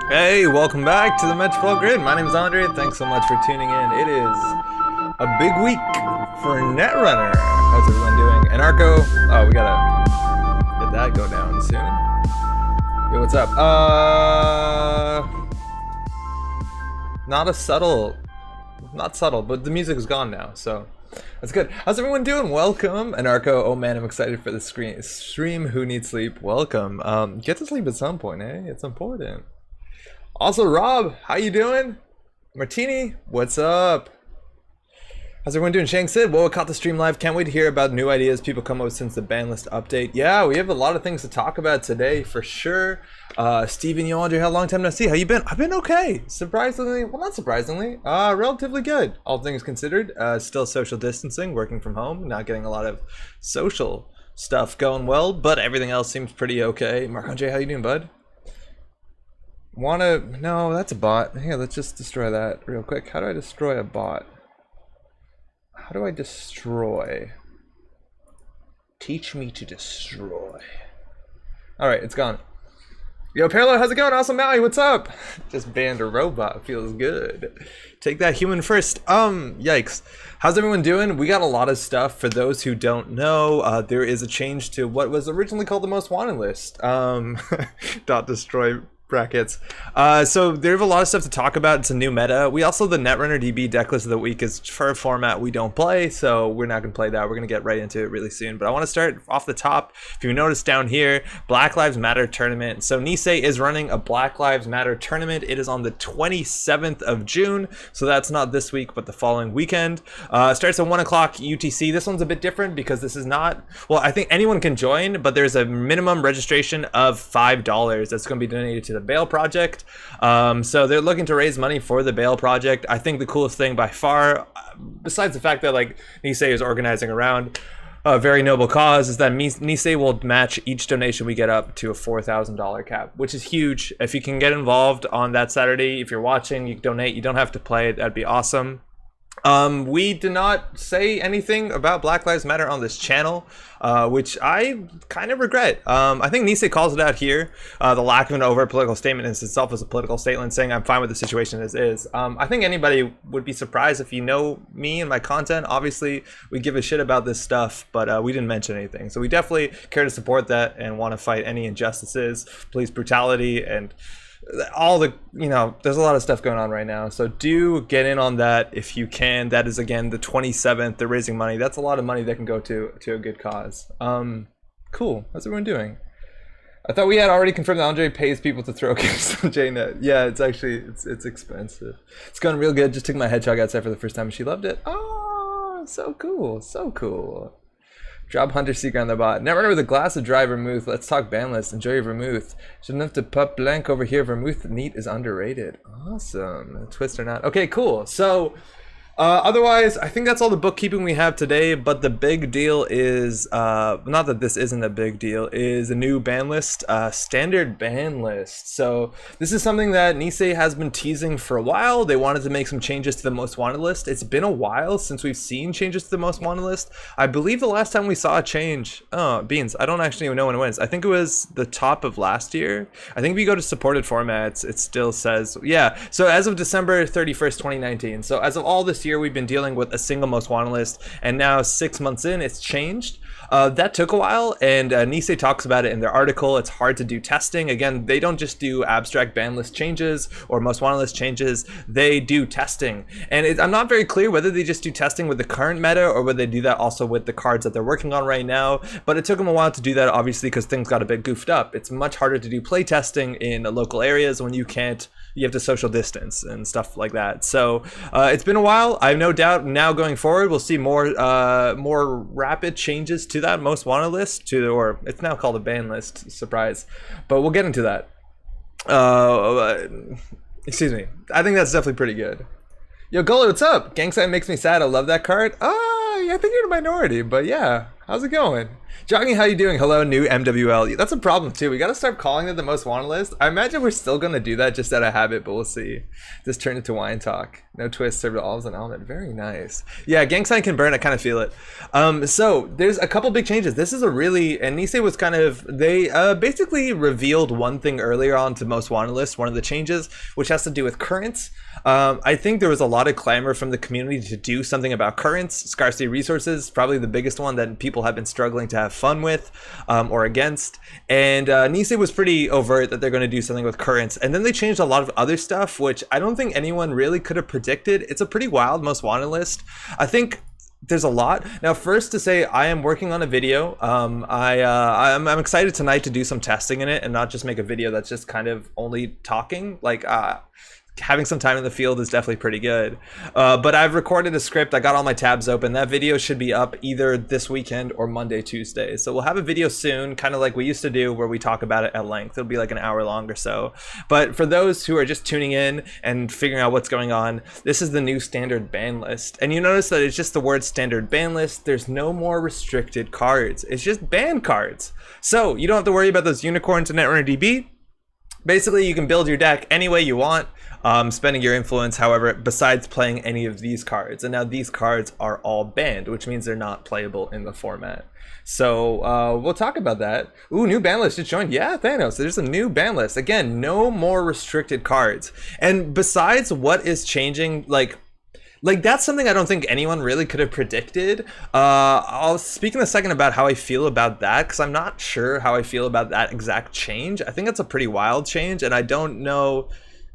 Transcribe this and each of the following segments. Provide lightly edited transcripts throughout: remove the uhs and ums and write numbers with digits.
Hey, welcome back to the Metropole Grid. My name is Andre. Thanks so much for tuning in. It is a big week for Netrunner. How's everyone doing? And Arco, oh, we gotta get that go down soon. Yo, what's up? Not subtle, but the music is gone now, so that's good. How's everyone doing? Welcome. And Arco, oh man, I'm excited for the stream. Who needs sleep? Welcome. Get to sleep at some point, eh? It's important. Also, Rob, how you doing? Martini, what's up? How's everyone doing? Shang Sid, well, caught the stream live. Can't wait to hear about new ideas people come up with since the ban list update. Yeah, we have a lot of things to talk about today for sure. Steven, you Andre, how long time no see? How you been? I've been okay. Surprisingly, well, not surprisingly, relatively good. All things considered, still social distancing, working from home, not getting a lot of social stuff going well, but everything else seems pretty okay. Mark Andre, how you doing, bud? No, that's a bot. Here, let's just destroy that real quick. How do I destroy a bot? How do I destroy? Teach me to destroy. Alright, it's gone. Yo, Parallel, how's it going? Awesome, Maui, what's up? Just banned a robot, feels good. Take that human first. Yikes. How's everyone doing? We got a lot of stuff. For those who don't know, there is a change to what was originally called the most wanted list. Dot destroy brackets. So there's a lot of stuff to talk about. It's a new meta. We also, the Netrunner DB deck list of the week is for a format we don't play, so we're not going to play that. We're going to get right into it really soon. But I want to start off the top. If you notice down here, Black Lives Matter tournament. So Nisei is running a Black Lives Matter tournament. It is on the 27th of June, so that's not this week, but the following weekend. Starts at 1 o'clock UTC. This one's a bit different because this is not, well, I think anyone can join, but there's a minimum registration of $5 that's going to be donated to the Bail Project. So they're looking to raise money for the Bail Project. I think the coolest thing by far, besides the fact that like Nisei is organizing around a very noble cause, is that Nisei will match each donation we get up to a $4,000 cap, which is huge. If you can get involved on that Saturday, if you're watching, you donate, you don't have to play, that'd be awesome. We did not say anything about Black Lives Matter on this channel, which I kind of regret. I think Nisei calls it out here. The lack of an overt political statement in itself is a political statement saying I'm fine with the situation as is. I think anybody would be surprised if you know me and my content. Obviously, we give a shit about this stuff, but we didn't mention anything. So we definitely care to support that and want to fight any injustices, police brutality, and all the, you know, there's a lot of stuff going on right now, so do get in on that if you can. That is, again, the 27th. They're raising money. That's a lot of money that can go to a good cause. Cool. How's everyone doing? I thought we had already confirmed that Andre pays people to throw games on GameNET. Yeah, it's actually it's expensive. It's going real good. Just took my hedgehog outside for the first time and she loved it. Oh, so cool, so cool. Drop Hunter Seeker on the bot. Netrunner with a glass of dry vermouth. Let's talk ban list. Enjoy your vermouth. Shouldn't have to pup blank over here. Vermouth neat is underrated. Awesome. Twist or not. Okay, cool. So otherwise, I think that's all the bookkeeping we have today, but the big deal is, not that this isn't a big deal, is a new ban list, standard ban list. So this is something that Nisei has been teasing for a while. They wanted to make some changes to the most wanted list. It's been a while since we've seen changes to the most wanted list. I believe the last time we saw a change, oh, Beans, I don't actually even know when it was. I think it was the top of last year. I think if you go to supported formats, it still says, yeah. So as of December 31st, 2019. So as of all this year, we've been dealing with a single most wanted list, and now 6 months in, it's changed. That took a while, and Nisei talks about it in their article. It's hard to do testing. Again, they don't just do abstract ban list changes or most wanted list changes. They do testing, and I'm not very clear whether they just do testing with the current meta or whether they do that also with the cards that they're working on right now. But it took them a while to do that, obviously, because things got a bit goofed up. It's much harder to do play testing in local areas when you have to social distance and stuff like that. So it's been a while. I have no doubt now going forward we'll see more rapid changes to that most wanted list, or it's now called a ban list, surprise, but we'll get into that. Excuse me. I think that's definitely pretty good. Yo, Gully, what's up? Gang sign makes me sad. I love that card. Yeah, I think you're in a minority, but yeah, How's it going? Jogging, how you doing? Hello, new MWL. That's a problem too. We gotta start calling it the most wanted list. I imagine we're still gonna do that just out of habit, but we'll see. Just turn it to wine talk. No twist, served olives and almond. Very nice. Yeah, gang sign can burn. I kind of feel it. So there's a couple big changes. This is a really, and Nisei was kind of, they basically revealed one thing earlier on to most wanted list, one of the changes, which has to do with currents. I think there was a lot of clamor from the community to do something about currents, scarcity resources, probably the biggest one that people have been struggling to have fun with or against. And Nisei was pretty overt that they're going to do something with currents. And then they changed a lot of other stuff, which I don't think anyone really could have predicted. It's a pretty wild most wanted list. I think there's a lot. Now, first to say, I am working on a video. I'm excited tonight to do some testing in it and not just make a video that's just kind of only talking. Like, having some time in the field is definitely pretty good. But I've recorded a script. I got all my tabs open. That video should be up either this weekend or Monday, Tuesday. So we'll have a video soon, kind of like we used to do, where we talk about it at length. It'll be like an hour long or so. But for those who are just tuning in and figuring out what's going on, this is the new standard ban list. And you notice that it's just the word standard ban list. There's no more restricted cards. It's just banned cards. So you don't have to worry about those unicorns in Netrunner DB. Basically, you can build your deck any way you want, spending your influence, however, besides playing any of these cards. And now these cards are all banned, which means they're not playable in the format. So we'll talk about that. Ooh, new ban list just joined. Yeah, Thanos, there's a new ban list. Again, no more restricted cards. And besides what is changing, like that's something I don't think anyone really could have predicted. I'll speak in a second about how I feel about that, because I'm not sure how I feel about that exact change. I think it's a pretty wild change, and I don't know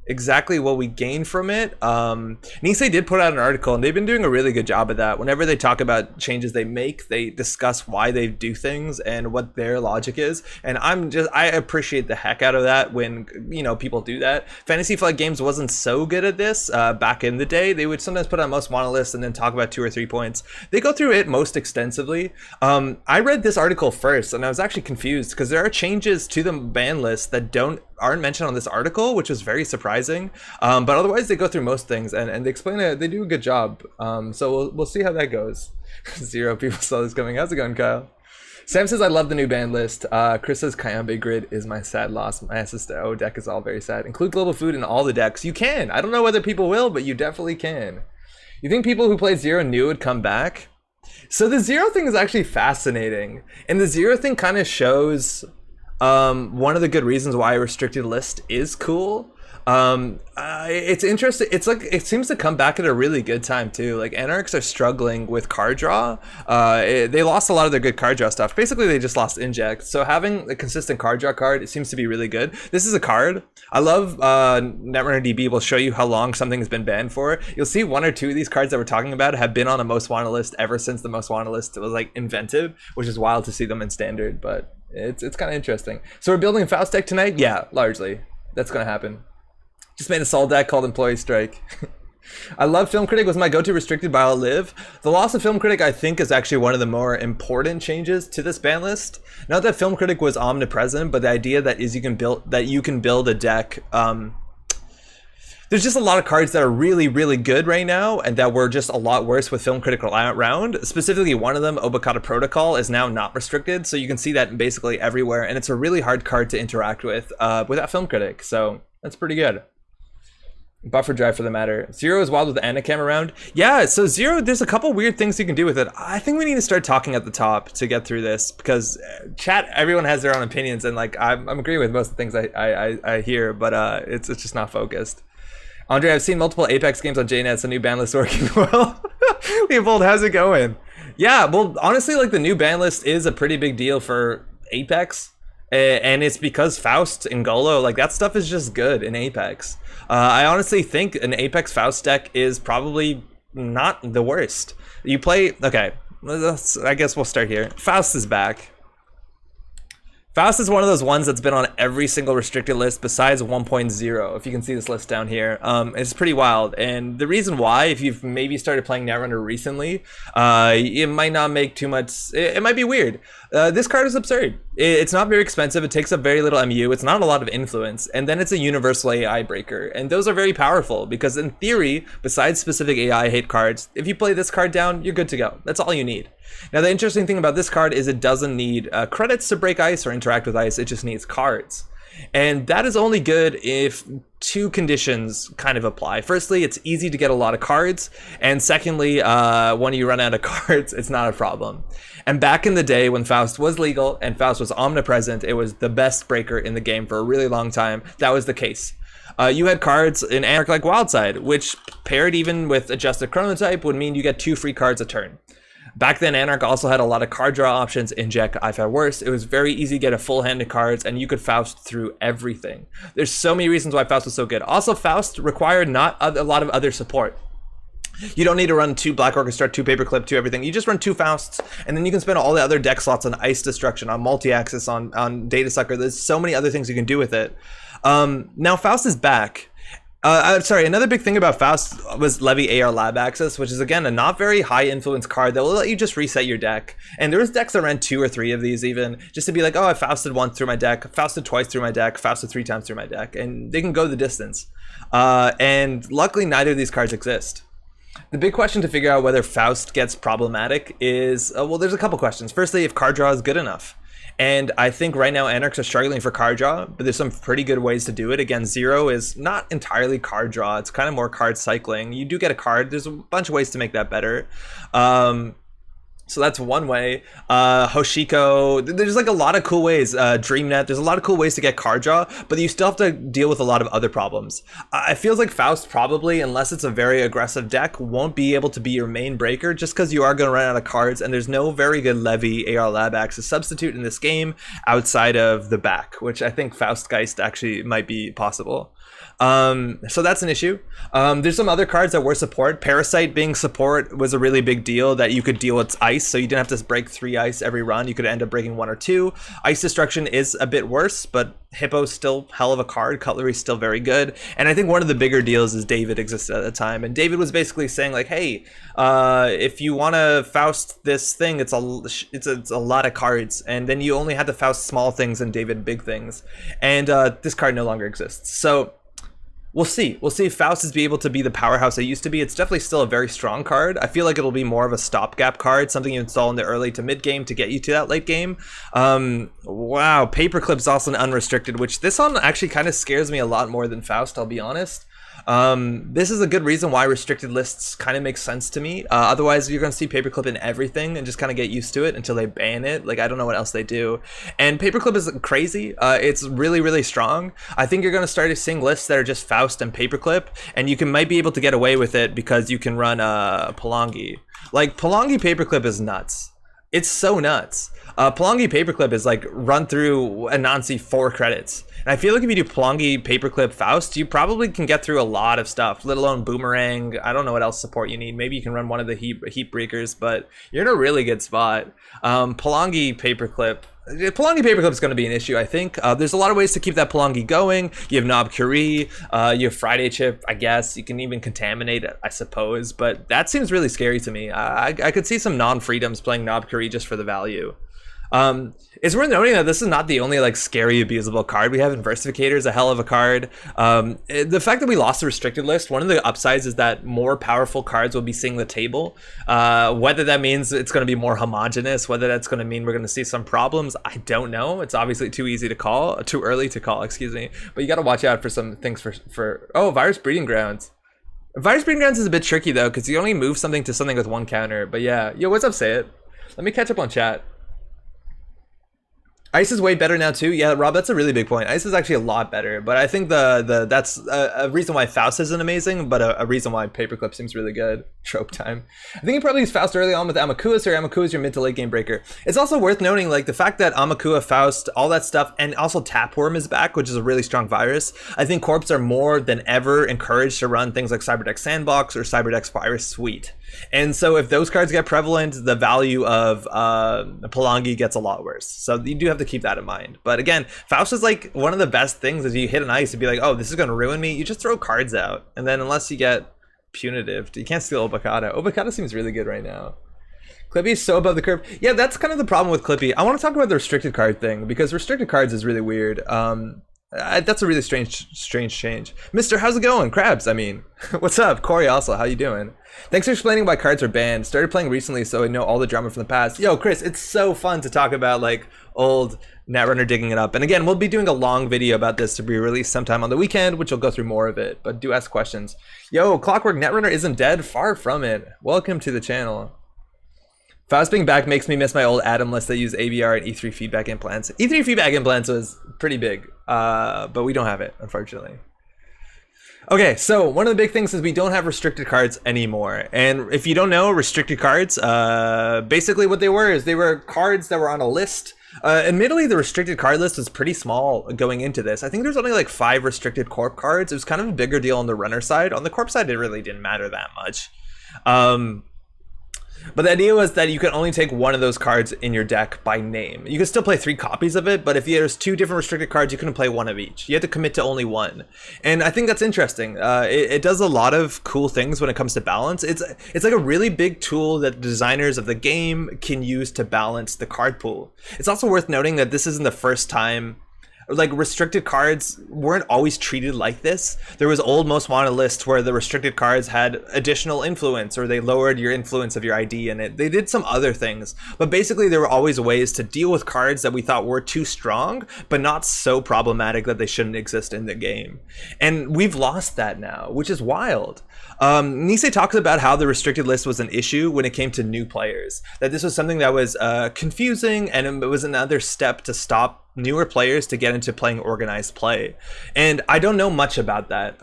exactly what we gain from it. Nisei did put out an article, and they've been doing a really good job of that. Whenever they talk about changes they make, they discuss why they do things and what their logic is. And I appreciate the heck out of that when, you know, people do that. Fantasy Flight Games wasn't so good at this back in the day. They would sometimes put on most wanted lists and then talk about 2 or 3 points. They go through it most extensively. I read this article first, and I was actually confused because there are changes to the ban list that aren't mentioned on this article, which was very surprising. But otherwise they go through most things and they explain it. They do a good job. So we'll see how that goes. 0 people saw this coming. How's it going, Kyle? Sam says, I love the new ban list. Chris says, Kayambe Grid is my sad loss. My SSO deck is all very sad. Include global food in all the decks. You can. I don't know whether people will, but you definitely can. You think people who played 0 knew it would come back? So the 0 thing is actually fascinating. And the 0 thing kind of shows one of the good reasons why a restricted list is cool. It's interesting. It's like, it seems to come back at a really good time too. Like, Anarchs are struggling with card draw. They lost a lot of their good card draw stuff. Basically, they just lost inject. So having a consistent card draw card, it seems to be really good. This is a card. I love Netrunner DB will show you how long something has been banned for. You'll see 1 or 2 of these cards that we're talking about have been on a most wanted list ever since the most wanted list was like invented, which is wild to see them in standard, but it's kind of interesting. So we're building a Faust deck tonight? Yeah, largely. That's going to happen. Just made a Sol deck called Employee Strike. I love Film Critic was my go-to restricted by I'll live. The loss of Film Critic, I think, is actually one of the more important changes to this ban list. Not that Film Critic was omnipresent, but the idea that you can build a deck. There's just a lot of cards that are really, really good right now and that were just a lot worse with Film Critic around. Specifically, one of them, Obokata Protocol, is now not restricted. So you can see that basically everywhere. And it's a really hard card to interact with without Film Critic. So that's pretty good. Buffer drive for the matter. 0 is wild with the Anacam around. Yeah, so 0, there's a couple weird things you can do with it. I think we need to start talking at the top to get through this because chat, everyone has their own opinions. And like, I'm agreeing with most of the things I hear, but it's just not focused. Andre, I've seen multiple Apex games on GameNET, so new ban list working well. Leopold, how's it going? Yeah, well, honestly, like the new ban list is a pretty big deal for Apex. And it's because Faust and Golo, like that stuff is just good in Apex. I honestly think an Apex Faust deck is probably not the worst. You play, okay, I guess we'll start here. Faust is back. Faust is one of those ones that's been on every single restricted list besides 1.0, if you can see this list down here. It's pretty wild, and the reason why, if you've maybe started playing Netrunner recently, it might not make too much, it might be weird. This card is absurd. It's not very expensive, it takes up very little MU, it's not a lot of influence, and then it's a universal AI breaker, and those are very powerful, because in theory, besides specific AI hate cards, if you play this card down, you're good to go. That's all you need. Now, the interesting thing about this card is it doesn't need credits to break ice or interact with ice. It just needs cards. And that is only good if two conditions kind of apply. Firstly, it's easy to get a lot of cards. And secondly, when you run out of cards, it's not a problem. And back in the day when Faust was legal and Faust was omnipresent, it was the best breaker in the game for a really long time. That was the case. You had cards in Anarch like Wildside, which paired even with adjusted chronotype would mean you get 2 free cards a turn. Back then, Anarch also had a lot of card draw options. In Jack, I've had worse. It was very easy to get a full hand of cards, and you could Faust through everything. There's so many reasons why Faust was so good. Also, Faust required not a lot of other support. You don't need to run 2 Black Orchestra, 2 Paperclip, 2 everything. You just run 2 Fausts, and then you can spend all the other deck slots on Ice Destruction, on Multi-Axis, on Data Sucker. There's so many other things you can do with it. Now, Faust is back. Sorry, another big thing about Faust was Levy AR Lab Access, which is, again, a not very high influence card that will let you just reset your deck. And there was decks that ran 2 or 3 of these even, just to be like, oh, I Fausted once through my deck, Fausted twice through my deck, Fausted 3 times through my deck, and they can go the distance. And luckily, neither of these cards exist. The big question to figure out whether Faust gets problematic is, well, there's a couple questions. Firstly, if card draw is good enough. And I think right now Anarchs are struggling for card draw, but there's some pretty good ways to do it. Again, 0 is not entirely card draw. It's kind of more card cycling. You do get a card. There's a bunch of ways to make that better. So that's one way. Hoshiko, there's like a lot of cool ways. GameNET, there's a lot of cool ways to get card draw, but you still have to deal with a lot of other problems. It feels like Faust probably, unless it's a very aggressive deck, won't be able to be your main breaker just because you are going to run out of cards, and there's no very good Levy AR Lab Access substitute in this game outside of the back, which I think Faust Geist actually might be possible. So that's an issue. There's some other cards that were support. Parasite being support was a really big deal, that you could deal with ice, so you didn't have to break 3 ice every run. You could end up breaking 1 or 2. Ice Destruction is a bit worse, but Hippo's still hell of a card. Cutlery's still very good. And I think one of the bigger deals is David existed at the time. And David was basically saying like, hey, if you want to Faust this thing, it's a lot of cards. And then you only had to Faust small things and David big things. And this card no longer exists. So we'll see. We'll see if Faust is able to be the powerhouse it used to be. It's definitely still a very strong card. I feel like it'll be more of a stopgap card, something you install in the early to mid game to get you to that late game. Wow, Paperclip's also an unrestricted, which this one actually kind of scares me a lot more than Faust, I'll be honest. This is a good reason why restricted lists kind of make sense to me. Otherwise, you're going to see Paperclip in everything and just kind of get used to it until they ban it. Like, I don't know what else they do. And Paperclip is crazy. It's really, really strong. I think you're going to start seeing lists that are just Faust and Paperclip, and you might be able to get away with it because you can run Palangi. Like, Palangi Paperclip is nuts. It's so nuts. Palangi Paperclip is like run through Anansi 4 credits. And I feel like if you do Palangi Paperclip Faust, you probably can get through a lot of stuff, let alone Boomerang. I don't know what else support you need. Maybe you can run one of the heap breakers, but you're in a really good spot. Palangi Paperclip is going to be an issue, I think. There's a lot of ways to keep that Palangi going. You have Knob Curie, you have Friday Chip, I guess. You can even contaminate it, I suppose. But that seems really scary to me. I could see some non-freedoms playing Knob Curie just for the value. It's worth noting that this is not the only like scary abusable card we have. Versificator is a hell of a card. The fact that we lost the restricted list, one of the upsides is that more powerful cards will be seeing the table. Whether that means it's going to be more homogenous, whether that's going to mean we're going to see some problems, I don't know. It's obviously too early to call, excuse me. But you got to watch out for some things oh, Virus Breeding Grounds. Virus Breeding Grounds is a bit tricky though, because you only move something to something with 1 counter. But yeah, yo, what's up, Say It? Let me catch up on chat. Ice is way better now too. Yeah, Rob, that's a really big point. Ice is actually a lot better, but I think that's a reason why Faust isn't amazing, but a reason why Paperclip seems really good. Trope time. I think you probably use Faust early on with Amakuas, or Amakuas is your mid to late game breaker. It's also worth noting like the fact that Amakua, Faust, all that stuff, and also Tapworm is back, which is a really strong virus. I think Corps are more than ever encouraged to run things like Cyberdeck Sandbox or Cyberdeck Virus Suite. And so if those cards get prevalent, the value of Palangi gets a lot worse. So you do have to keep that in mind. But again, Faust is like one of the best things is you hit an ice and be like, oh, this is going to ruin me. You just throw cards out. And then unless you get punitive, you can't steal Obokata. Obokata seems really good right now. Clippy is so above the curve. Yeah, that's kind of the problem with Clippy. I want to talk about the restricted card thing because restricted cards is really weird. That's a really strange change. Mister, how's it going? Krabs, I mean. What's up? Corey also, how you doing? Thanks for explaining why cards are banned. Started playing recently, so I know all the drama from the past. Yo, Chris, it's so fun to talk about, like, old Netrunner digging it up. And again, we'll be doing a long video about this to be released sometime on the weekend, which will go through more of it. But do ask questions. Yo, Clockwork Netrunner isn't dead. Far from it. Welcome to the channel. Faust being back makes me miss my old Atom list that used AVR and E3 feedback implants. E3 feedback implants was pretty big, but we don't have it, unfortunately. Okay, so one of the big things is we don't have restricted cards anymore. And if you don't know, restricted cards, basically what they were is they were cards that were on a list. Admittedly, the restricted card list was pretty small going into this. I think there's only like 5 restricted corp cards. It was kind of a bigger deal on the runner side. On the corp side, it really didn't matter that much. But the idea was that you could only take one of those cards in your deck by name. You could still play 3 copies of it, but if there's 2 different restricted cards, you couldn't play one of each. You had to commit to only one. And I think that's interesting. It does a lot of cool things when it comes to balance. It's like a really big tool that the designers of the game can use to balance the card pool. It's also worth noting that this isn't the first time. Like, restricted cards weren't always treated like this. There was old Most Wanted lists where the restricted cards had additional influence, or they lowered your influence of your ID in it. They did some other things, but basically there were always ways to deal with cards that we thought were too strong, but not so problematic that they shouldn't exist in the game. And we've lost that now, which is wild. Nisei talks about how the restricted list was an issue when it came to new players, that this was something that was confusing, and it was another step to stop newer players to get into playing organized play. And I don't know much about that.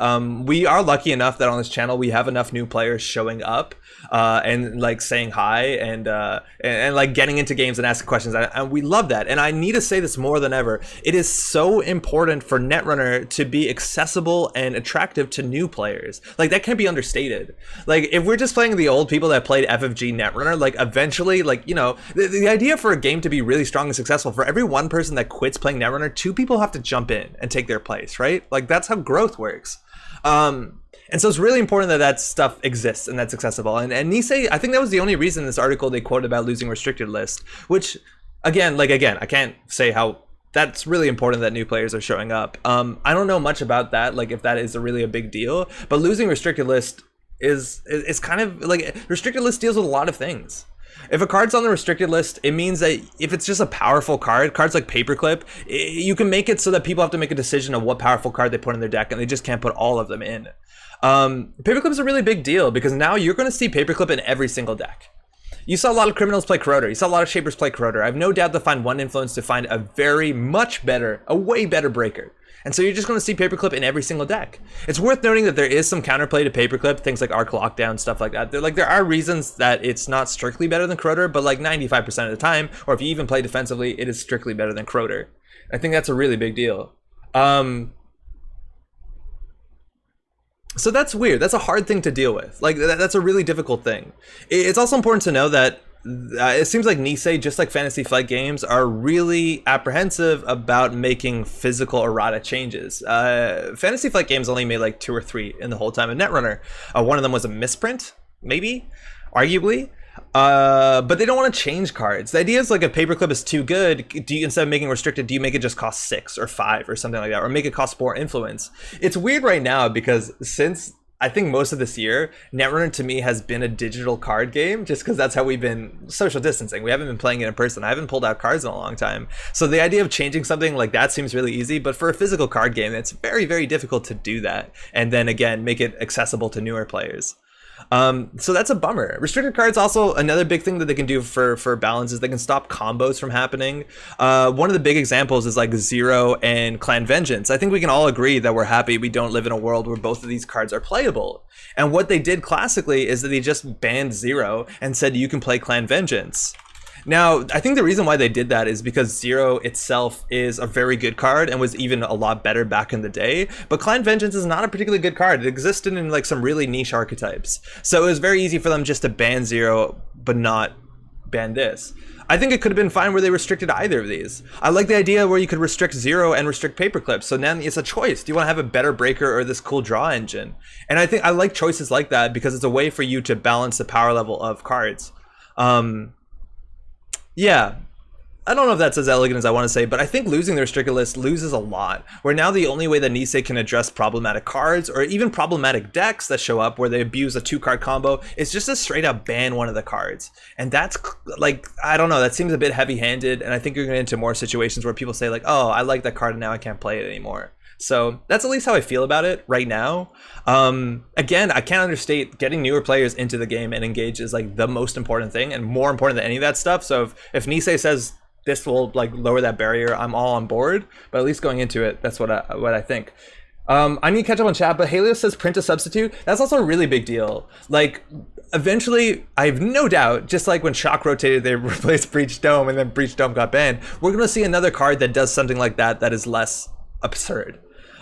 We are lucky enough that on this channel we have enough new players showing up and like saying hi and like getting into games and asking questions, and we love that. And I need to say this more than ever, it is so important for Netrunner to be accessible and attractive to new players. Like, that can't be understated. Like, if we're just playing the old people that played FFG Netrunner, like, eventually, like, you know, the idea for a game to be really strong and successful, for every one person that quits playing Netrunner, 2 people have to jump in and take their place, right? Like, that's how growth works. And so it's really important that that stuff exists and that's accessible. And Nisei, I think that was the only reason in this article they quoted about losing restricted list, which again, I can't say how that's really important that new players are showing up. I don't know much about that, like if that is really a big deal, but losing restricted list is kind of like, restricted list deals with a lot of things. If a card's on the restricted list, it means that if it's just a powerful card, cards like Paperclip, you can make it so that people have to make a decision of what powerful card they put in their deck, and they just can't put all of them in. Paperclip is a really big deal because now you're going to see Paperclip in every single deck. You saw a lot of criminals play Corroder. You saw a lot of shapers play Corroder. I have no doubt they'll find one influence to find a way better breaker. And so you're just going to see Paperclip in every single deck. It's worth noting that there is some counterplay to Paperclip, things like Arc Lockdown, stuff like that. There are reasons that it's not strictly better than Corroder, but like 95% of the time, or if you even play defensively, it is strictly better than Corroder. I think that's a really big deal. So that's weird. That's a hard thing to deal with. Like, that's a really difficult thing. It's also important to know that it seems like Nisei, just like Fantasy Flight Games, are really apprehensive about making physical errata changes. Fantasy Flight Games only made like 2 or 3 in the whole time of Netrunner. One of them was a misprint, maybe, arguably. But they don't want to change cards. The idea is, like, if Paperclip is too good, instead of making restricted, do you make it just cost 6 or 5 or something like that, or make it cost 4 influence? It's weird right now because since I think most of this year, Netrunner to me has been a digital card game, just because that's how we've been social distancing. We haven't been playing it in person. I haven't pulled out cards in a long time. So the idea of changing something like that seems really easy, but for a physical card game, it's very, very difficult to do that. And then again, make it accessible to newer players. So that's a bummer. Restricted cards, also another big thing that they can do for balance is they can stop combos from happening. One of the big examples is like Zero and Clan Vengeance. I think we can all agree that we're happy we don't live in a world where both of these cards are playable. And what they did classically is that they just banned Zero and said you can play Clan Vengeance. Now, I think the reason why they did that is because Zero itself is a very good card and was even a lot better back in the day. But Clan Vengeance is not a particularly good card. It existed in like some really niche archetypes. So it was very easy for them just to ban Zero, but not ban this. I think it could have been fine where they restricted either of these. I like the idea where you could restrict Zero and restrict Paperclip. So now it's a choice. Do you want to have a better breaker or this cool draw engine? And I think I like choices like that because it's a way for you to balance the power level of cards. Yeah, I don't know if that's as elegant as I want to say, but I think losing the restricted list loses a lot. Where now the only way that Nisei can address problematic cards or even problematic decks that show up where they abuse a 2-card combo is just to straight up ban one of the cards. And that's like, I don't know, that seems a bit heavy-handed, and I think you're going into more situations where people say like, oh, I like that card and now I can't play it anymore. So that's at least how I feel about it right now. Again, I can't understate getting newer players into the game and engage is like the most important thing and more important than any of that stuff. So if Nisei says this will like lower that barrier, I'm all on board, but at least going into it, that's what I think. I need to catch up on chat, but Helios says print a substitute. That's also a really big deal. Like, eventually, I have no doubt, just like when Shock rotated, they replaced Breach Dome and then Breach Dome got banned, we're going to see another card that does something like that that is less absurd.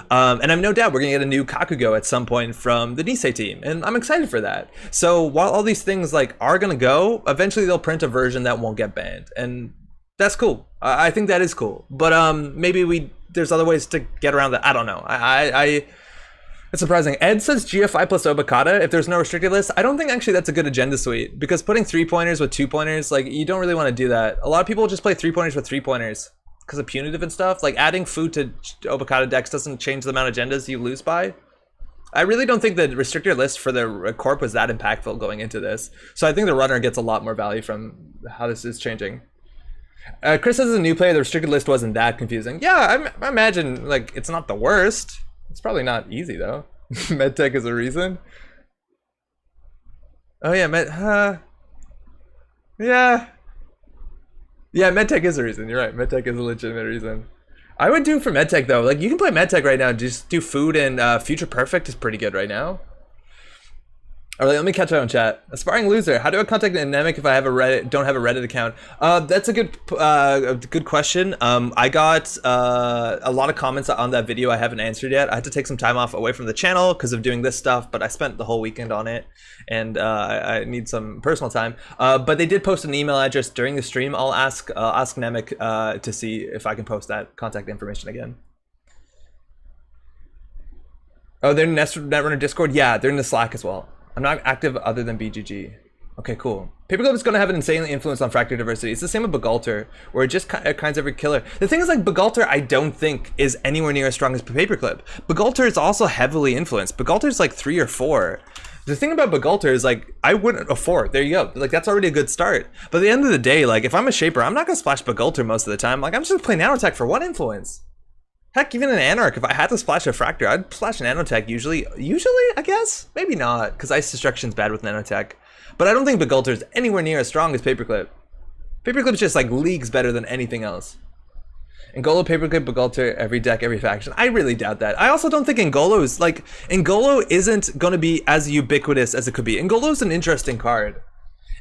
And I have no doubt we're going to get a new Kakugo at some point from the Nisei team, and I'm excited for that. So while all these things like are going to go, eventually they'll print a version that won't get banned, and that's cool. I think that is cool. But maybe there's other ways to get around that. I don't know. It's surprising. Ed says GFI plus Obokata if there's no restricted list. I don't think actually that's a good agenda suite, because putting 3-pointers with 2-pointers, like, you don't really want to do that. A lot of people just play 3-pointers with 3-pointers. Because of punitive and stuff, like adding food to Obokata decks doesn't change the amount of agendas you lose by. I really don't think the restrictor list for the Corp was that impactful going into this. So I think the runner gets a lot more value from how this is changing. Chris says as a new player, the restricted list wasn't that confusing. Yeah, I imagine like it's not the worst. It's probably not easy though. Medtech is a reason. Oh yeah, yeah. Yeah, MedTech is a reason. You're right. MedTech is a legitimate reason. I would do for MedTech though. Like, you can play MedTech right now. Just do food, and Future Perfect is pretty good right now. All right, let me catch up on chat. Aspiring loser. How do I contact Anemic if I have don't have a Reddit account? That's a good question. I got a lot of comments on that video I haven't answered yet. I had to take some time off away from the channel because of doing this stuff, but I spent the whole weekend on it, and I need some personal time. But they did post an email address during the stream. I'll ask Anemic to see if I can post that contact information again. Oh, they're in Netrunner Discord? Yeah, they're in the Slack as well. I'm not active other than BGG. Okay, cool. Paperclip is going to have an insanely influence on Fractal Diversity. It's the same with Bagalter, where it just kinds every killer. The thing is, like, Bagalter I don't think is anywhere near as strong as Paperclip. Bagalter is also heavily influenced. Bagalter is like 3 or 4. The thing about Bagalter is, like, I wouldn't a 4. There you go. Like, that's already a good start. But at the end of the day, like, if I'm a Shaper, I'm not going to splash Bagalter most of the time. Like, I'm just going to play Nanotech for 1 influence. Heck, even an Anarch, if I had to splash a Fractor, I'd splash an Nanotech usually, I guess? Maybe not, because Ice Destruction's bad with Nanotech. But I don't think Bagalter's anywhere near as strong as Paperclip. Paperclip's just like leagues better than anything else. Ngolo, Paperclip, Bagalter, every deck, every faction. I really doubt that. I also don't think Ngolo is, like, Ngolo isn't going to be as ubiquitous as it could be. Ngolo's an interesting card.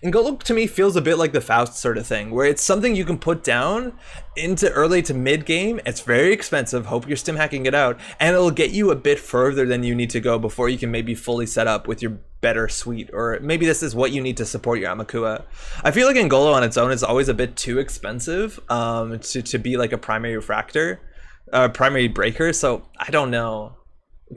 Ngolo to me feels a bit like the Faust sort of thing, where it's something you can put down into early to mid game. It's very expensive. Hope you're stim hacking it out, and it'll get you a bit further than you need to go before you can maybe fully set up with your better suite, or maybe this is what you need to support your Amakua. I feel like Ngolo on its own is always a bit too expensive to be like a primary refractor, primary breaker. So I don't know.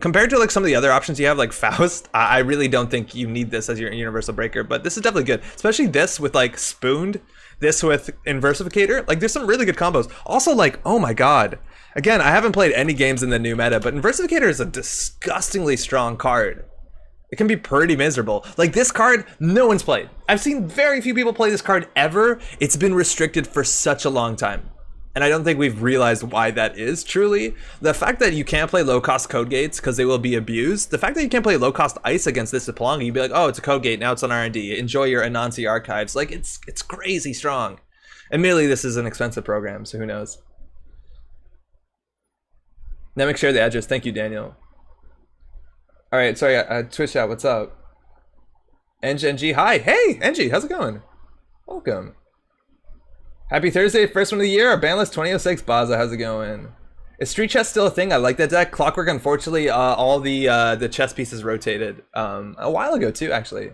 Compared to like some of the other options you have, like Faust, I really don't think you need this as your universal breaker, but this is definitely good, especially this with like Spooned, this with Inversificator. Like, there's some really good combos. Also, like, oh my god, again, I haven't played any games in the new meta, but Inversificator is a disgustingly strong card. It can be pretty miserable. Like, this card, no one's played. I've seen very few people play this card ever. It's been restricted for such a long time. And I don't think we've realized why that is truly. The fact that you can't play low-cost code gates because they will be abused. The fact that you can't play low-cost ice against this Dipolonga, you'd be like, oh, it's a code gate, now it's on R&D. Enjoy your Anansi archives. Like, it's crazy strong. Admittedly, this is an expensive program, so who knows. Nemic, share the address. Thank you, Daniel. All right, sorry, Twitch chat, what's up? NG, hi. Hey, NG, how's it going? Welcome. Happy Thursday, first one of the year. Our ban list 2006. Baza, how's it going? Is Street Chess still a thing? I like that deck. Clockwork, unfortunately, all the chess pieces rotated a while ago too, actually.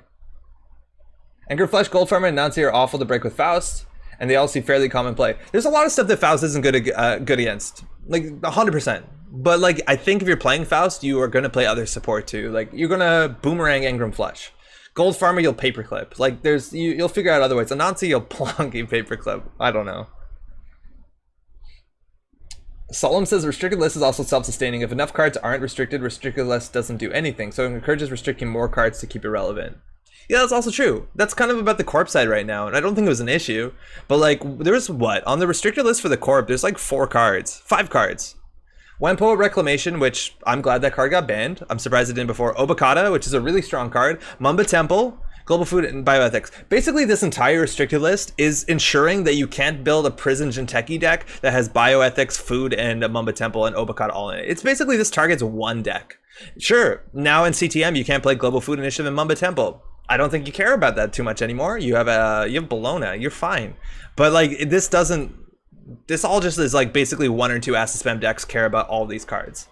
Anchor Flesh, Gold Farmer, and Nancy are awful to break with Faust, and they all see fairly common play. There's a lot of stuff that Faust isn't good against, like 100%. But like, I think if you're playing Faust, you are gonna play other support too. Like, you're gonna boomerang Engram Flesh. Gold Farmer, you'll paperclip. Like, you'll figure out other ways. Anansi, you'll plonky paperclip. I don't know. Solemn says restricted list is also self-sustaining. If enough cards aren't restricted, restricted list doesn't do anything. So it encourages restricting more cards to keep it relevant. Yeah, that's also true. That's kind of about the Corp side right now, and I don't think it was an issue. But like, there's what? On the restricted list for the Corp, there's like 5 cards. Wempo Reclamation, which I'm glad that card got banned. I'm surprised it didn't before. Obokata, which is a really strong card. Mamba Temple, Global Food, and Bioethics. Basically, this entire restricted list is ensuring that you can't build a Prison Jinteki deck that has Bioethics, Food, and a Mamba Temple and Obokata all in it. It's basically this targets one deck. Sure, now in CTM, you can't play Global Food Initiative and Mamba Temple. I don't think you care about that too much anymore. You have Bologna, you're fine. But like, this all just is like basically 1 or 2 acid spam decks care about all these cards.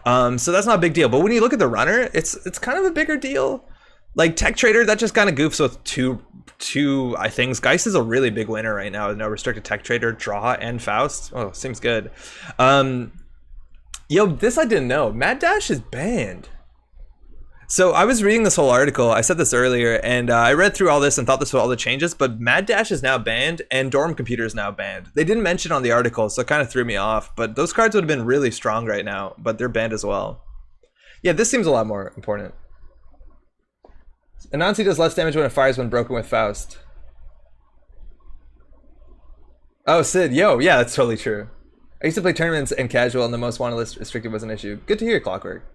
So that's not a big deal. But when you look at the runner, it's kind of a bigger deal. Like Tech Trader, that just kind of goofs with two things. Geist is a really big winner right now with no restricted Tech Trader, Draw, and Faust. Oh, seems good. Yo, this I didn't know. Mad Dash is banned. So I was reading this whole article, I said this earlier, and I read through all this and thought this was all the changes, but Mad Dash is now banned and Dorm Computer is now banned. They didn't mention on the article, so it kind of threw me off, but those cards would have been really strong right now, but they're banned as well. Yeah, this seems a lot more important. Anansi does less damage when it fires when broken with Faust. Oh, Sid, yo, yeah, that's totally true. I used to play tournaments and casual, and the most wanted list restricted was an issue. Good to hear, Clockwork.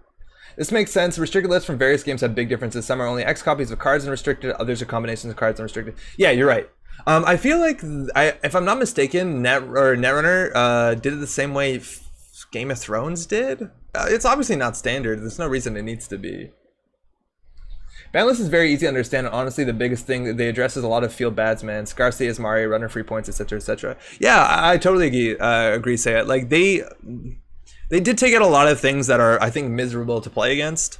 This makes sense. Restricted lists from various games have big differences. Some are only X copies of cards and restricted. Others are combinations of cards and restricted. Yeah, you're right. I feel like, if I'm not mistaken, Netrunner did it the same way Game of Thrones did. It's obviously not standard. There's no reason it needs to be. Ban list is very easy to understand, and honestly, the biggest thing that they address is a lot of field bads, man. Scarcity as Mario, runner free points, etc., etc. Yeah, I totally agree. Say it like they did take out a lot of things that are, I think, miserable to play against.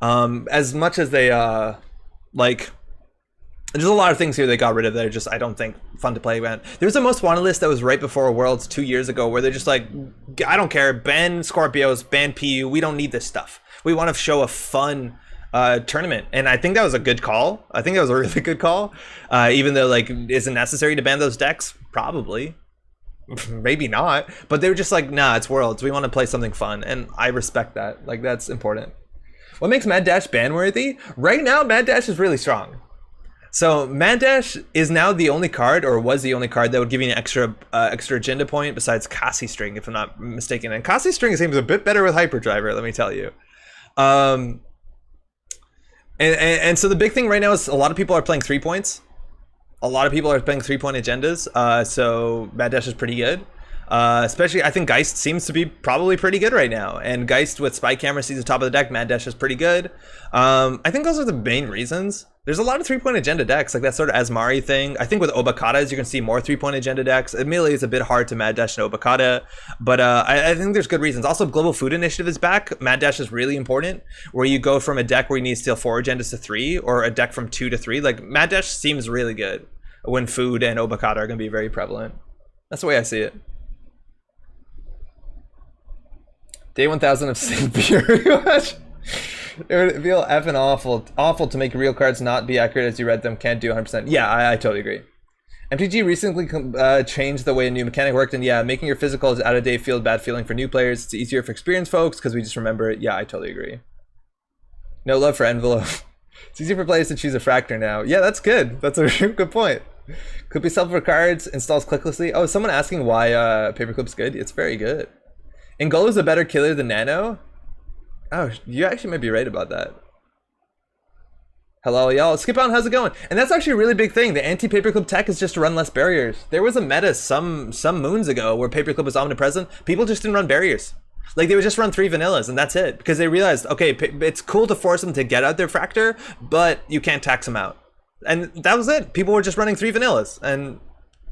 As much as they, like, there's a lot of things here they got rid of that are just, I don't think, fun to play against. There's a most wanted list that was right before Worlds 2 years ago where they're just like, I don't care, ban Scorpios, ban PU, we don't need this stuff. We want to show a fun tournament. And I think that was a good call. I think that was a really good call. Even though, like, is it necessary to ban those decks? Probably. Maybe not, but they were just like, nah, it's Worlds, we want to play something fun, and I respect that. Like, that's important. What makes Mad Dash ban worthy? Right now, Mad Dash is really strong. So Mad Dash is now the only card, or was the only card, that would give you an extra agenda point besides Kasi String, if I'm not mistaken. And Kasi String seems a bit better with Hyperdriver, let me tell you. And so the big thing right now is a lot of people are playing 3 points. A lot of people are playing 3-point agendas, so Mad Dash is pretty good. Especially, I think Geist seems to be probably pretty good right now. And Geist with Spy Camera sees the top of the deck, Mad Dash is pretty good. I think those are the main reasons. There's a lot of 3-point agenda decks, like that sort of Asmari thing. I think with Obakatas, you can see more 3-point agenda decks. Admittedly, it's a bit hard to Mad Dash and Obakata, but I think there's good reasons. Also, Global Food Initiative is back. Mad Dash is really important, where you go from a deck where you need to steal 4 agendas to 3, or a deck from 2 to 3. Like, Mad Dash seems really good when Food and Obakata are going to be very prevalent. That's the way I see it. Day 1000 of St. Fury Watch. It would feel effing awful to make real cards not be accurate as you read them. Can't do 100%. Yeah, I totally agree. MTG recently changed the way a new mechanic worked, and yeah, making your physicals out of date feel bad feeling for new players. It's easier for experienced folks because we just remember it. Yeah, I totally agree. No love for envelope. It's easier for players to choose a fractor now. Yeah, that's good. That's a good point. Could be sell for cards, installs clicklessly. Oh, someone asking why Paperclip's good? It's very good. Ngolo's a better killer than Nano? Oh, you actually might be right about that. Hello, y'all. Skip on, how's it going? And that's actually a really big thing. The anti-Paperclip tech is just to run less barriers. There was a meta some moons ago where Paperclip was omnipresent. People just didn't run barriers. Like, they would just run 3 vanillas, and that's it. Because they realized, okay, it's cool to force them to get out their fractor, but you can't tax them out. And that was it. People were just running 3 vanillas, and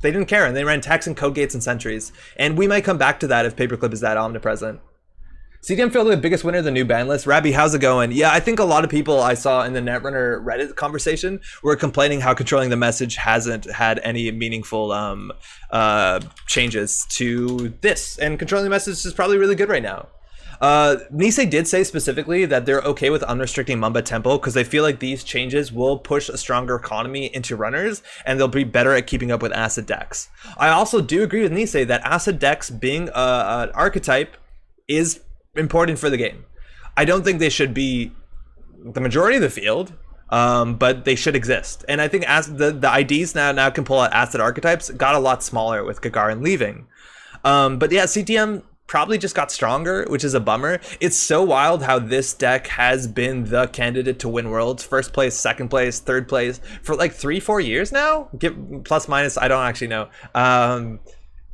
they didn't care, and they ran tax and code gates and sentries. And we might come back to that if Paperclip is that omnipresent. CDM filled the biggest winner of the new ban list. Rabbi, how's it going? Yeah, I think a lot of people I saw in the Netrunner Reddit conversation were complaining how controlling the message hasn't had any meaningful changes to this. And controlling the message is probably really good right now. Nisei did say specifically that they're okay with unrestricting Mamba Temple because they feel like these changes will push a stronger economy into runners and they'll be better at keeping up with acid decks. I also do agree with Nisei that acid decks being an archetype is important for the game. I don't think they should be the majority of the field, but they should exist. And I think as the IDs now can pull out acid archetypes got a lot smaller with Gagarin leaving. But yeah, CTM probably just got stronger, which is a bummer. It's so wild how this deck has been the candidate to win Worlds, first place, second place, third place for like 3-4 years now. Plus minus, I don't actually know.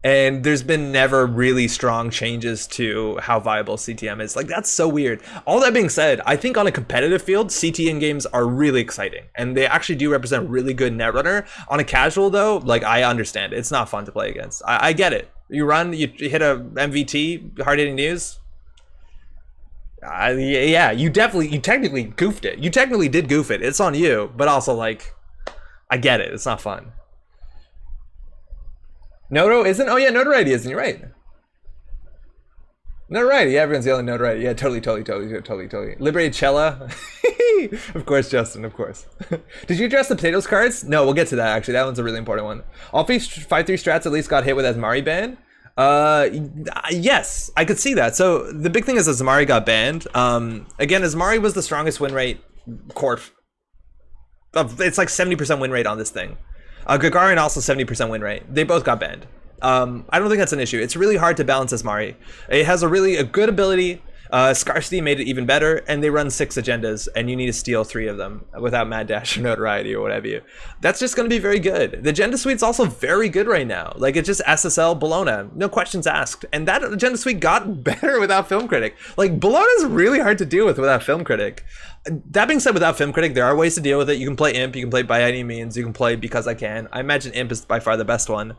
And there's been never really strong changes to how viable CTM is. Like, that's so weird. All that being said, I think on a competitive field, CTM games are really exciting. And they actually do represent really good Netrunner. On a casual, though, like, I understand. It's not fun to play against. I get it. You run, you hit a MVT, hard-hitting news. Yeah, you technically goofed it. You technically did goof it. It's on you. But also, like, I get it. It's not fun. Noto isn't? Oh yeah, notoriety isn't. You're right. Notoriety. Yeah, everyone's yelling notoriety. Yeah, totally. Liberated Cella. Of course, Justin. Of course. Did you address the potatoes cards? No, we'll get to that. Actually, that one's a really important one. All 5-3 strats at least got hit with Asmari ban. Yes, I could see that. So the big thing is Asmari got banned. Again, Asmari was the strongest win rate corp. It's like 70% win rate on this thing. Gagarin also 70% win rate. They both got banned. I don't think that's an issue. It's really hard to balance Asmari. It has a good ability. Scarcity made it even better, and they run 6 agendas, and you need to steal 3 of them without Mad Dash or Notoriety or whatever. That's just going to be very good. The agenda suite's also very good right now. Like, it's just SSL Bologna, no questions asked. And that agenda suite got better without Film Critic. Like, Bologna's really hard to deal with without Film Critic. That being said, without Film Critic, there are ways to deal with it. You can play Imp, you can play By Any Means, you can play Because I Can. I imagine Imp is by far the best one.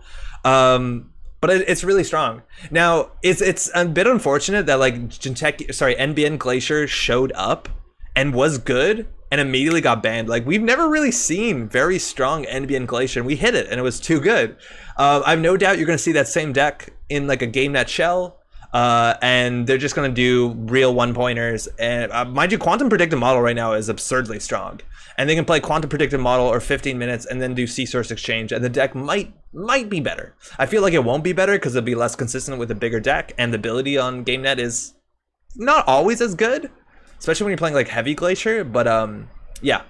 But it's really strong. Now, it's a bit unfortunate that, like, NBN Glacier showed up and was good and immediately got banned. Like, we've never really seen very strong NBN Glacier, and we hit it and it was too good. I have no doubt you're going to see that same deck in, like, a GameNet shell. And they're just going to do real one-pointers. And mind you, Quantum Predictive Model right now is absurdly strong. And they can play Quantum Predictive Model or 15 minutes and then do C-Source Exchange. And the deck might be better. I feel like it won't be better because it'll be less consistent with a bigger deck. And the ability on GameNet is not always as good. Especially when you're playing like Heavy Glacier. But yeah.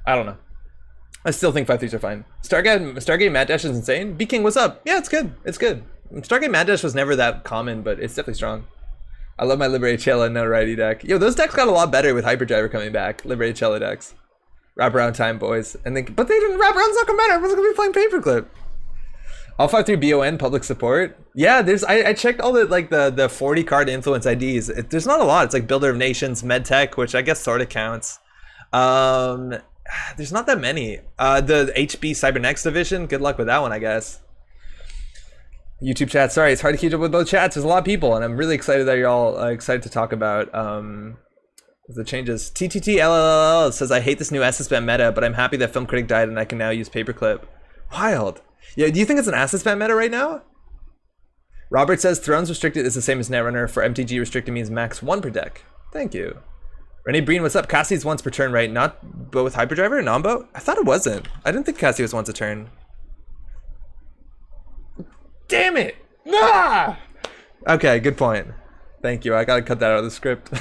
I don't know. I still think 5-3s are fine. Stargate Mad Dash is insane. B-King, what's up? Yeah, it's good. It's good. Stargate Mad Dash was never that common, but it's definitely strong. I love my Liberated Cella Notoriety deck. Yo, those decks got a lot better with Hyperdriver coming back. Liberated Cella decks. Wrap around time, boys. But they didn't wrap around's not gonna matter. Everyone's gonna be playing Paperclip. All 5-3 BON public support. Yeah, I checked all the 40 card influence IDs. There's not a lot. It's like Builder of Nations, MedTech, which I guess sort of counts. There's not that many. The HB Cybernetics division. Good luck with that one, I guess. YouTube chat, sorry, it's hard to keep up with both chats. There's a lot of people, and I'm really excited that you're all excited to talk about the changes. TTTLLL says, I hate this new asset spam meta, but I'm happy that Film Critic died and I can now use Paperclip. Wild. Yeah, do you think it's an asset spam meta right now? Robert says, Thrones restricted is the same as Netrunner. For MTG, restricted means max 1 per deck. Thank you. Renee Breen, what's up? Cassie's once per turn, right? Not both Hyperdriver and Nombo? I thought it wasn't. I didn't think Cassie was once a turn. Damn it! Ah! Okay, good point. Thank you. I gotta cut that out of the script.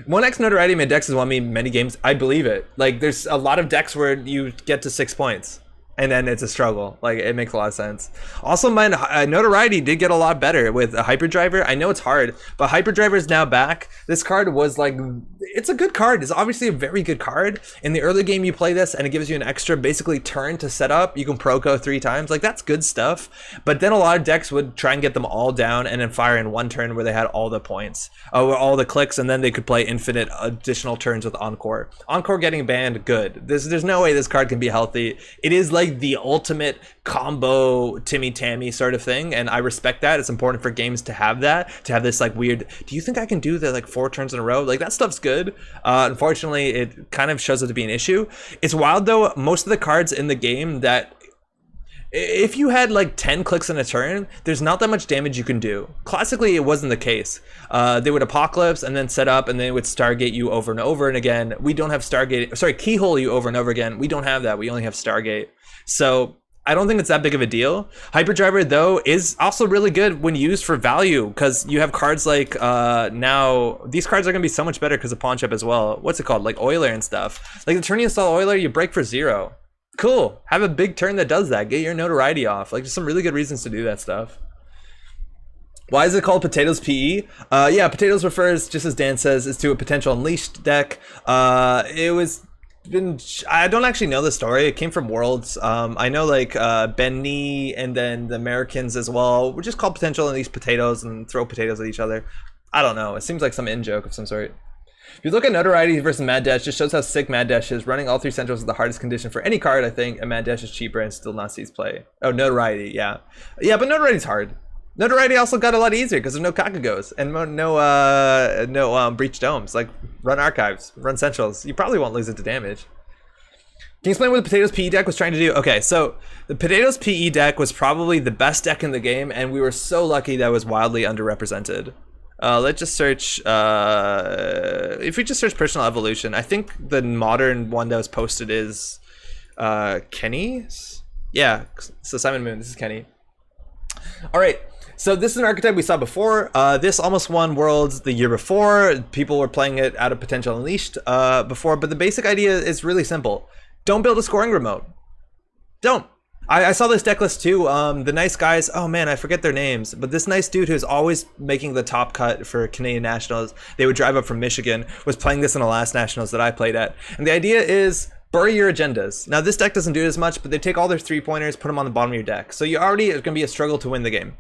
1x Notoriety made decks has won me many games. I believe it. Like, there's a lot of decks where you get to 6 points. And then it's a struggle. Like, it makes a lot of sense. Also, my Notoriety did get a lot better with a Hyperdriver. I know it's hard, but Hyperdriver is now back. This card was like, it's a good card. It's obviously a very good card. In the early game, you play this and it gives you an extra basically turn to set up. You can Proco 3 times. Like, that's good stuff. But then a lot of decks would try and get them all down and then fire in 1 turn where they had all the points, all the clicks, and then they could play infinite additional turns with Encore. Encore getting banned, good. There's no way this card can be healthy. It is like the ultimate combo Timmy Tammy sort of thing, and I respect that. It's important for games to have that, to have this like weird, do you think I can do the like 4 turns in a row? Like, that stuff's good. Unfortunately, it kind of shows up to be an issue. It's wild though, most of the cards in the game that If you had like 10 clicks in a turn, there's not that much damage you can do. Classically, it wasn't the case. They would Apocalypse and then set up, and then it would Stargate you over and over and again. We don't have Stargate, sorry, Keyhole you over and over again. We don't have that. We only have Stargate. So I don't think it's that big of a deal. Hyperdriver, though, is also really good when used for value, because you have cards like, now, these cards are going to be so much better because of Pawn Shop as well. What's it called? Like Oiler and stuff. Like the turn you install Oiler, you break for 0. Cool. Have a big turn that does that. Get your notoriety off. Like, there's some really good reasons to do that stuff. Why is it called Potatoes PE? Yeah, Potatoes refers, just as Dan says, is to a potential Unleashed deck. I don't actually know the story. It came from Worlds. I know like Ben Nee and then the Americans as well. We're just called Potential Unleashed Potatoes and throw potatoes at each other. I don't know. It seems like some in-joke of some sort. If you look at Notoriety versus Mad Dash, just shows how sick Mad Dash is. Running all 3 centrals is the hardest condition for any card, I think, and Mad Dash is cheaper and still not sees play. Oh, Notoriety, yeah. Yeah, but Notoriety's hard. Notoriety also got a lot easier because there's no Kakagos and no Breach Domes. Like, run Archives, run Centrals. You probably won't lose it to damage. Can you explain what the Potatoes PE deck was trying to do? Okay, so the Potatoes PE deck was probably the best deck in the game, and we were so lucky that it was wildly underrepresented. Let's just search, if we just search Personal Evolution, I think the modern one that was posted is Kenny's? Yeah, so Simon Moon, this is Kenny. All right, so this is an archetype we saw before. This almost won Worlds the year before. People were playing it out of Potential Unleashed before, but the basic idea is really simple. Don't build a scoring remote. Don't. I saw this deck list too. The nice guys, oh man, I forget their names, but this nice dude who's always making the top cut for Canadian Nationals, they would drive up from Michigan, was playing this in the last Nationals that I played at. And the idea is bury your agendas. Now this deck doesn't do it as much, but they take all their 3-pointers, put them on the bottom of your deck. So you already, it's gonna be a struggle to win the game.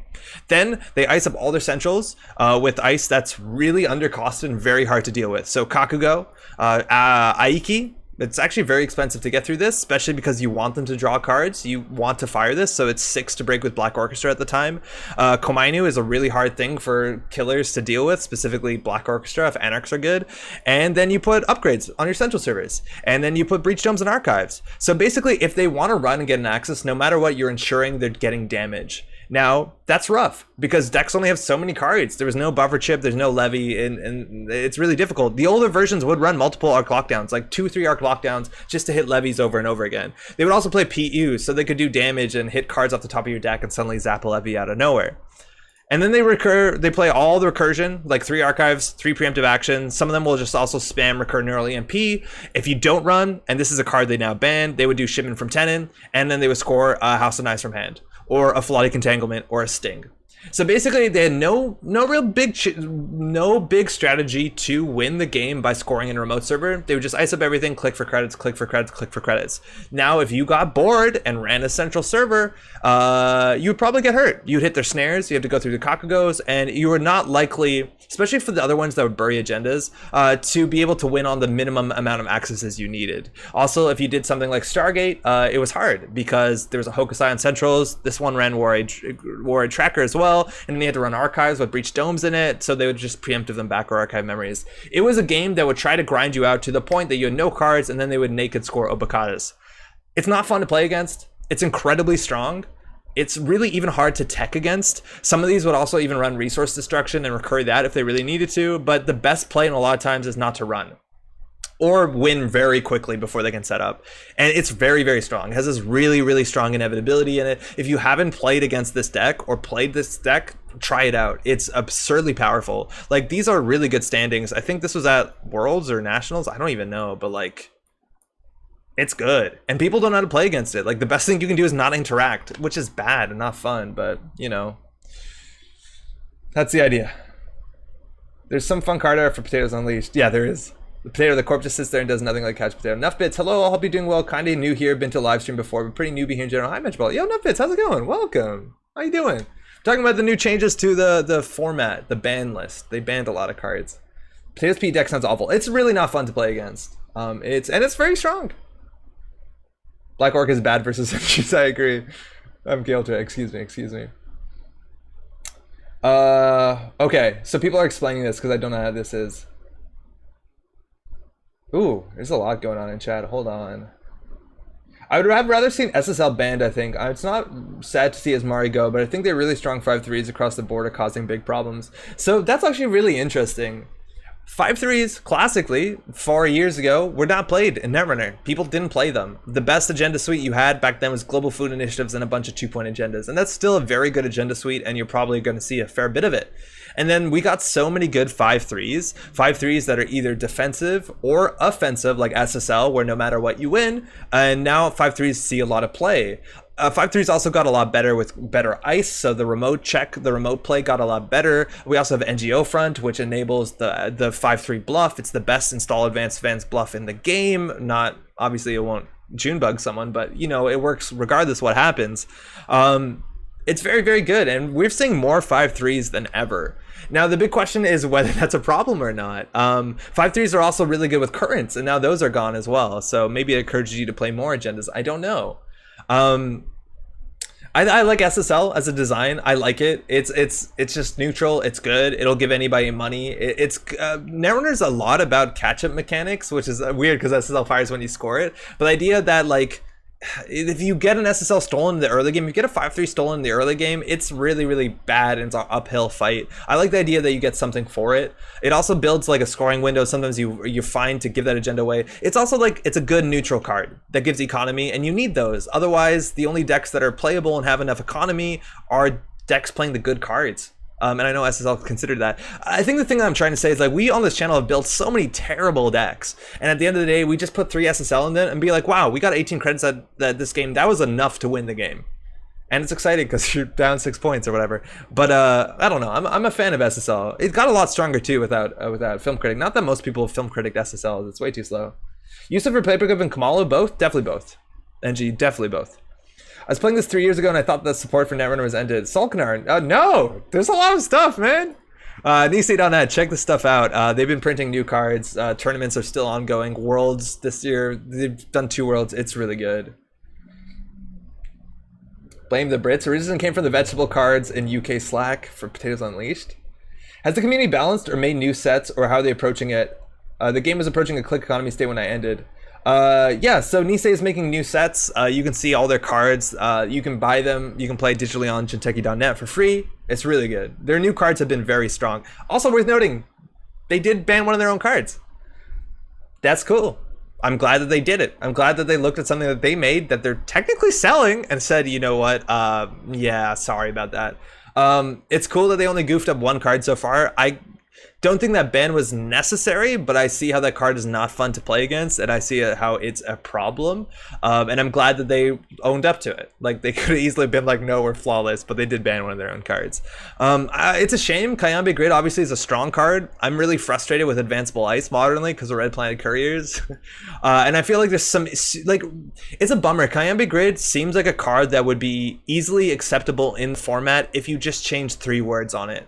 Then they ice up all their centrals with ice that's really undercosted and very hard to deal with. So Kakugo, Aiki, it's actually very expensive to get through this, especially because you want them to draw cards. You want to fire this, so it's 6 to break with Black Orchestra at the time. Komainu is a really hard thing for killers to deal with, specifically Black Orchestra if Anarchs are good. And then you put upgrades on your central servers. And then you put Breach Domes and Archives. So basically, if they want to run and get an access, no matter what, you're ensuring they're getting damage. Now, that's rough, because decks only have so many cards. There was no buffer chip, there's no levy, and it's really difficult. The older versions would run multiple arc lockdowns, like 2-3 arc lockdowns, just to hit levies over and over again. They would also play PU, so they could do damage and hit cards off the top of your deck and suddenly zap a levy out of nowhere. And then they play all the recursion, like 3 archives, 3 preemptive actions. Some of them will just also spam recur neural EMP. If you don't run, and this is a card they now banned, they would do Shipment from Tenon, and then they would score a House of Knives from hand, or a Philotic Entanglement, or a Sting. So basically, they had no big strategy to win the game by scoring in a remote server. They would just ice up everything, click for credits, click for credits, click for credits. Now, if you got bored and ran a central server, you would probably get hurt. You'd hit their snares, you had to go through the Kakagos, and you were not likely, especially for the other ones that would bury agendas, to be able to win on the minimum amount of accesses you needed. Also, if you did something like Stargate, it was hard because there was a Hokusai on centrals. This one ran War Tracker as well. And then they had to run archives with Breach Domes in it, so they would just preemptive them back or archive memories. It was a game that would try to grind you out to the point that you had no cards, and then they would naked score Obakadas. It's not fun to play against. It's incredibly strong. It's really even hard to tech against. Some of these would also even run resource destruction and recur that if they really needed to, but the best play in a lot of times is not to run, or win very quickly before they can set up. And it's very, very strong. It has this really, really strong inevitability in it. If you haven't played against this deck or played this deck, try it out. It's absurdly powerful. Like, these are really good standings. I think this was at Worlds or Nationals. I don't even know, but like, it's good. And people don't know how to play against it. Like, the best thing you can do is not interact, which is bad and not fun, but you know, that's the idea. There's some fun card art for Potatoes Unleashed. Yeah, there is. The potato, the corp just sits there and does nothing like couch potato. Nuffbits, hello, I hope you're doing well. Kinda new here, been to live stream before, but pretty newbie here in general. Hi, Metroball. Yo, Nuffbits, how's it going? Welcome. How you doing? Talking about the new changes to the format, the ban list. They banned a lot of cards. Potatoes P deck sounds awful. It's really not fun to play against. It's very strong. Black Orc is bad versus Sentries, I agree. I'm Gailtra, excuse me. Okay, so people are explaining this because I don't know how this is. Ooh, there's a lot going on in chat. Hold on. I would have rather seen SSL banned, I think. It's not sad to see Asmari go, but I think they're really strong 5-3s across the board are causing big problems. So that's actually really interesting. 5-3s, classically, 4 years ago, were not played in Netrunner. People didn't play them. The best agenda suite you had back then was global food initiatives and a bunch of 2-point agendas. And that's still a very good agenda suite, and you're probably going to see a fair bit of it. And then we got so many good 5-3s that are either defensive or offensive, like SSL, where no matter what you win. And now 5-3s see a lot of play. 5-3s also got a lot better with better ice, so the remote play got a lot better. We also have NGO front, which enables the 5-3 bluff. It's the best install advanced bluff in the game. Not obviously it won't Junebug someone, but you know it works regardless what happens. It's very, very good, and we're seeing more 5-3s than ever. Now, the big question is whether that's a problem or not. 5-3s are also really good with currents, and now those are gone as well. So maybe it encourages you to play more agendas. I don't know. I like SSL as a design. I like it. It's just neutral. It's good. It'll give anybody money. Netrunner's a lot about catch-up mechanics, which is weird because SSL fires when you score it. But the idea that like, if you get an SSL stolen in the early game, if you get a 5-3 stolen in the early game, it's really, really bad and it's an uphill fight. I like the idea that you get something for it. It also builds like a scoring window. Sometimes you're fine to give that agenda away. It's also like, it's a good neutral card that gives economy, and you need those. Otherwise, the only decks that are playable and have enough economy are decks playing the good cards. And I know SSL considered that. I think the thing that I'm trying to say is like, we on this channel have built so many terrible decks, and at the end of the day, we just put 3 SSL in it and be like, wow, we got 18 credits at this game. That was enough to win the game. And it's exciting because you're down 6 points or whatever. But I don't know. I'm a fan of SSL. It got a lot stronger too without Film Critic. Not that most people Film Critic SSL. It's way too slow. Yusuf for Paperclip and Kamalo, both? Definitely both. NG, definitely both. I was playing this 3 years ago and I thought the support for Netrunner was ended. Salkanar, no! There's a lot of stuff, man! Nisei.net, check this stuff out. They've been printing new cards. Tournaments are still ongoing. Worlds this year, they've done 2 worlds. It's really good. Blame the Brits. Origin came from the vegetable cards in UK Slack for Potatoes Unleashed. Has the community balanced or made new sets, or how are they approaching it? The game was approaching a click economy state when I ended. Yeah, so Nisei is making new sets. You can see all their cards. You can buy them. You can play digitally on Jinteki.net for free. It's really good. Their new cards have been very strong. Also worth noting, they did ban one of their own cards. That's cool. I'm glad that they did it. I'm glad that they looked at something that they made that they're technically selling and said, you know what, yeah, sorry about that. It's cool that they only goofed up 1 card so far. I don't think that ban was necessary, but I see how that card is not fun to play against, and I see how it's a problem. And I'm glad that they owned up to it. Like, they could have easily been like, no, we're flawless, but they did ban one of their own cards. It's a shame. Kayambe Grid obviously is a strong card. I'm really frustrated with Advanceable Ice modernly because of Red Planet Couriers. And I feel like there's some, like, it's a bummer. Kayambe Grid seems like a card that would be easily acceptable in format if you just change 3 words on it.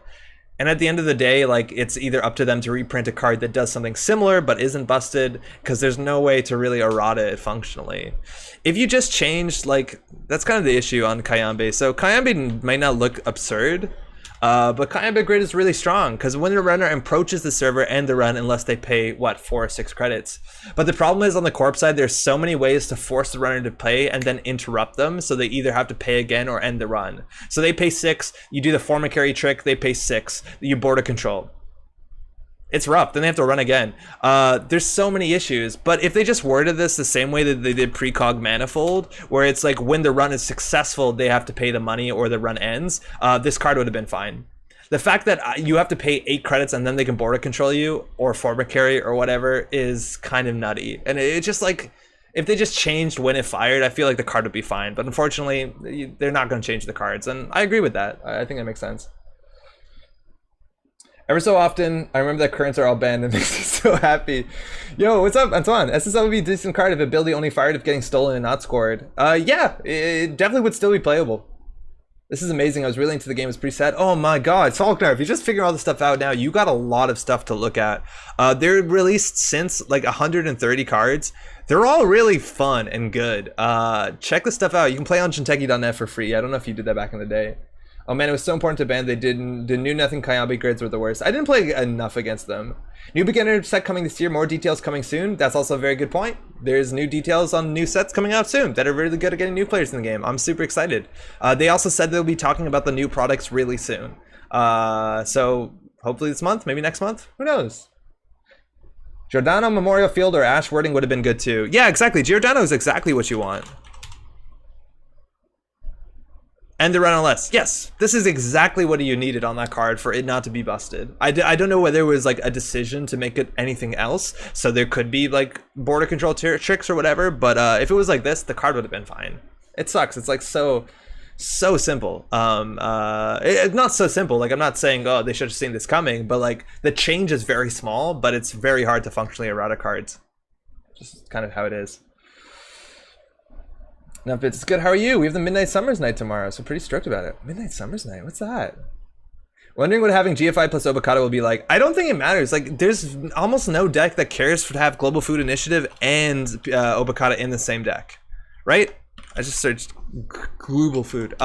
And at the end of the day, like, it's either up to them to reprint a card that does something similar but isn't busted, because there's no way to really errata it functionally. If you just change, like, that's kind of the issue on Kayambe. So Kayambe might not look absurd, but Kayambe Grid is really strong, because when the runner approaches the server, end the run unless they pay, what, 4 or 6 credits. But the problem is on the corp side, there's so many ways to force the runner to pay and then interrupt them, so they either have to pay again or end the run. So they pay 6, you do the forma carry trick, they pay 6, you border control. It's rough, then they have to run again. There's so many issues, but if they just worded this the same way that they did precog Manifold, where it's like when the run is successful, they have to pay the money or the run ends, this card would have been fine. The fact that you have to pay 8 credits and then they can border control you or forma carry or whatever is kind of nutty. And it's just like, if they just changed when it fired, I feel like the card would be fine. But unfortunately, they're not going to change the cards, and I agree with that. I think that makes sense. Ever so often, I remember that currents are all banned and makes me so happy. Yo, what's up, Antoine? SSL would be a decent card if ability only fired if getting stolen and not scored. Yeah, it definitely would still be playable. This is amazing. I was really into the game. It's pretty sad. Oh my god, Salknar, if you just figure all this stuff out now, you got a lot of stuff to look at. They're released since like 130 cards. They're all really fun and good. Check this stuff out. You can play on Jinteki.net for free. I don't know if you did that back in the day. Oh man, it was so important to ban. They didn't. The new nothing Kayambi grids were the worst. I didn't play enough against them. New beginner set coming this year. More details coming soon. That's also a very good point. There's new details on new sets coming out soon that are really good at getting new players in the game. I'm super excited. They also said they'll be talking about the new products really soon. So hopefully this month, maybe next month. Who knows? Giordano Memorial Field or Ash wording would have been good too. Yeah, exactly. Giordano is exactly what you want. And the run less. Yes, this is exactly what you needed on that card for it not to be busted. I don't know whether it was like a decision to make it anything else, so there could be like border control tricks or whatever, but if it was like this, the card would have been fine. It sucks. It's like so simple. It's not so simple. Like I'm not saying, oh, they should have seen this coming, but like the change is very small, but it's very hard to functionally errata cards. Just kind of how it is. Now, if it's good, how are you? We have the Midnight Summers Night tomorrow, so pretty stoked about it. Midnight Summers Night? What's that? Wondering what having GFI plus Obokata will be like. I don't think it matters. Like, there's almost no deck that cares to have Global Food Initiative and Obokata in the same deck. Right? I just searched Global Food.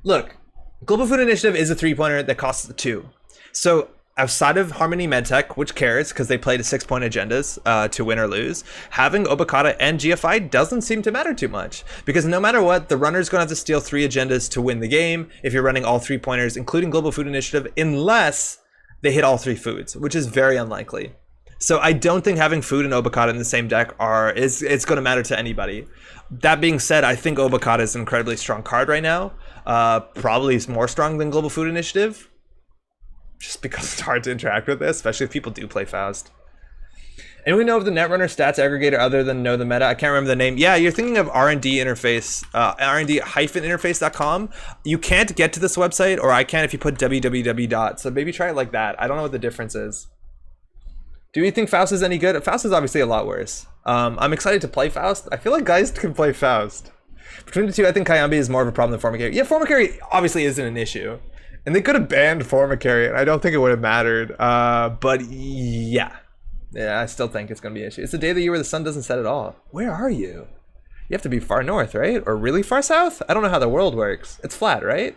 Look, Global Food Initiative is a 3-pointer that costs 2. So, outside of Harmony Medtech, which cares because they play to 6-point agendas to win or lose, having Obokata and GFI doesn't seem to matter too much. Because no matter what, the runner's going to have to steal 3 agendas to win the game if you're running all 3-pointers, including Global Food Initiative, unless they hit all 3 foods, which is very unlikely. So I don't think having food and Obokata in the same deck is going to matter to anybody. That being said, I think Obokata is an incredibly strong card right now. Probably more strong than Global Food Initiative. Just because it's hard to interact with this, especially if people do play Faust. And we know of the Netrunner stats aggregator other than know the meta. I can't remember the name. Yeah, you're thinking of R&D interface, rnd-interface.com. You can't get to this website, or I can if you put www. So maybe try it like that. I don't know what the difference is. Do you think Faust is any good? Faust is obviously a lot worse. I'm excited to play Faust. I feel like Geist can play Faust. Between the two, I think Kayambi is more of a problem than Formicary. Yeah, Formicary obviously isn't an issue. And they could have banned Formicary, and I don't think it would have mattered. But yeah. Yeah, I still think it's going to be an issue. It's the day of the year where the sun doesn't set at all. Where are you? You have to be far north, right? Or really far south? I don't know how the world works. It's flat, right?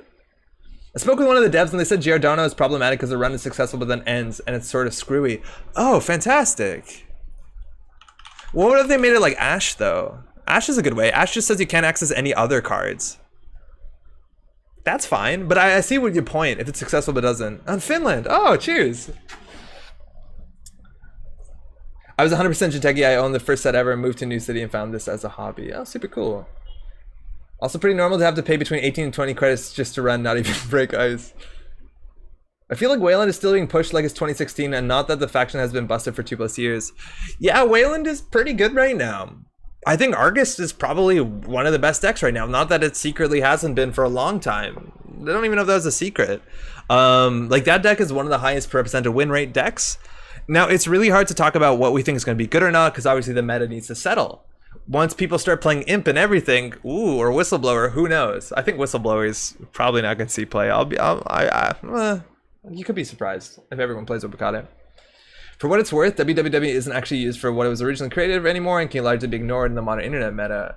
I spoke with one of the devs, and they said Giordano is problematic because the run is successful but then ends, and it's sort of screwy. Oh, fantastic. Well, what if they made it like Ash, though? Ash is a good way. Ash just says you can't access any other cards. That's fine, but I see what your point. If it's successful but doesn't. On Finland. Oh, cheers. I was 100% Jiteki. I owned the first set ever and moved to a new city and found this as a hobby. Oh, super cool. Also pretty normal to have to pay between 18 and 20 credits just to run, not even break ice. I feel like Wayland is still being pushed like it's 2016 and not that the faction has been busted for 2+ years. Yeah, Wayland is pretty good right now. I think Argus is probably one of the best decks right now. Not that it secretly hasn't been for a long time. I don't even know if that was a secret. Like that deck is one of the highest per represented win rate decks. Now it's really hard to talk about what we think is going to be good or not because obviously the meta needs to settle. Once people start playing Imp and everything, ooh, or Whistleblower, who knows? I think Whistleblower is probably not going to see play. You could be surprised if everyone plays Obokata. For what it's worth, www isn't actually used for what it was originally created anymore and can largely be ignored in the modern internet meta.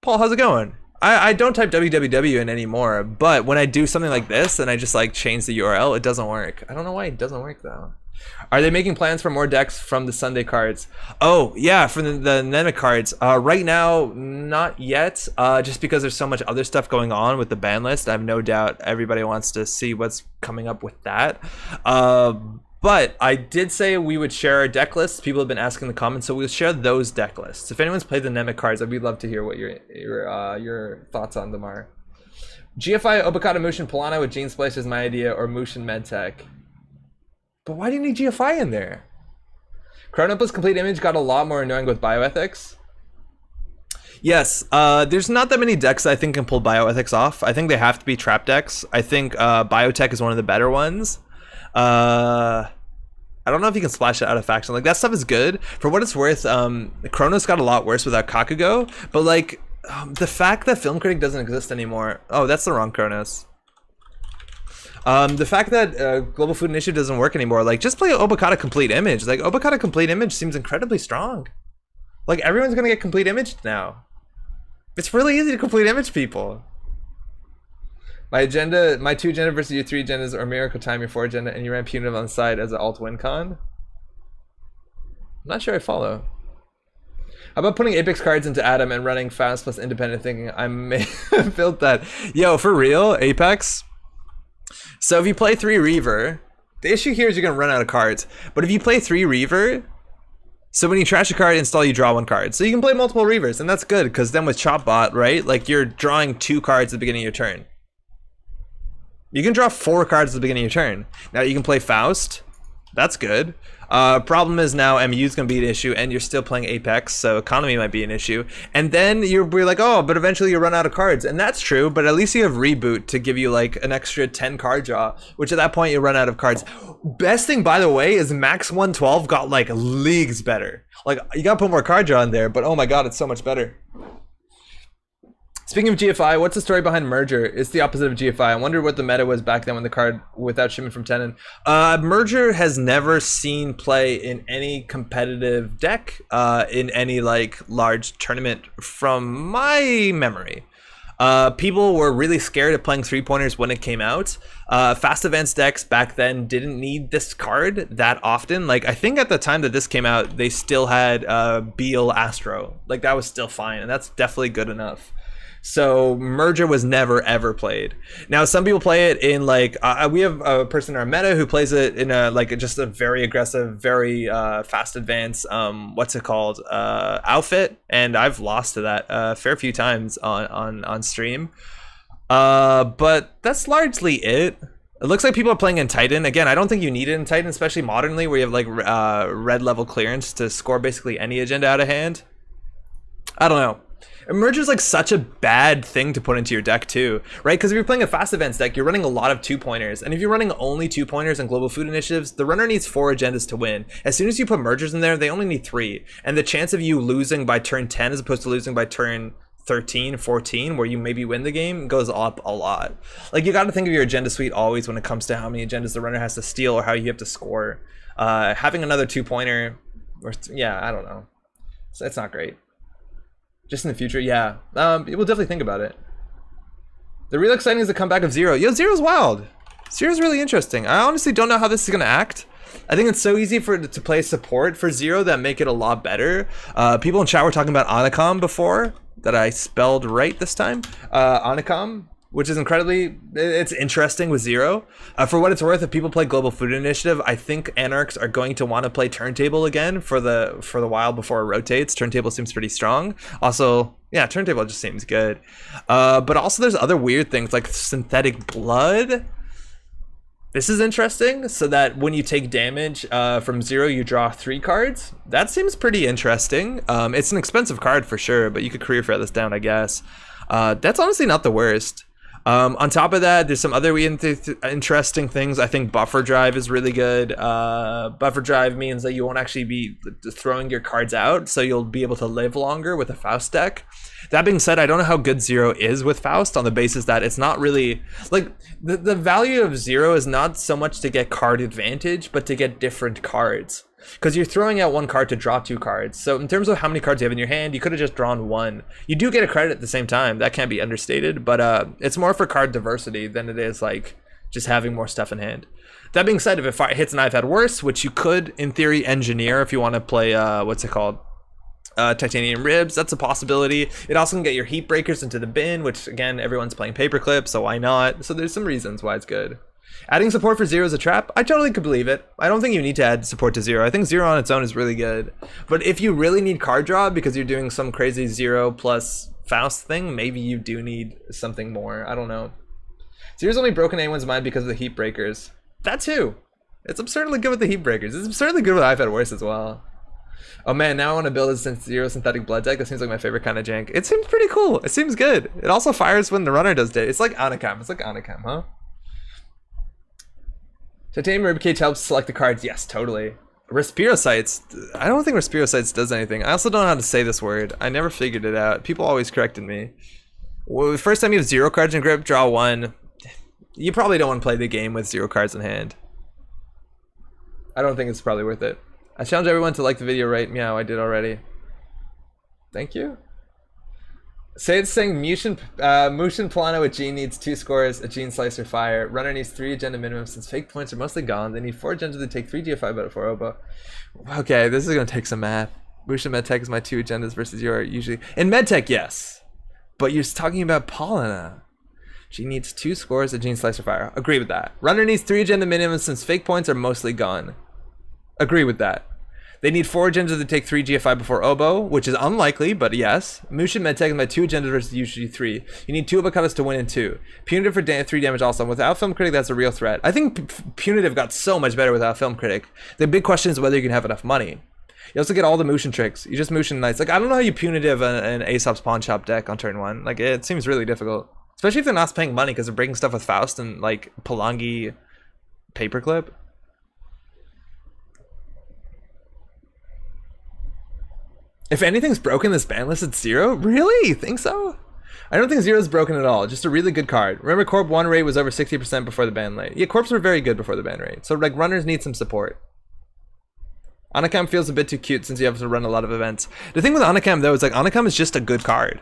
Paul, how's it going? I don't type www in anymore, but when I do something like this and I just like change the URL, it doesn't work. I don't know why it doesn't work though. Are they making plans for more decks from the Sunday cards? Oh yeah, for the Nemic cards. Right now, not yet. Just because there's so much other stuff going on with the ban list. I have no doubt everybody wants to see what's coming up with that. But I did say we would share our deck lists. People have been asking in the comments, so we'll share those deck lists. If anyone's played the Nemic cards, I'd love to hear what your thoughts on them are. GFI, Obokata, Mushin, Polana with Gene Splice is my idea, or Mushin Medtech. But why do you need GFI in there? Chrono plus Complete Image got a lot more annoying with bioethics. Yes, there's not that many decks I think can pull bioethics off. I think they have to be trap decks. I think biotech is one of the better ones. I don't know if you can splash it out of faction. Like that stuff is good. For what it's worth, Chronos got a lot worse without Kakugo. But like the fact that Film Critic doesn't exist anymore. Oh, that's the wrong Chronos. The fact that Global Food Initiative doesn't work anymore, like just play Obokata Complete Image. Like Obokata Complete Image seems incredibly strong. Like everyone's gonna get Complete Imaged now. It's really easy to Complete Image people. My agenda, my 2 agenda versus your 3 agendas, or Miracle Time, your 4 agenda, and you ran punitive on the side as an alt win con. I'm not sure I follow. How about putting Apex cards into Atom and running Faust plus independent thinking? I may have built that. Yo, for real, Apex? So if you play 3 Reaver, the issue here is you're gonna run out of cards. But if you play 3 Reaver, so when you trash a card, install, you draw 1 card. So you can play multiple Reavers, and that's good, because then with Chopbot, right, like you're drawing 2 cards at the beginning of your turn. You can draw 4 cards at the beginning of your turn. Now you can play Faust. That's good. Problem is now MU is going to be an issue, and you're still playing Apex, so economy might be an issue. And then you're like, oh, but eventually you run out of cards. And that's true, but at least you have Reboot to give you like an extra 10 card draw, which at that point you run out of cards. Best thing, by the way, is Max 112 got like leagues better. Like, you got to put more card draw in there, but oh my god, it's so much better. Speaking of GFI, what's the story behind Merger? It's the opposite of GFI. I wonder what the meta was back then when the card without shipment from Tenon. Merger has never seen play in any competitive deck in any like large tournament from my memory. People were really scared of playing 3-pointers when it came out. Fast advanced decks back then didn't need this card that often. Like, I think at the time that this came out, they still had Beal Astro. Like, that was still fine, and that's definitely good enough. So Merger was never ever played. Now some people play it in like we have a person in our meta who plays it in a like just a very aggressive, very fast advance what's it called outfit, and I've lost to that a fair few times on stream. But that's largely it. It looks like people are playing in Titan. Again, I don't think you need it in Titan, especially modernly where you have like red level clearance to score basically any agenda out of hand. I don't know. Merger is like such a bad thing to put into your deck too, right? Because if you're playing a fast events deck, you're running a lot of 2-pointers. And if you're running only 2-pointers and global food initiatives, the runner needs 4 agendas to win. As soon as you put mergers in there, they only need 3. And the chance of you losing by turn 10 as opposed to losing by turn 13, 14, where you maybe win the game, goes up a lot. Like, you got to think of your agenda suite always when it comes to how many agendas the runner has to steal or how you have to score. Having another 2-pointer, or yeah, I don't know. So it's not great. Just in the future, yeah. We'll definitely think about it. The real exciting is the comeback of Zero. Yo, Zero's wild. Zero's really interesting. I honestly don't know how this is gonna act. I think it's so easy for it to play support for Zero that make it a lot better. People in chat were talking about Onacom before, that I spelled right this time. Onacom, which is it's interesting with Zero. For what it's worth, if people play Global Food Initiative, I think Anarchs are going to want to play Turntable again for the while before it rotates. Turntable seems pretty strong. Also, yeah, Turntable just seems good. But also there's other weird things like Synthetic Blood. This is interesting, so that when you take damage from Zero, you draw 3 cards. That seems pretty interesting. It's an expensive card for sure, but you could career fair this down, I guess. That's honestly not the worst. On top of that, there's some other interesting things. I think buffer drive is really good. Buffer drive means that you won't actually be throwing your cards out, so you'll be able to live longer with a Faust deck. That being said, I don't know how good Zero is with Faust on the basis that it's not really like the value of Zero is not so much to get card advantage, but to get different cards. Because you're throwing out 1 card to draw 2 cards. So in terms of how many cards you have in your hand, you could have just drawn 1. You do get a credit at the same time. That can't be understated. But it's more for card diversity than it is like just having more stuff in hand. That being said, if it hits an I've had worse, which you could in theory engineer if you want to play what's it called? Titanium Ribs, that's a possibility. It also can get your Heat Breakers into the bin, which again, everyone's playing Paperclip, so why not? So there's some reasons why it's good. Adding support for Zero is a trap? I totally could believe it. I don't think you need to add support to Zero. I think Zero on its own is really good. But if you really need card draw because you're doing some crazy Zero plus Faust thing, maybe you do need something more. I don't know. Zero's only broken anyone's mind because of the Heat Breakers. That too. It's absurdly good with the Heat Breakers. It's absurdly good with I've had worse as well. Oh man, now I want to build a Zero Synthetic Blood deck. That seems like my favorite kind of jank. It seems pretty cool. It seems good. It also fires when the runner does day. It's like Onacam. It's like Onacam, huh? Titanium Ribcage helps select the cards. Yes, totally. Respirocytes. I don't think Respirocytes does anything. I also don't know how to say this word. I never figured it out. People always corrected me. Well, the first time you have 0 cards in grip, draw 1. You probably don't want to play the game with 0 cards in hand. I don't think it's probably worth it. I challenge everyone to like the video, right? Meow, I did already. Thank you. Say it's saying Mushin Plano with Gene needs 2 scores, a Gene Slicer Fire. Runner needs 3 agenda minimum since fake points are mostly gone. They need 4 agendas to take 3 GFI but 4 Obo. Okay, this is gonna take some math. Mushin Medtech is my 2 agendas versus your usually. In Medtech, yes. But you're talking about Paulina. She needs 2 scores, a Gene Slicer Fire. Agree with that. Runner needs 3 agenda minimum since fake points are mostly gone. Agree with that. They need 4 agendas to take 3 GFI before Obo, which is unlikely, but yes. Mushin Medtech is my 2 agendas versus usually 3. You need 2 avocados to win in 2. Punitive for 3 damage also. Without Film Critic, that's a real threat. I think Punitive got so much better without Film Critic. The big question is whether you can have enough money. You also get all the Mushin tricks. You just Mushin Knights. Like, I don't know how you Punitive an Aesop's Pawn Shop deck on turn 1. Like, it seems really difficult. Especially if they're not paying money because they're breaking stuff with Faust and, like, Palangi Paperclip. If anything's broken this ban list, it's 0? Really? You think so? I don't think 0 is broken at all. Just a really good card. Remember Corp 1 rate was over 60% before the ban rate. Yeah, Corps were very good before the ban rate. So like runners need some support. Anakam feels a bit too cute since you have to run a lot of events. The thing with Anakam though is like Anakam is just a good card.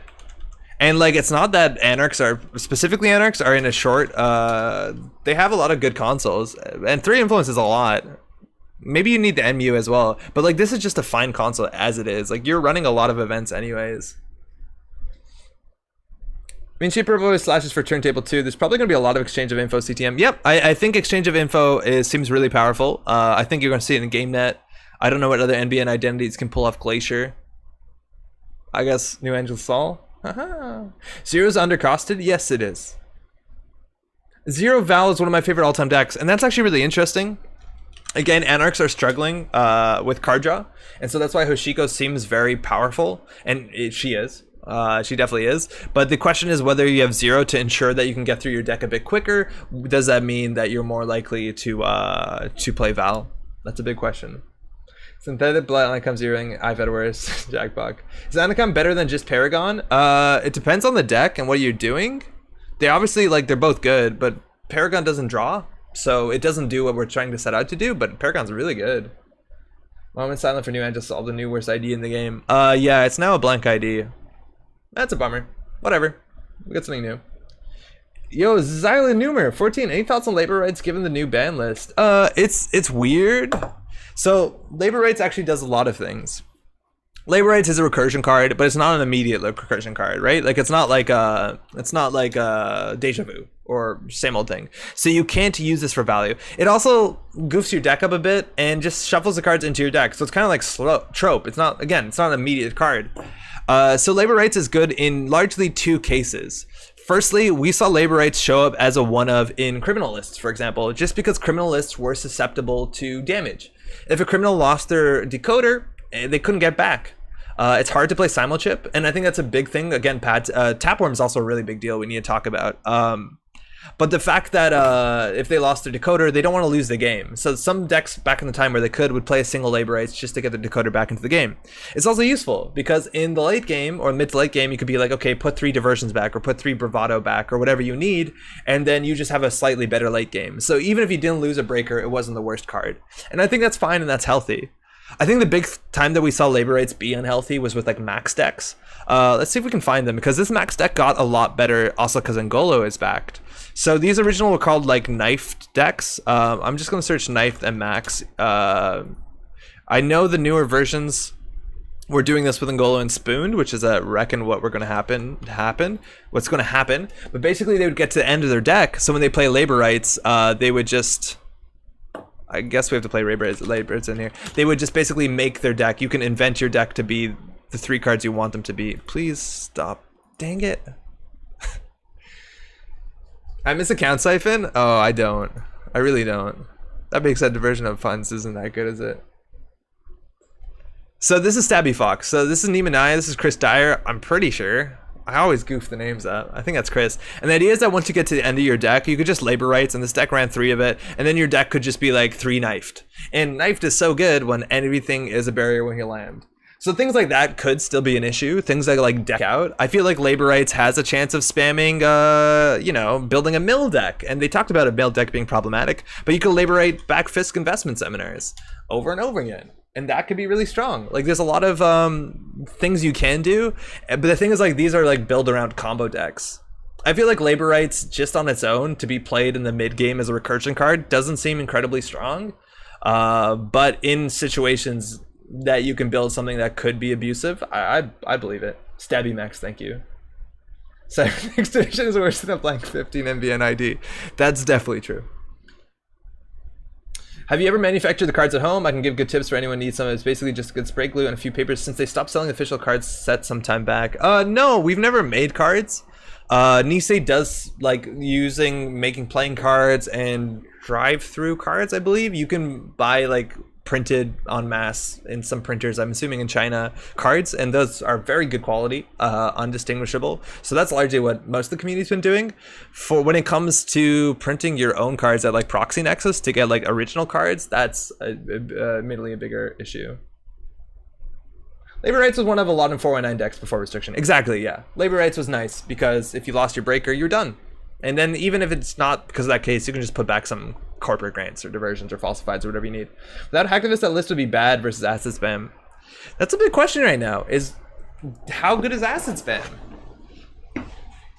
And like it's not that Anarchs are, specifically Anarchs are in a short, they have a lot of good consoles. And 3 influence is a lot. Maybe you need the MU as well, but like this is just a fine console as it is. Like you're running a lot of events anyways. I mean, cheaper voice slashes for turntable 2. There's probably going to be a lot of exchange of info CTM. Yep, I think exchange of info seems really powerful. I think you're going to see it in GameNet. I don't know what other NBN identities can pull off Glacier. I guess New Angel Sol. Zero's undercosted? Yes, it is. Zero Val is one of my favorite all-time decks, and that's actually really interesting. Again, Anarchs are struggling with card draw, and so that's why Hoshiko seems very powerful, and she is. She definitely is. But the question is whether you have 0 to ensure that you can get through your deck a bit quicker. Does that mean that you're more likely to play Val? That's a big question. Synthetic Blood Anacom zeroing, I've Edwards, Jackbuck. Is Anacom better than just Paragon? It depends on the deck and what you're doing. They obviously, like, they're both good, but Paragon doesn't draw. So it doesn't do what we're trying to set out to do, but Paragon's really good. Moment silent for New Angel Sol, the new worst ID in the game. Yeah, it's now a blank ID. That's a bummer. Whatever. We got something new. Yo, Xyla Numer, 14. Any thoughts on labor rights given the new ban list? It's weird. So labor rights actually does a lot of things. Labor rights is a recursion card, but it's not an immediate recursion card, right? Like it's not like deja vu or same old thing. So you can't use this for value. It also goofs your deck up a bit and just shuffles the cards into your deck. So it's kind of like trope. It's not, again, it's not an immediate card. So labor rights is good in largely 2 cases. Firstly, we saw labor rights show up as a one of in criminal lists, for example, just because criminal lists were susceptible to damage. If a criminal lost their decoder, they couldn't get back. It's hard to play simulchip, and I think that's a big thing. Again, Tapworm is also a really big deal we need to talk about. But the fact that if they lost their decoder, they don't want to lose the game. So some decks back in the time where they could would play a single labor rights just to get the decoder back into the game. It's also useful because in the late game or mid to late game, you could be like, okay, put 3 diversions back or put 3 bravado back or whatever you need, and then you just have a slightly better late game. So even if you didn't lose a breaker, it wasn't the worst card. And I think that's fine and that's healthy. I think the big time that we saw labor rates be unhealthy was with like max decks. Let's see if we can find them because this max deck got a lot better also because Angolo is backed. So these original were called like knifed decks. I'm just going to search knifed and max. I know the newer versions were doing this with Angolo and Spooned, which is reckon what we're going to what's going to happen. But basically they would get to the end of their deck. So when they play labor rights, they would just... I guess we have to play labors in here. They would just basically make their deck. You can invent your deck to be the 3 cards you want them to be. Please stop. Dang it. I miss account siphon? Oh, I don't. I really don't. That makes that diversion of funds isn't that good, is it? So this is Stabby Fox. So this is Nemanaya. This is Chris Dyer. I'm pretty sure. I always goof the names up. I think that's Chris. And the idea is that once you get to the end of your deck, you could just labor rights, and this deck ran 3 of it, and then your deck could just be like 3 knifed. And knifed is so good when everything is a barrier when you land. So things like that could still be an issue. Things like deck out. I feel like labor rights has a chance of spamming, you know, building a mill deck. And they talked about a mill deck being problematic, but you could labor right back Fisk investment seminars over and over again. And that could be really strong. Like there's a lot of things you can do, but the thing is like these are like build around combo decks. I feel like Labor Rights just on its own to be played in the mid game as a recursion card doesn't seem incredibly strong, but in situations that you can build something that could be abusive, I believe it. Stabby Max, thank you. Cybernex Division is worse than a blank 15 MBN ID. That's definitely true. Have you ever manufactured the cards at home? I can give good tips for anyone who needs some. It's basically just good spray glue and a few papers since they stopped selling official cards set some time back. No, we've never made cards. Nisei does like making playing cards and drive-through cards, I believe. You can buy like printed en masse in some printers, I'm assuming in China, cards, and those are very good quality, undistinguishable. So that's largely what most of the community's been doing. For when it comes to printing your own cards at like Proxy Nexus to get like original cards, that's admittedly a bigger issue. Labor Rights was one of a lot in 419 decks before restriction. Exactly, yeah. Labor Rights was nice because if you lost your breaker, you're done. And then even if it's not because of that case, you can just put back some corporate grants or diversions or falsifieds or whatever you need. Without hacktivist, that list would be bad versus acid spam. That's a big question right now, is how good is acid spam?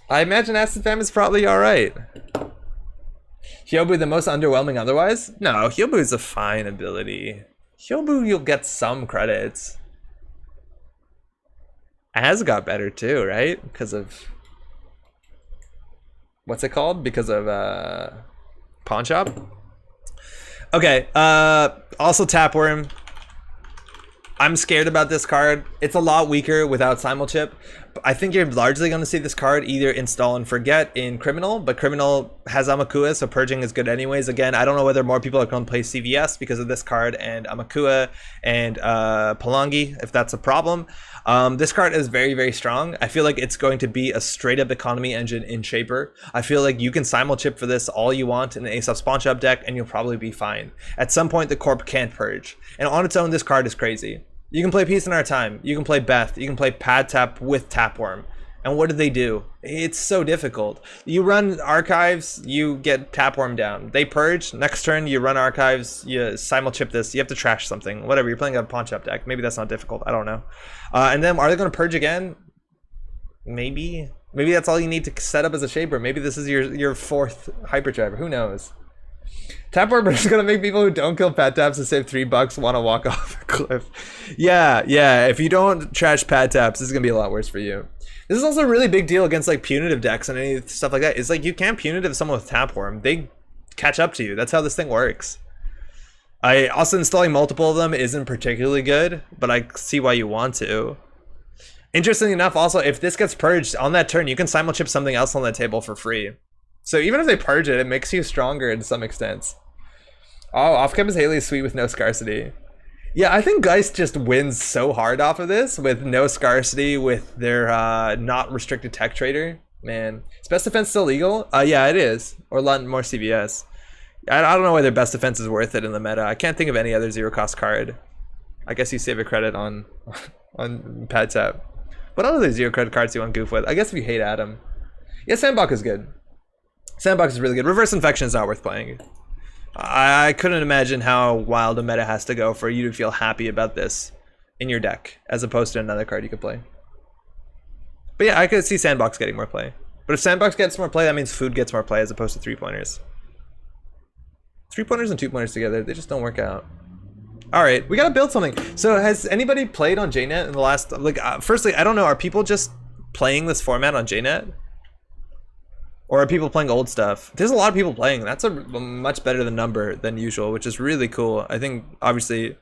I imagine acid spam is probably all right. Hyobu the most underwhelming otherwise? No, Hyobu is a fine ability. Hyobu, you'll get some credits. Az got better too, right? Because of... what's it called? Because of Pawn Shop? Okay, also Tapworm. I'm scared about this card. It's a lot weaker without Simulchip. I think you're largely going to see this card either install and forget in Criminal, but Criminal has Amakua, so Purging is good anyways. Again, I don't know whether more people are going to play CVS because of this card and Amakua and Palangi, if that's a problem. This card is very, very strong. I feel like it's going to be a straight-up economy engine in Shaper. I feel like you can Simulchip for this all you want in an Aesop's Pawn Shop deck, and you'll probably be fine. At some point, the Corp can't Purge. And on its own, this card is crazy. You can play Peace in Our Time. You can play Beth. You can play Pad Tap with Tapworm. And what do they do? It's so difficult. You run Archives, you get Tapworm down. They Purge. Next turn, you run Archives, you Simulchip this. You have to trash something. Whatever, you're playing a Pawn Shop deck. Maybe that's not difficult. I don't know. And then, are they going to Purge again? Maybe. Maybe that's all you need to set up as a Shaper. Maybe this is your fourth Hyperdriver. Who knows? Tapworm is gonna make people who don't kill Pad Taps to save $3 want to walk off a cliff. Yeah. If you don't trash Pad Taps, this is gonna be a lot worse for you. This is also a really big deal against like punitive decks and any stuff like that. It's like you can't punitive someone with Tapworm. They catch up to you. That's how this thing works. Also installing multiple of them isn't particularly good, but I see why you want to. Interestingly enough, also if this gets purged on that turn, you can Simulchip something else on that table for free. So even if they purge it, it makes you stronger in some extent. Oh, off-cam is Haley sweet with no scarcity. Yeah, I think Geist just wins so hard off of this with no scarcity with their not restricted tech trader. Man, is best defense still legal? Yeah, it is. Or a lot more CVS. I don't know whether best defense is worth it in the meta. I can't think of any other zero cost card. I guess you save a credit on Pad Tap. What other zero credit cards do you want to goof with? I guess if you hate Adam. Yeah, Sandbox is good. Sandbox is really good. Reverse Infection is not worth playing. I couldn't imagine how wild a meta has to go for you to feel happy about this in your deck, as opposed to another card you could play. But yeah, I could see Sandbox getting more play. But if Sandbox gets more play, that means Food gets more play as opposed to 3-pointers. 3-pointers and 2-pointers together, they just don't work out. Alright, we gotta build something. So has anybody played on GameNET in the last, like, firstly, I don't know, are people just playing this format on GameNET? Or are people playing old stuff? There's a lot of people playing. That's a much better than number than usual, which is really cool. I think obviously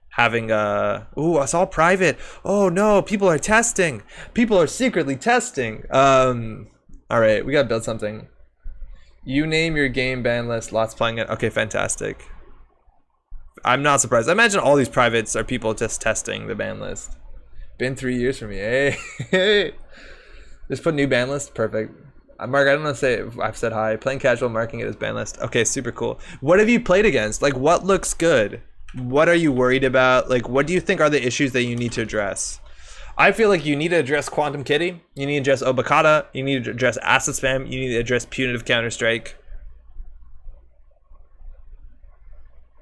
having ooh, it's all private. Oh no, people are testing. People are secretly testing. All right, we gotta build something. You name your game ban list. Lots playing it. Okay, fantastic. I'm not surprised. I imagine all these privates are people just testing the ban list. Been 3 years for me. Hey. Just put new ban list. Perfect. Mark, I don't know if I've said hi. Playing casual, marking it as ban list. Okay, super cool. What have you played against? Like, what looks good? What are you worried about? Like, what do you think are the issues that you need to address? I feel like you need to address Quantum Kitty. You need to address Obakata. You need to address Acid Spam. You need to address Punitive Counter-Strike.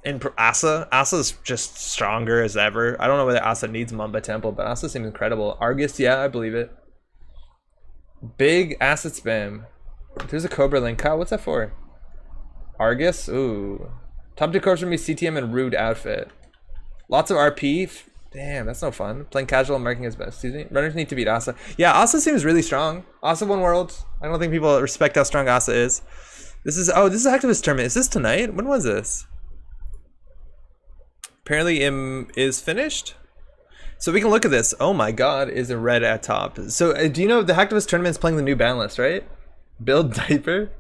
in Asa's just stronger as ever. I don't know whether Asa needs Mamba Temple, but Asa seems incredible. Argus, yeah, I believe it. Big asset spam. There's a Cobra link. Kyle, what's that for? Argus? Ooh. Top 2 cores for me, CTM and Rude outfit. Lots of RP. Damn, that's no fun. Playing casual and marking his best. Excuse me. Runners need to beat Asa. Yeah, Asa seems really strong. Asa won Worlds. I don't think people respect how strong Asa is. This is Activist Tournament. Is this tonight? When was this? Apparently is finished. So we can look at this. Oh my god, is a red at top. So do you know the Hacktivist Tournament is playing the new ban list, right? Build diaper.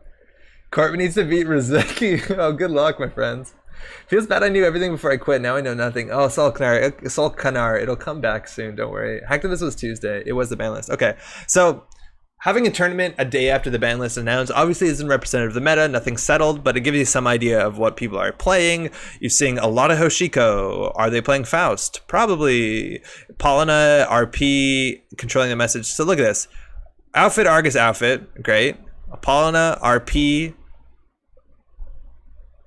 Corbin needs to beat Rizeki. Oh, good luck, my friends. Feels bad I knew everything before I quit. Now I know nothing. Oh, Sol Kanar. It'll come back soon. Don't worry. Hacktivist was Tuesday. It was the ban list. Okay. So having a tournament a day after the ban list announced obviously isn't representative of the meta. Nothing's settled, but it gives you some idea of what people are playing. You're seeing a lot of Hoshiko. Are they playing Faust? Probably. Paulina, RP, controlling the message. So look at this. Outfit, Argus outfit. Great. Paulina, RP,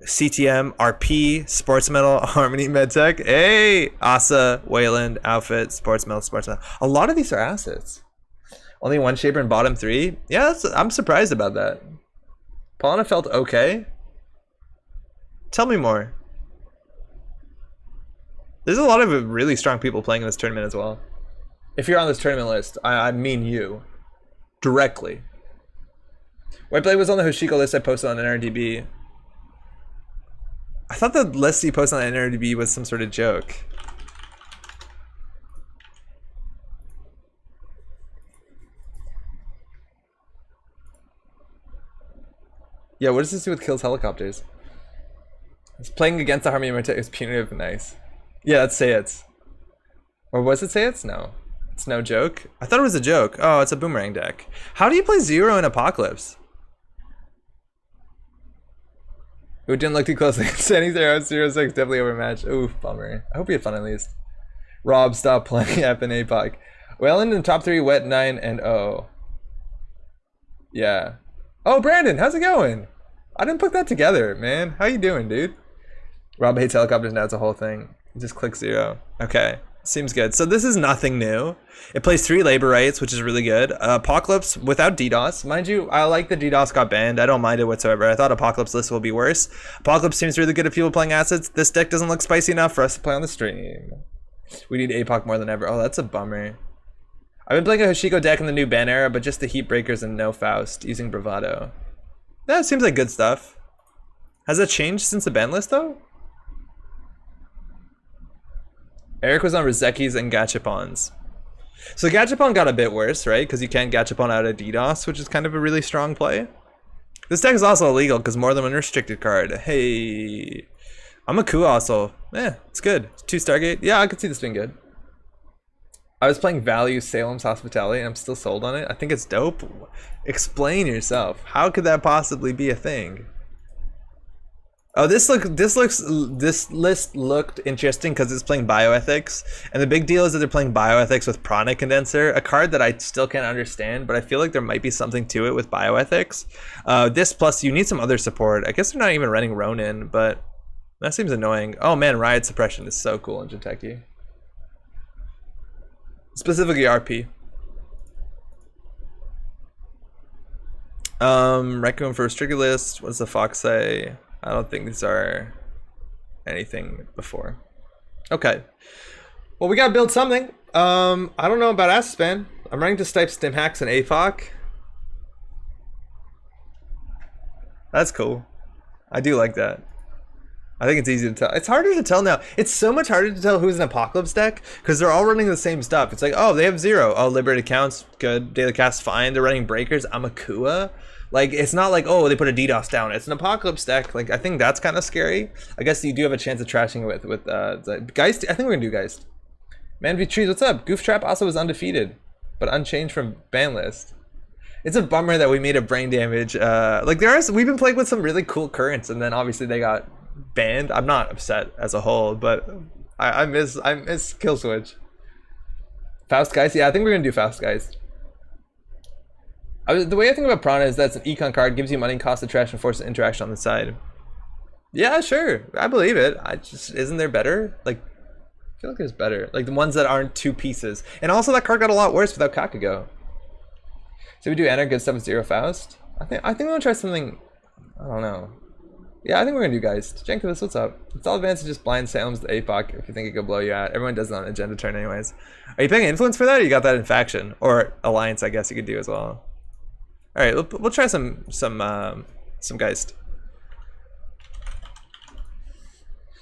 CTM, RP, Sports Metal, Harmony, Medtech. Hey, Asa, Wayland, Outfit, Sports Metal. A lot of these are assets. Only one shaper in bottom 3. Yeah, I'm surprised about that. Paulina felt okay. Tell me more. There's a lot of really strong people playing in this tournament as well. If you're on this tournament list, I mean you. Directly. Whiteblade was on the Hoshiko list I posted on NRDB. I thought the list he posted on NRDB was some sort of joke. Yeah, what does this do with kills helicopters? It's playing against the Harmony Medtech is punitive. Nice. Yeah, let's say it's. Or was it say it's? No. It's no joke. I thought it was a joke. Oh, it's a boomerang deck. How do you play Zero in Apocalypse? It didn't look too closely. Standing 0-6 definitely overmatched. Oof, bummer. I hope you had fun at least. Rob, stop playing Ep and Apoc. Wayland in top 3, Wet 9 and O. Yeah. Oh, Brandon, how's it going? I didn't put that together, man. How you doing, dude? Rob hates helicopters now. It's a whole thing. Just click 0. Okay. Seems good. So this is nothing new. It plays 3 labor rights, which is really good. Apocalypse without DDoS. Mind you, I like the DDoS got banned. I don't mind it whatsoever. I thought Apocalypse list will be worse. Apocalypse seems really good at people playing assets. This deck doesn't look spicy enough for us to play on the stream. We need Apoc more than ever. Oh, that's a bummer. I've been playing a Hoshiko deck in the new ban era, but just the Heat Breakers and no Faust, using Bravado. That seems like good stuff. Has that changed since the ban list, though? Eric was on Rizekis and Gachapons. So Gachapon got a bit worse, right? Because you can't Gachapon out of DDoS, which is kind of a really strong play. This deck is also illegal because more than one restricted card. Hey. I'm a coup also. It's good. 2 Stargate. Yeah, I could see this being good. I was playing Value Salem's Hospitality and I'm still sold on it. I think it's dope. Explain yourself. How could that possibly be a thing? Oh, this list looked interesting because it's playing Bioethics, and the big deal is that they're playing Bioethics with Prana Condenser, a card that I still can't understand, but I feel like there might be something to it with Bioethics. This plus you need some other support. I guess they're not even running Ronin, but that seems annoying. Oh man, Riot Suppression is so cool in Jinteki. Specifically RP. Requiem for Restricted List. What does the Fox say? I don't think these are anything before. Okay. Well, we gotta build something. I don't know about Aspen. I'm running to Stipe, Stim Hacks, and Apoc. That's cool. I do like that. I think it's easy to tell. It's harder to tell now. It's so much harder to tell who's an Apocalypse deck because they're all running the same stuff. It's like, oh, they have 0. Oh, Liberated Counts, good. Daily Cast, fine. They're running Breakers. Amakua. Like, it's not like, oh, they put a DDoS down. It's an Apocalypse deck. Like, I think that's kind of scary. I guess you do have a chance of trashing it with Geist. I think we're going to do Geist. Man v Trees, what's up? Goof Trap also was undefeated, but unchanged from ban list. It's a bummer that we made a brain damage. Like, we've been playing with some really cool currents, and then obviously they got banned. I'm not upset as a whole, but I miss Kill Switch. Faust Geist? Yeah, I think we're going to do Faust Geist. The way I think about Prana is that it's an econ card, gives you money, cost of trash, and forces interaction on the side. Yeah, sure. I believe it. I just isn't there better? Like, I feel like there's better. Like the ones that aren't two pieces. And also that card got a lot worse without Kakugo. So we do enter good stuff with zero Faust. I think we're gonna try something. I don't know. Yeah, I think we're gonna do Geist. Jankovus, what's up? It's all advanced to just blind Salem's the Apoc if you think it could blow you out. Everyone does it on agenda turn anyways. Are you paying influence for that, or you got that in faction? Or alliance, I guess you could do as well. Alright, we'll try some Geist.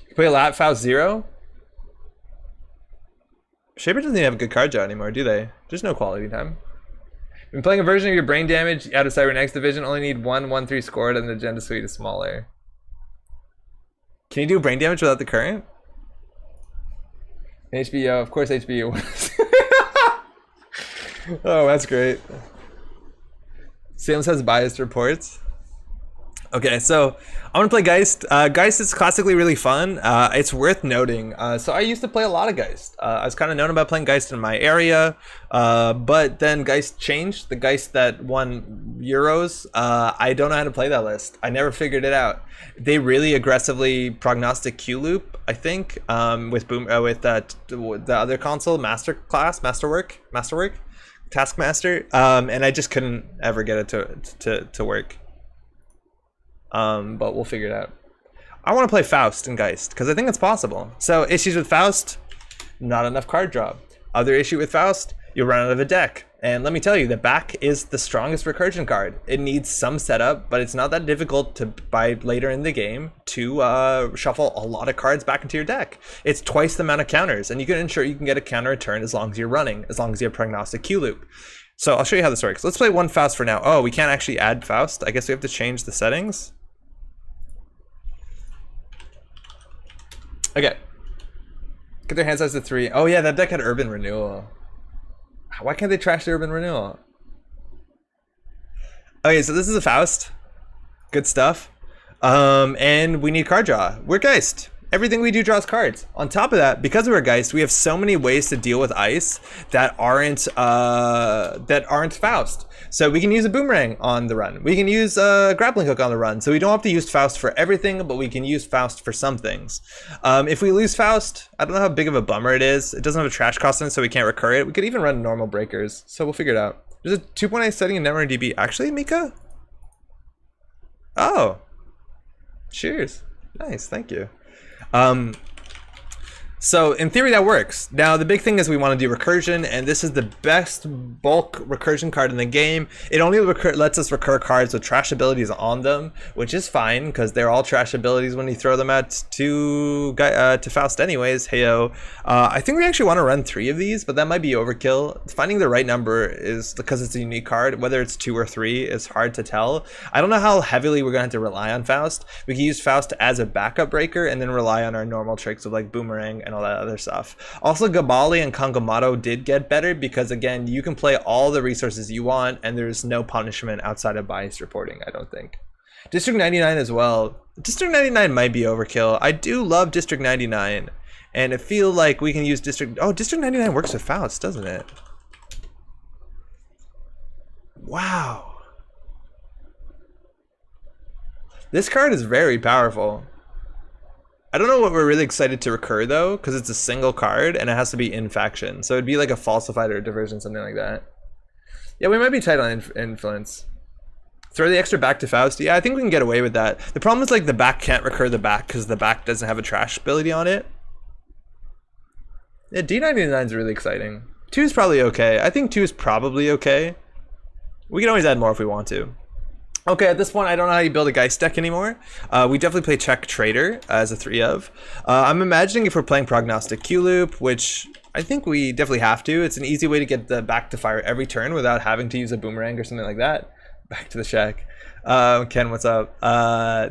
You play a lot, Faust 0? Shaper doesn't even have a good card draw anymore, do they? There's no quality time. Been playing a version of your brain damage out of Cybernex division, only need 1/1/3 scored and the agenda suite is smaller. Can you do brain damage without the current? HBO, of course HBO. Oh, that's great. Sam has biased reports. Okay, so I want to play Geist. Geist is classically really fun. It's worth noting. So I used to play a lot of Geist. I was kind of known about playing Geist in my area, but then Geist changed. The Geist that won Euros, I don't know how to play that list. I never figured it out. They really aggressively prognostic Q loop, I think, with the other console, Masterwork, Taskmaster, and I just couldn't ever get it to work. But we'll figure it out. I want to play Faust and Geist because I think it's possible. So issues with Faust, not enough card draw. Other issue with Faust, you'll run out of a deck. And let me tell you, the back is the strongest recursion card. It needs some setup, but it's not that difficult to buy later in the game to shuffle a lot of cards back into your deck. It's twice the amount of counters, and you can ensure you can get a counter return as long as you're running, as long as you have prognostic Q loop. So I'll show you how this works. Let's play one Faust for now. Oh, we can't actually add Faust. I guess we have to change the settings. Okay. Get their hand size to 3. Oh yeah, that deck had Urban Renewal. Why can't they trash the Urban Renewal? Okay, so this is a Faust. Good stuff. And we need card draw. We're Geist. Everything we do draws cards. On top of that, because we're Geist, we have so many ways to deal with ice that aren't Faust. So we can use a boomerang on the run. We can use a grappling hook on the run. So we don't have to use Faust for everything, but we can use Faust for some things. If we lose Faust, I don't know how big of a bummer it is. It doesn't have a trash cost in it, so we can't recur it. We could even run normal breakers. So we'll figure it out. There's a 2.8 setting in Netrunner DB. Actually, Mika? Oh. Cheers. Nice, thank you. So in theory that works. Now the big thing is we want to do recursion, and this is the best bulk recursion card in the game. It only lets us recur cards with trash abilities on them, which is fine because they're all trash abilities when you throw them at to Faust anyways. Heyo. I think we actually want to run 3 of these, but that might be overkill. Finding the right number is, because it's a unique card, whether it's 2 or 3 is hard to tell. I don't know how heavily we're going to have to rely on Faust. We can use Faust as a backup breaker and then rely on our normal tricks of like boomerang and all that other stuff. Also, Gabali and Kangamato did get better because, again, you can play all the resources you want and there's no punishment outside of biased reporting, I don't think. District 99 as well. District 99 might be overkill. I do love District 99, and I feel like we can use District... Oh, District 99 works with Faust, doesn't it? Wow. This card is very powerful. I don't know what we're really excited to recur though, because it's a single card and it has to be in faction. So it'd be like a falsified or a diversion, something like that. Yeah, we might be tight on influence. Throw the extra back to Faust. Yeah, I think we can get away with that. The problem is like the back can't recur the back because the back doesn't have a trash ability on it. Yeah, D99 is really exciting. 2 is probably okay. I think 2 is probably okay. We can always add more if we want to. Okay, at this point, I don't know how you build a Geist deck anymore. We definitely play Check Trader as a 3 of. I'm imagining if we're playing Prognostic Q Loop, which I think we definitely have to. It's an easy way to get the back to fire every turn without having to use a boomerang or something like that. Back to the shack. Ken, what's up?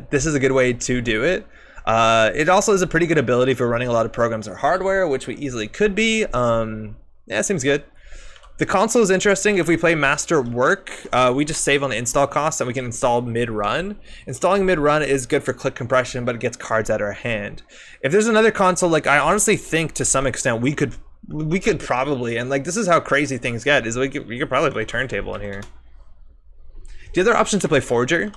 This is a good way to do it. It also is a pretty good ability for running a lot of programs or hardware, which we easily could be. Yeah, seems good. The console is interesting. If we play Master Work, we just save on the install cost and we can install mid-run. Installing mid-run is good for click compression, but it gets cards out of our hand. If there's another console, like I honestly think to some extent we could probably, and like this is how crazy things get, is we could probably play Turntable in here. The other option is to play Forger.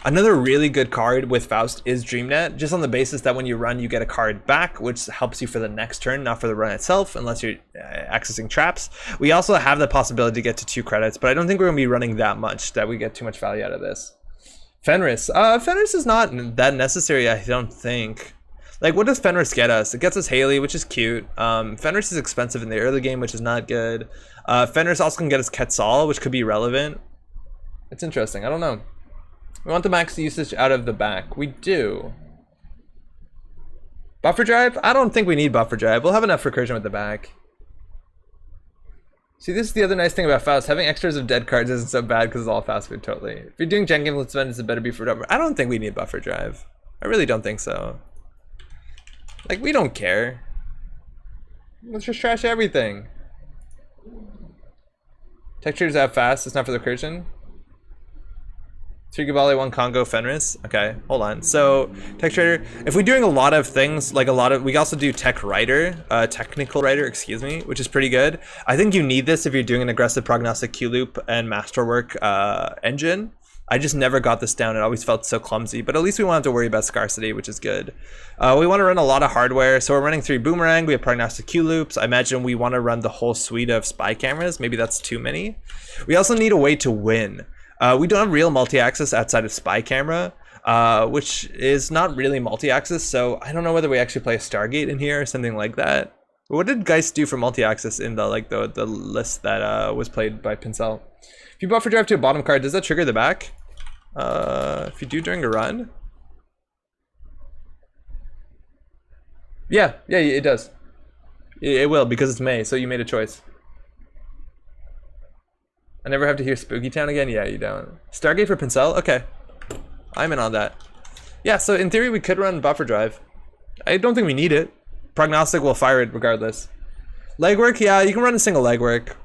Another really good card with Faust is GameNET, just on the basis that when you run, you get a card back, which helps you for the next turn, not for the run itself, unless you're accessing traps. We also have the possibility to get to 2 credits, but I don't think we're going to be running that much that we get too much value out of this. Fenris. Fenris is not that necessary, I don't think. Like, what does Fenris get us? It gets us Haley, which is cute. Fenris is expensive in the early game, which is not good. Fenris also can get us Quetzal, which could be relevant. It's interesting. I don't know. We want the max usage out of the back. We do. Buffer drive? I don't think we need buffer drive. We'll have enough recursion with the back. See, this is the other nice thing about Faust. Having extras of dead cards isn't so bad because it's all fast food, totally. If you're doing Gen Game Spend, it better be for whatever. I don't think we need buffer drive. I really don't think so. Like, we don't care. Let's just trash everything. Textures out fast. It's not for the recursion. 3 Gabali, 1 Congo, Fenris. Okay, hold on. So, Tech Trader, if we're doing a lot of things, like we also do Tech Writer, Technical Writer, excuse me, which is pretty good. I think you need this if you're doing an aggressive prognostic Q loop and masterwork engine. I just never got this down. It always felt so clumsy, but at least we won't have to worry about scarcity, which is good. We want to run a lot of hardware, so we're running 3 Boomerang. We have prognostic Q loops. I imagine we want to run the whole suite of spy cameras. Maybe that's too many. We also need a way to win. We don't have real multi-axis outside of spy camera, which is not really multi-axis, so I don't know whether we actually play a Stargate in here or something like that. What did Geist do for multi-axis in the the list that was played by Pincel? If you buffer drive to a bottom card, does that trigger the back? If you do during a run? Yeah, it does. It will, because it's May, so you made a choice. I never have to hear Spooky Town again? Yeah, you don't. Stargate for Pincel? Okay. I'm in on that. Yeah, so in theory we could run buffer drive. I don't think we need it. Prognostic will fire it regardless. Legwork? Yeah, you can run a single legwork.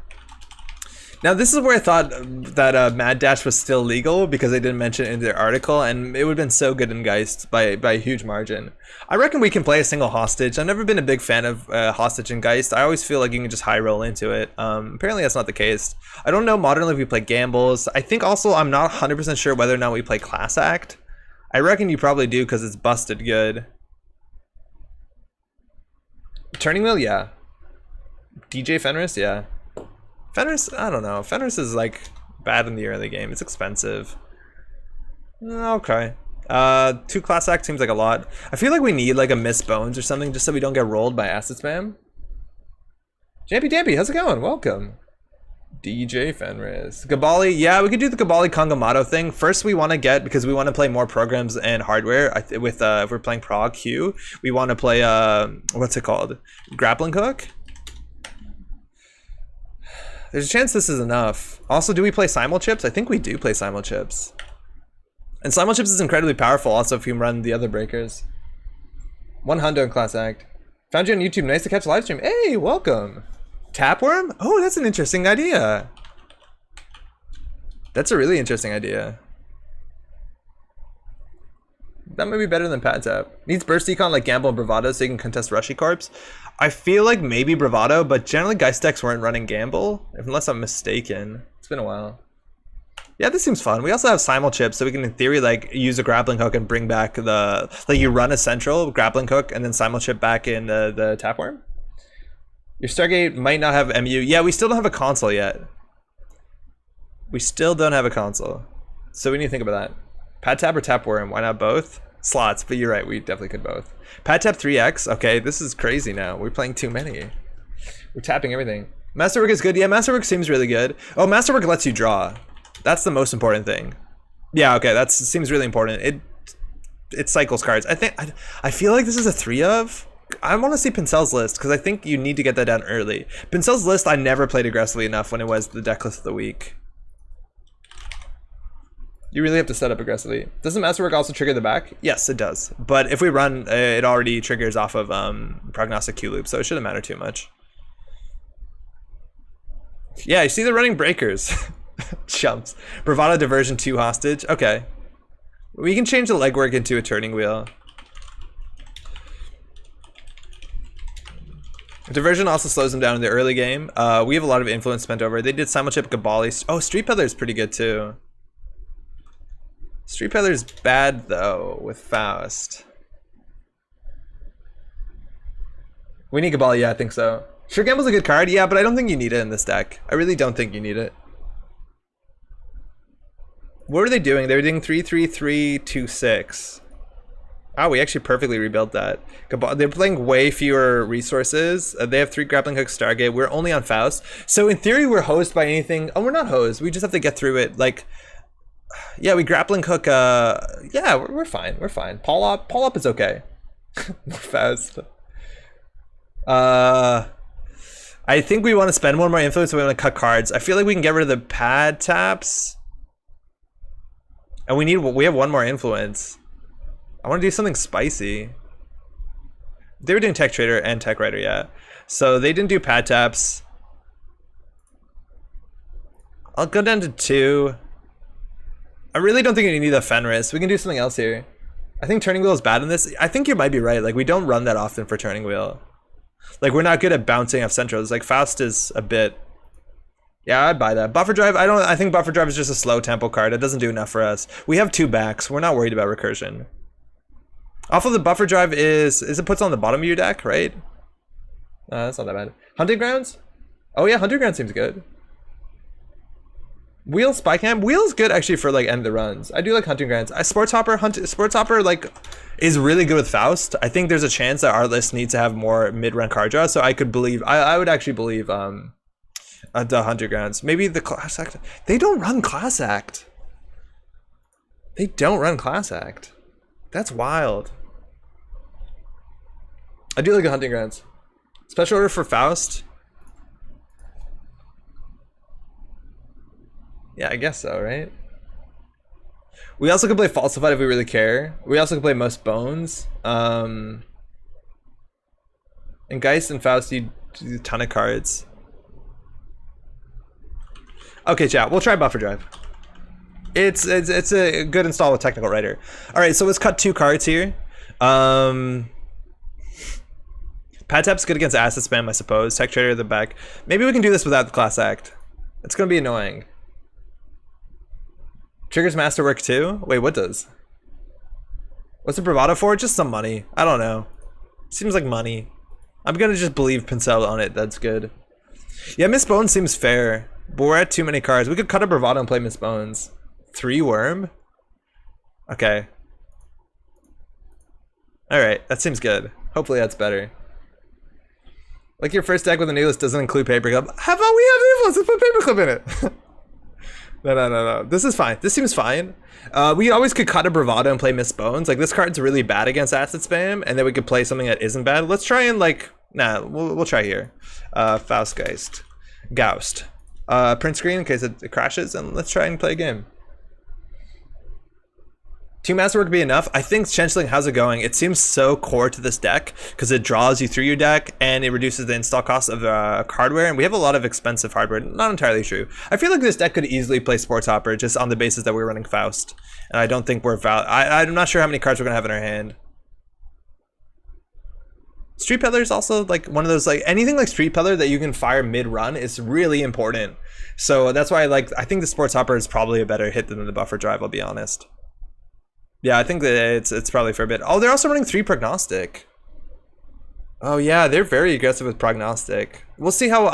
Now this is where I thought that Mad Dash was still legal because they didn't mention it in their article, and it would have been so good in Geist by a huge margin. I reckon we can play a single hostage. I've never been a big fan of hostage in Geist. I always feel like you can just high roll into it. Apparently that's not the case. I don't know modernly if we play gambles. I think also I'm not 100% sure whether or not we play class act. I reckon you probably do because it's busted good. Turning wheel, yeah. DJ Fenris, yeah. Fenris, I don't know. Fenris is like bad in the early game. It's expensive. Okay. 2 class act seems like a lot. I feel like we need like a Miss Bones or something just so we don't get rolled by acid spam. Jampy Dampy, how's it going? Welcome. DJ Fenris. Gabali, yeah, we could do the Gabali Kangamato thing. First we want to get, because we want to play more programs and hardware with if we're playing Prog Q, we want to play what's it called? Grappling Hook? There's a chance this is enough. Also, do we play simul chips? I think we do play simul chips. And simul chips is incredibly powerful also if you run the other breakers. 1 hundo in class act. Found you on YouTube. Nice to catch live stream. Hey, welcome. Tapworm? Oh, that's an interesting idea. That's a really interesting idea. That might be better than Pad Tap. Needs burst econ like Gamble and Bravado so you can contest Rushy Corps. I feel like maybe Bravado, but generally Geist decks weren't running Gamble, unless I'm mistaken. It's been a while. Yeah, this seems fun. We also have simul chips, so we can in theory like use a grappling hook and bring back the you run a central grappling hook and then simul chip back in the Tapworm. Your Stargate might not have MU. Yeah, we still don't have a console yet. We still don't have a console, so we need to think about that. Pad Tap or Tapworm? Why not both? Slots, but you're right, we definitely could both. Pad Tap 3x, okay, this is crazy now. We're playing too many. We're tapping everything. Masterwork is good. Yeah, Masterwork seems really good. Oh, Masterwork lets you draw. That's the most important thing. Yeah, okay, that seems really important. It cycles cards. I feel like this is a 3 of. I want to see Pincel's list because I think you need to get that down early. Pincel's list I never played aggressively enough when it was the deck list of the week. You really have to set up aggressively. Doesn't Masterwork also trigger the back? Yes, it does. But if we run, it already triggers off of prognostic Q loop, so it shouldn't matter too much. Yeah, you see the running breakers. Chumps. Bravado Diversion 2 hostage. Okay. We can change the legwork into a turning wheel. Diversion also slows them down in the early game. We have a lot of influence spent over. They did simul chip Gabali. Oh, Street Peddler is pretty good too. Street Peddler's bad though with Faust. We need Cabal, yeah, I think so. Sure Gamble's a good card, yeah, but I don't think you need it in this deck. I really don't think you need it. What were they doing? They were doing 3-3-3-2-6. Oh, we actually perfectly rebuilt that. They're playing way fewer resources. They have 3 Grappling Hook, Stargate. We're only on Faust. So in theory, we're hosed by anything. Oh, we're not hosed. We just have to get through it. Like, yeah, we Grappling Hook. Yeah, we're fine. We're fine. Paul up is okay. More Faust. I think we want to spend one more influence, so we want to cut cards. I feel like we can get rid of the pad taps. And we have one more influence. I want to do something spicy. They were doing Tech Trader and Tech Writer, yeah. So they didn't do pad taps. I'll go down to 2. I really don't think you need a Fenris. We can do something else here. I think Turning Wheel is bad in this. I think you might be right. Like, we don't run that often for Turning Wheel. Like, we're not good at bouncing off centrals. Like, Faust is a bit... Yeah, I'd buy that. Buffer Drive, I think Buffer Drive is just a slow tempo card. It doesn't do enough for us. We have 2 backs. We're not worried about recursion. Also, the Buffer Drive is it puts on the bottom of your deck, right? That's not that bad. Hunting Grounds? Oh yeah, Hunting Grounds seems good. Wheel Spy Cam? Wheel's good actually for like end the runs. I do like Hunting Grounds. Sports Hopper like is really good with Faust. I think there's a chance that our list needs to have more mid-run card draw, so I could believe I would actually believe the Hunting Grounds. Maybe the Class Act. They don't run Class Act. They don't run Class Act. That's wild. I do like a Hunting Grounds. Special order for Faust. Yeah, I guess so, right? We also can play Falsified if we really care. We also can play Most Bones. And Geist and Faust, you do a ton of cards. Okay, chat. We'll try Buffer Drive. It's a good install with Technical Writer. All right, so let's cut 2 cards here. Pad Tap's good against Asset Spam, I suppose. Tech Trader at the back. Maybe we can do this without the Class Act. It's gonna be annoying. Triggers Masterwork too? Wait, what does? What's the Bravado for? Just some money. I don't know. Seems like money. I'm gonna just believe Pincel on it. That's good. Yeah, Miss Bones seems fair. But we're at too many cards. We could cut a Bravado and play Miss Bones. 3 Worm? Okay. Alright, that seems good. Hopefully that's better. Like your first deck with a new list doesn't include Paperclip. How about we have influence? Let's put Paperclip in it. No. This is fine. This seems fine. We always could cut a Bravado and play Miss Bones. Like this card's really bad against Asset Spam, and then we could play something that isn't bad. Let's try and like, nah, we'll try here. Faust Geist. Goust. Print screen in case it crashes, and let's try and play a game. 2 Masterwork would be enough. I think Chenchling, how's it going? It seems so core to this deck because it draws you through your deck and it reduces the install cost of hardware, and we have a lot of expensive hardware. Not entirely true. I feel like this deck could easily play Sports Hopper just on the basis that we're running Faust, and I don't think we're I'm not sure how many cards we're gonna have in our hand. Street Peddler is also like one of those, like anything like Street Peddler that you can fire mid-run is really important. So that's why I think the Sports Hopper is probably a better hit than the Buffer Drive, I'll be honest. Yeah, I think that it's probably for a bit. Oh, they're also running 3 Prognostic. Oh yeah, they're very aggressive with Prognostic. We'll see how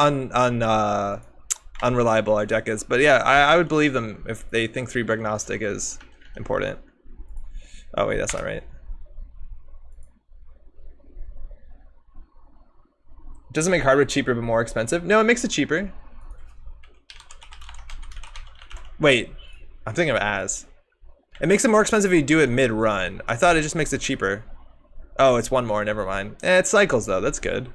unreliable our deck is. But yeah, I would believe them if they think 3 Prognostic is important. Oh wait, that's not right. Doesn't make hardware cheaper but more expensive. No, it makes it cheaper. Wait, I'm thinking of As. It makes it more expensive if you do it mid-run. I thought it just makes it cheaper. Oh, it's 1 more, never mind. It cycles though, that's good.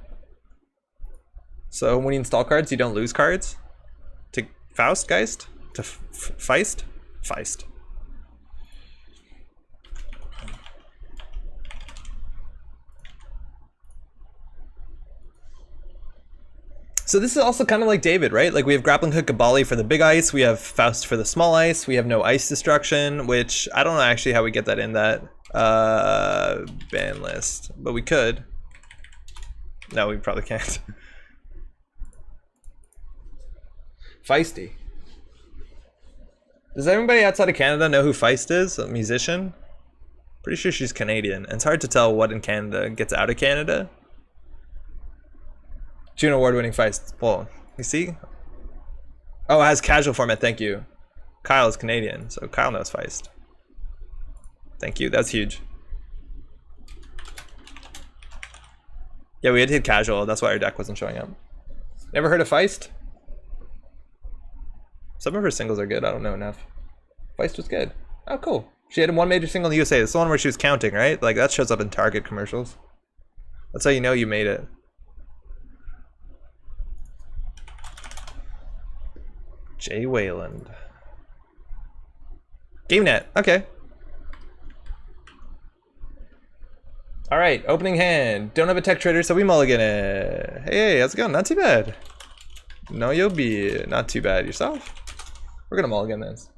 So when you install cards, you don't lose cards? To Faust, Geist? To Feist? Feist. So this is also kind of like David, right? Like we have Grappling Hook Gabali for the big ice, we have Faust for the small ice, we have no ice destruction, which I don't know actually how we get that in that ban list, but we could. No, we probably can't. Feisty. Does everybody outside of Canada know who Feist is? A musician? Pretty sure she's Canadian. And it's hard to tell what in Canada gets out of Canada. June award-winning Feist. Well, you see? Oh, it has casual format, thank you. Kyle is Canadian, so Kyle knows Feist. Thank you, that's huge. Yeah, we had to hit casual, that's why our deck wasn't showing up. Never heard of Feist? Some of her singles are good, I don't know enough. Feist was good. Oh, cool. She had one major single in the USA. It's the one where she was counting, right? Like, that shows up in Target commercials. That's how you know you made it. Jay Wayland. GameNet, okay. All right, opening hand. Don't have a tech trader, so we mulligan it. Hey, how's it going? Not too bad. No, you'll be not too bad yourself. We're gonna mulligan this.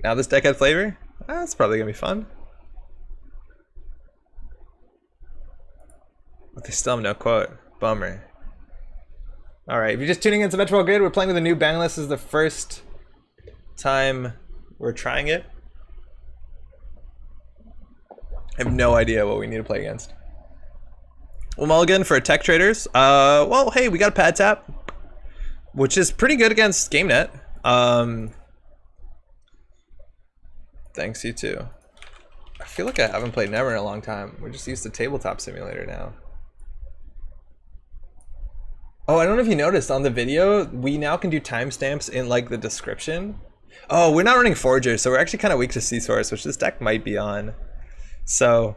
Now this deck had flavor? That's probably gonna be fun. But they still have no quote. Bummer. Alright, if you're just tuning in to Metro Grid, we're playing with a new bang list. This is the first time we're trying it. I have no idea what we need to play against. Well, mulligan for tech traders. Well, hey, we got a pad tap, which is pretty good against GameNet. Thanks, you too. I feel like I haven't played Never in a long time. We're just used to Tabletop Simulator now. Oh, I don't know if you noticed on the video, we now can do timestamps in like the description. Oh, we're not running Forger, so we're actually kind of weak to C-Source, which this deck might be on. So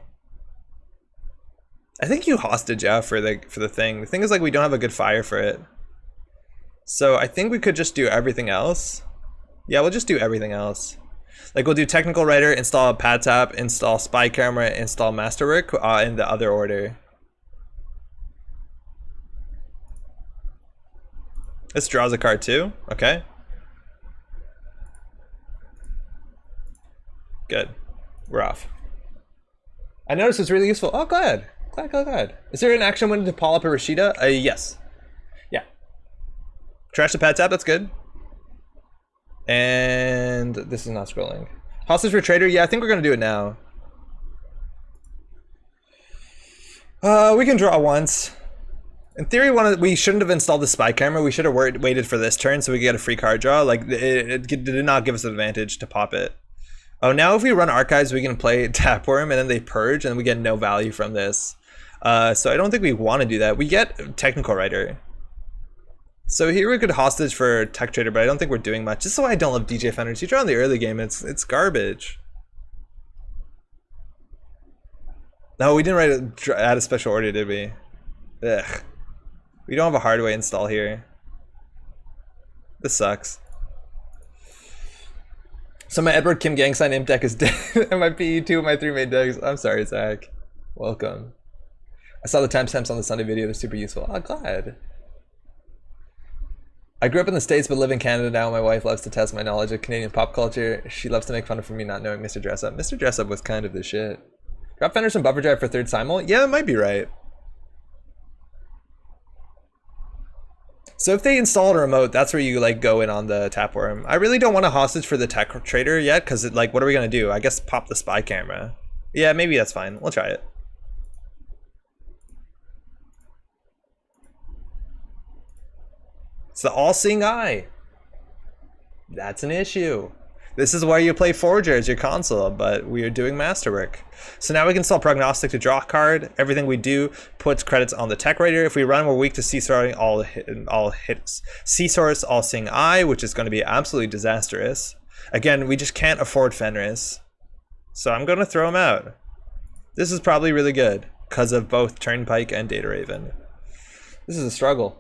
I think you hostage out for the thing. The thing is, like, we don't have a good fire for it. So I think we could just do everything else. Yeah, we'll just do everything else. Like, we'll do Technical Writer, install a pad tap, install Spy Camera, install Masterwork in the other order. This draws a card too. Okay. Good. We're off. I noticed it's really useful. Oh, glad. Glad. Is there an action window to pull up a Rashida? Yes. Yeah. Trash the pad tap, that's good. And this is not scrolling. Hostage for Trader, yeah, I think we're gonna do it now. We can draw once. In theory, we shouldn't have installed the Spy Camera. We should have waited for this turn so we could get a free card draw. Like, it did not give us an advantage to pop it. Oh, now if we run Archives, we can play Tapworm, and then they purge, and we get no value from this. So I don't think we want to do that. We get Technical Writer. So here we could hostage for Tech Trader, but I don't think we're doing much. This is why I don't love DJ Fenders. You draw in the early game, it's garbage. No, we didn't add a special order, did we? Ugh. We don't have a hardway install here. This sucks. So my Edward Kim Gang Sign Imp deck is dead. And my PE2 of my 3 main decks. I'm sorry, Zach. Welcome. I saw the timestamps on the Sunday video. They're super useful. Oh, glad. I grew up in the States but live in Canada now. My wife loves to test my knowledge of Canadian pop culture. She loves to make fun of me not knowing Mr. Dressup. Mr. Dressup was kind of the shit. Drop Fenders from Buffer Drive for third simul? Yeah, that might be right. So if they installed a remote, that's where you like go in on the Tapworm. I really don't want to hostage for the Tech Trader yet, because like, what are we gonna do? I guess pop the Spy Camera. Yeah, maybe that's fine. We'll try it. It's the all-seeing eye. That's an issue. This is why you play Forger as your console, but we are doing Masterwork. So now we can install Prognostic to draw a card. Everything we do puts credits on the Tech Writer. If we run, we're weak to C-Source, all hits. C-Source, All-Seeing Eye, which is going to be absolutely disastrous. Again, we just can't afford Fenris. So I'm going to throw him out. This is probably really good because of both Turnpike and Data Raven. This is a struggle.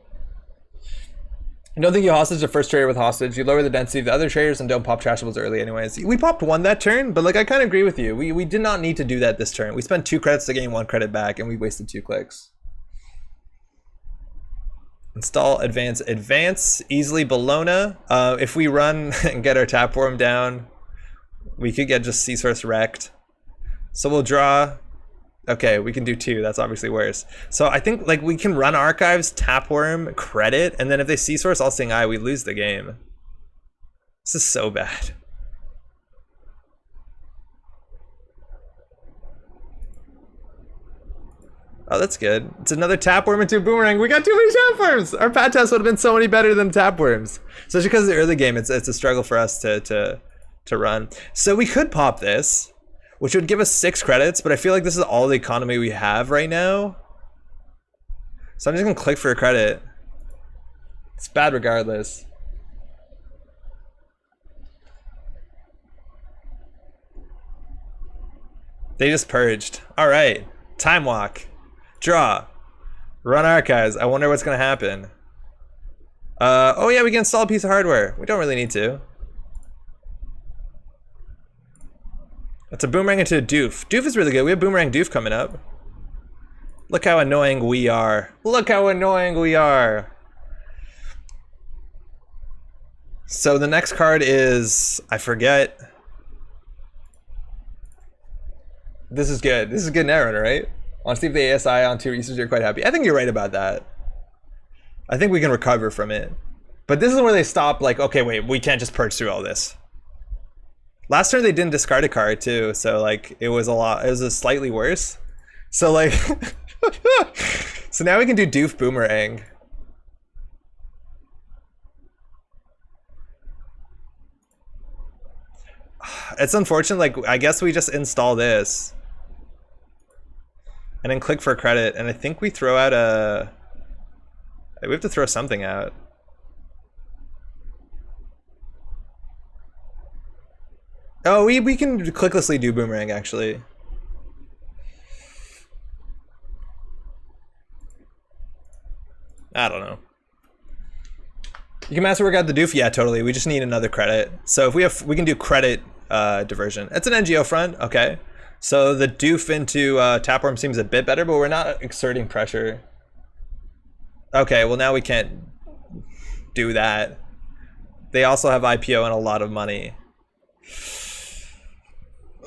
I don't think you hostage the first trader with hostage. You lower the density of the other traders and don't pop trashables early anyways. We popped one that turn, but like, I kind of agree with you. We did not need to do that this turn. We spent 2 credits to gain 1 credit back and we wasted 2 clicks. Install advance, easily Bologna. If we run and get our Tapworm down, we could get just C-Source wrecked. So we'll draw. Okay, we can do 2. That's obviously worse. So I think like we can run archives, tapworm, credit, and then if they see source all seeing eye, we lose the game. This is so bad. Oh, that's good. It's another tapworm into a boomerang. We got too many tapworms. Our pad test would have been so many better than tapworms. Especially because of the early game, it's a struggle for us to run. So we could pop this, which would give us 6 credits, but I feel like this is all the economy we have right now. So I'm just gonna click for a credit. It's bad regardless. They just purged. All right, time walk. Draw. Run archives. I wonder what's gonna happen. Oh yeah, we can install a piece of hardware. We don't really need to. That's a boomerang into a doof. Doof is really good. We have boomerang doof coming up. Look how annoying we are. Look how annoying we are. So the next card is, I forget. This is good. This is a good Netrunner, right? On see if the ASI on 2 research, you're quite happy. I think you're right about that. I think we can recover from it. But this is where they stop, like, okay, wait, we can't just purge through all this. Last turn they didn't discard a card too, so like it was a slightly worse. So like so now we can do doof boomerang. It's unfortunate, like I guess we just install this. And then click for credit, and I think we throw out a... We have to throw something out. Oh, we can clicklessly do boomerang, actually. I don't know. You can masterwork out the doof? Yeah, totally. We just need another credit. So if we can do credit diversion. It's an NGO front, okay. So the doof into tapworm seems a bit better, but we're not exerting pressure. Okay, well now we can't do that. They also have IPO and a lot of money.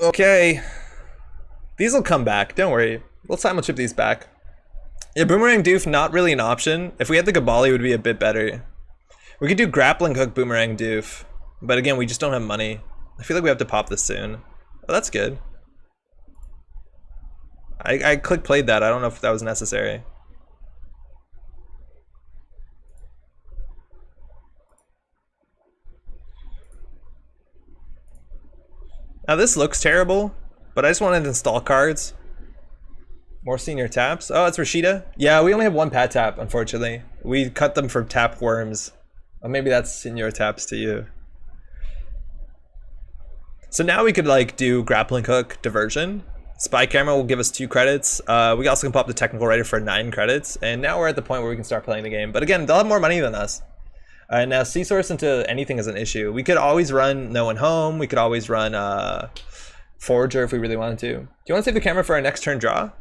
Okay. These will come back, don't worry. We'll simul-chip these back. Yeah, boomerang doof, not really an option. If we had the Gabali, it would be a bit better. We could do grappling hook boomerang doof. But again, we just don't have money. I feel like we have to pop this soon. Oh, that's good. I click played that. I don't know if that was necessary. Now this looks terrible, but I just wanted to install cards. More senior taps. Oh, it's Rashida. Yeah, we only have 1 pad tap, unfortunately. We cut them for tap worms. Well, maybe that's senior taps to you. So now we could like do grappling hook diversion. Spy camera will give us 2 credits. We also can pop the technical writer for 9 credits. And now we're at the point where we can start playing the game. But again, they'll have more money than us. Now C-source into anything is an issue. We could always run No One Home. We could always run Forager if we really wanted to. Do you want to save the camera for our next turn draw?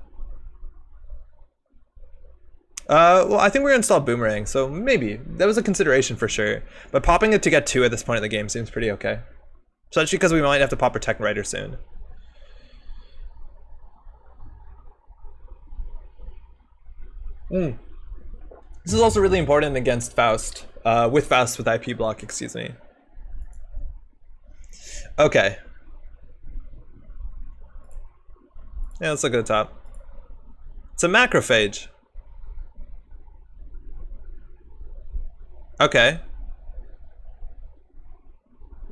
Well, I think we're gonna install boomerang, so maybe. That was a consideration for sure. But popping it to get 2 at this point in the game seems pretty okay. Especially because we might have to pop our tech writer soon. This is also really important against Faust. With Faust with IP block, excuse me. Okay. Yeah, let's look at the top. It's a macrophage. Okay.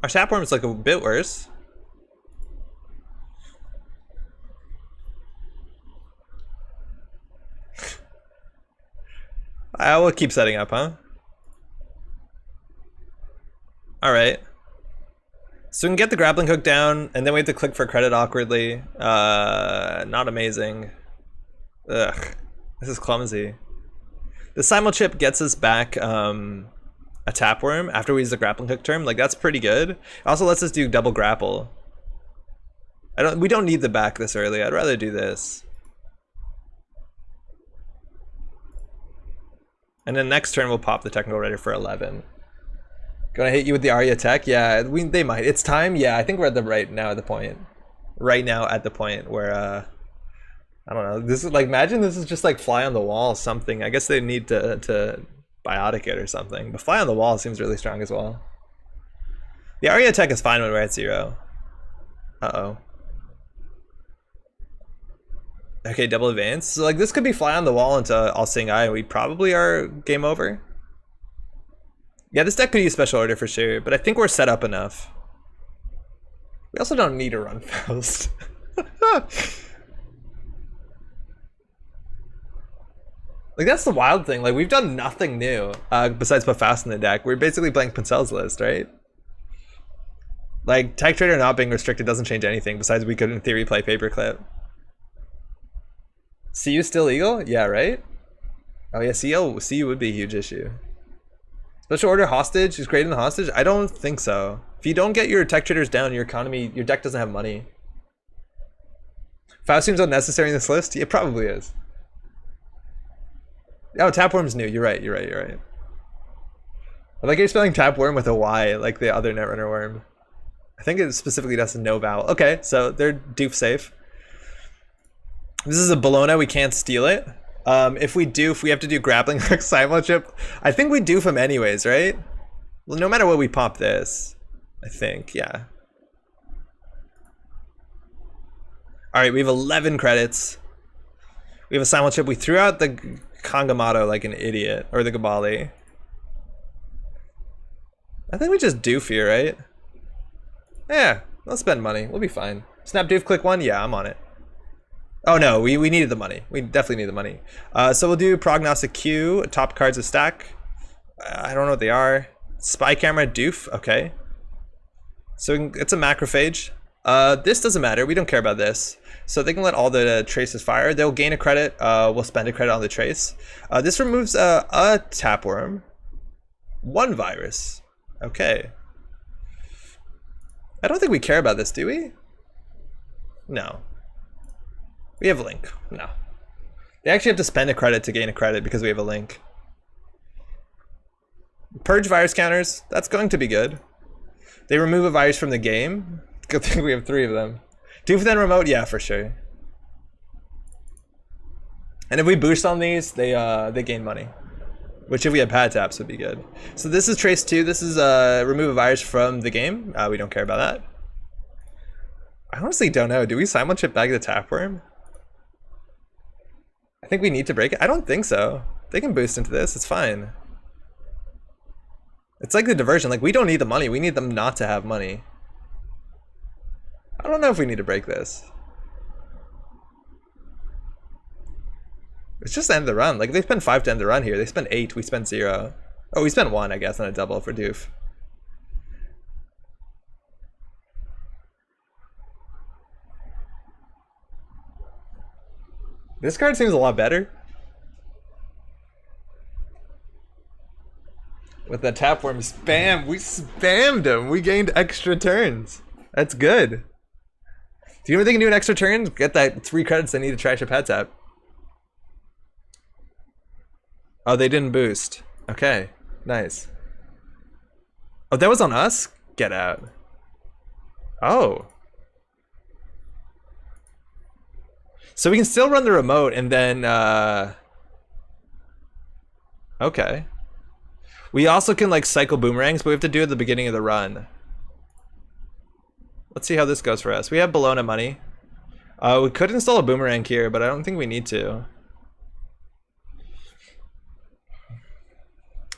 Our tapworm is like a bit worse. I will keep setting up, huh? Alright. So we can get the grappling hook down, and then we have to click for credit awkwardly. Not amazing. Ugh. This is clumsy. The simul-chip gets us back a tapworm after we use the grappling hook term. Like, that's pretty good. It also lets us do double grapple. We don't need the back this early. I'd rather do this. And then next turn we'll pop the technical writer for 11. Gonna hit you with the Arya tech? Yeah, they might. It's time? Yeah, I think we're at the right now at the point. Right now at the point where I don't know. This is like, imagine this is just like fly on the wall something. I guess they need to biotic it or something. But fly on the wall seems really strong as well. The Arya attack is fine when we're at 0. Uh-oh. Okay, double advance. So like this could be fly on the wall into All Seeing Eye, and we probably are game over. Yeah, this deck could use special order for sure, but I think we're set up enough. We also don't need to run Faust. Like that's the wild thing. Like we've done nothing new besides put Faust in the deck. We're basically playing Pincel's list, right? Like Tech Trader not being restricted doesn't change anything besides we could in theory play Paperclip. CU still Eagle? Yeah, right? Oh yeah, CU would be a huge issue. Special order hostage is great in the hostage? I don't think so. If you don't get your tech traders down, your economy, your deck doesn't have money. Faust seems unnecessary in this list? It probably is. Oh, Tapworm's new. You're right. I like you're spelling Tapworm with a Y, like the other Netrunner worm. I think it specifically does no vowel. Okay, so they're doof safe. This is a Bologna, we can't steal it. If we have to do grappling hook Simon chip, I think we doof him anyways, right? Well, no matter what, we pop this. I think, yeah. Alright, we have 11 credits. We have a Simon chip. We threw out the Kangamato like an idiot, or the Gabali. I think we just doof here, right? Yeah, let's spend money. We'll be fine. Snap doof, click 1. Yeah, I'm on it. Oh no, we needed the money. We definitely need the money. So we'll do Prognostic Q, top cards of stack. I don't know what they are. Spy Camera, doof, okay. So it's a Macrophage. This doesn't matter, we don't care about this. So they can let all the traces fire. They'll gain a credit, we'll spend a credit on the trace. This removes a Tapworm. 1 virus, okay. I don't think we care about this, do we? No. We have a link. No. They actually have to spend a credit to gain a credit because we have a link. Purge virus counters. That's going to be good. They remove a virus from the game. Good thing we have 3 of them. Doof then remote? Yeah, for sure. And if we boost on these, they gain money. Which if we had pad taps would be good. So this is Trace 2. This is remove a virus from the game. We don't care about that. I honestly don't know. Do we Simon chip back the Tapworm? I think we need to break it. I don't think so. They can boost into this. It's fine. It's like the diversion. Like, we don't need the money. We need them not to have money. I don't know if we need to break this. It's just end the run. Like, they spend 5 to end the run here. They spend 8. We spend 0. Oh, we spent 1, I guess, on a double for doof. This card seems a lot better. With the Tapworm spam, we spammed him. We gained extra turns. That's good. Do you know what they can do in extra turns? Get that 3 credits they need to trash a pad tap. Oh, they didn't boost. Okay, nice. Oh, that was on us? Get out. Oh. So we can still run the remote and then, okay. We also can like cycle boomerangs, but we have to do it at the beginning of the run. Let's see how this goes for us. We have Bologna money. We could install a boomerang here, but I don't think we need to.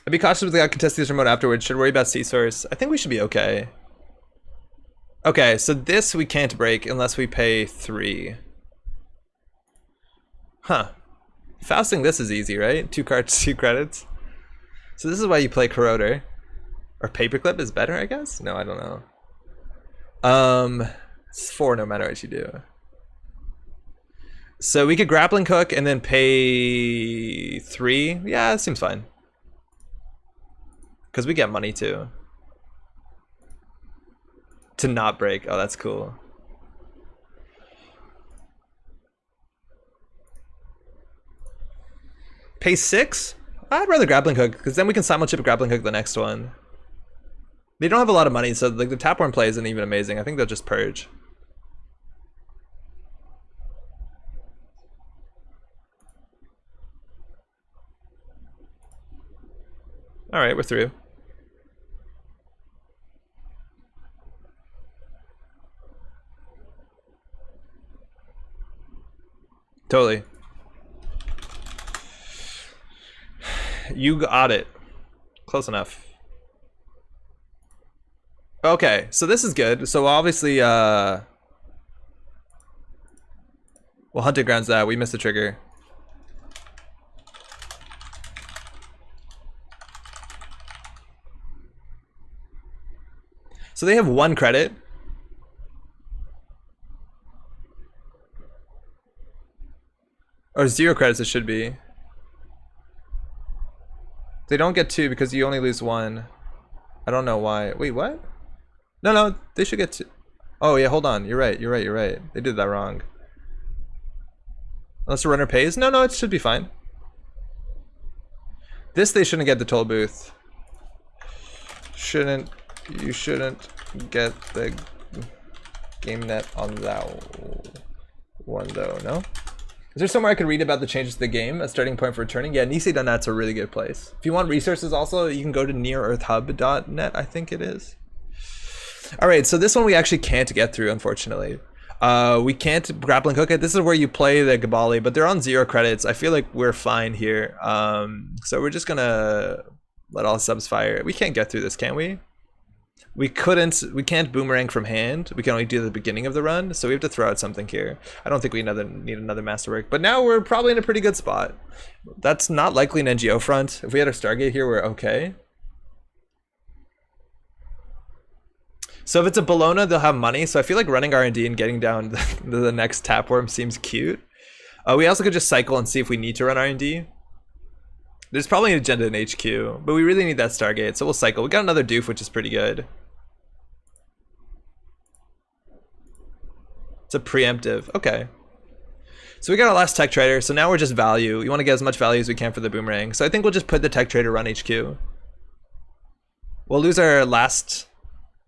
I'd be cautious with the contest this remote afterwards. Should worry about C-Source. I think we should be okay. Okay, so this we can't break unless we pay 3. Huh. Fausting this is easy, right? 2 cards, 2 credits. So this is why you play Corroder. Or Paperclip is better, I guess? No, I don't know. It's 4 no matter what you do. So we could grappling hook and then pay 3. Yeah, that seems fine. Because we get money too. To not break. Oh, that's cool. Pay 6? I'd rather grappling hook, because then we can simul chip grappling hook the next one. They don't have a lot of money, so like the Tapworm play isn't even amazing. I think they'll just purge. All right, we're through. Totally. You got it. Close enough. Okay, so this is good. So obviously, well, Hunted Grounds that. We missed the trigger. So they have 1 credit. Or 0 credits it should be. They don't get 2 because you only lose 1. I don't know why. Wait, what? No, they should get 2. Oh yeah, hold on. You're right. They did that wrong. Unless the runner pays? No, it should be fine. This they shouldn't get the toll booth. You shouldn't get the GameNET on that one though, no? Is there somewhere I could read about the changes to the game, a starting point for returning? Yeah, Nisei.net's a really good place. If you want resources also, you can go to nearearthhub.net, I think it is. All right, so this one we actually can't get through, unfortunately. We can't grappling hook it. This is where you play the Gabali, but they're on 0 credits. I feel like we're fine here. So we're just gonna let all subs fire. We can't get through this, can we? We can't boomerang from hand. We can only do the beginning of the run, so we have to throw out something here. I don't think we need another masterwork, but now we're probably in a pretty good spot. That's not likely an NGO front. If we had our Stargate here, we're okay. So if it's a Bologna, they'll have money. So I feel like running R&D and getting down the next Tapworm seems cute. We also could just cycle and see if we need to run R&D. There's probably an agenda in HQ, but we really need that Stargate, so we'll cycle. We got another doof, which is pretty good. It's a preemptive. Okay. So we got our last Tech Trader, so now we're just value. You want to get as much value as we can for the boomerang. So I think we'll just put the Tech Trader run HQ. We'll lose our last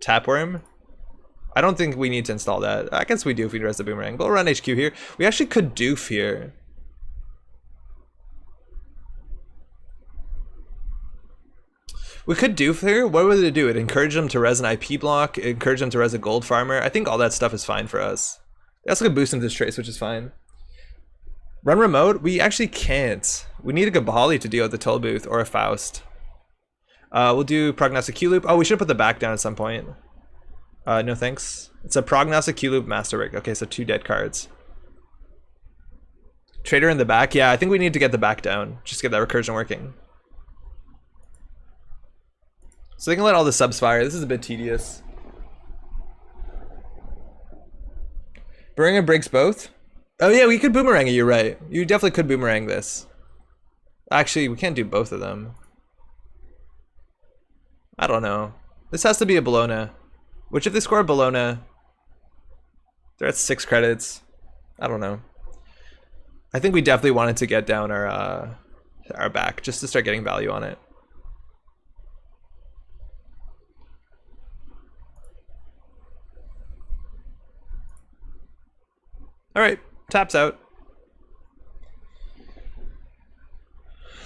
Tapworm. I don't think we need to install that. I guess we do if we res the boomerang. But we'll run HQ here. We actually could doof here. We could doof here. What would it do? It encourage them to res an IP block, encourage them to res a gold farmer. I think all that stuff is fine for us. They also could boost into this trace, which is fine. Run remote? We actually can't. We need a Gabali to deal with the toll booth or a Faust. We'll do prognostic Q loop. Oh, we should put the back down at some point. No thanks. It's a prognostic Q loop masterwork. Okay, so 2 dead cards. Trader in the back. Yeah, I think we need to get the back down. Just get that recursion working. So they can let all the subs fire. This is a bit tedious. Boomerang breaks both? Oh yeah, we could boomerang it, you're right. You definitely could boomerang this. Actually, we can't do both of them. I don't know. This has to be a Bologna. Which if they score a Bologna, they're at 6 credits. I don't know. I think we definitely wanted to get down our back just to start getting value on it. All right, taps out.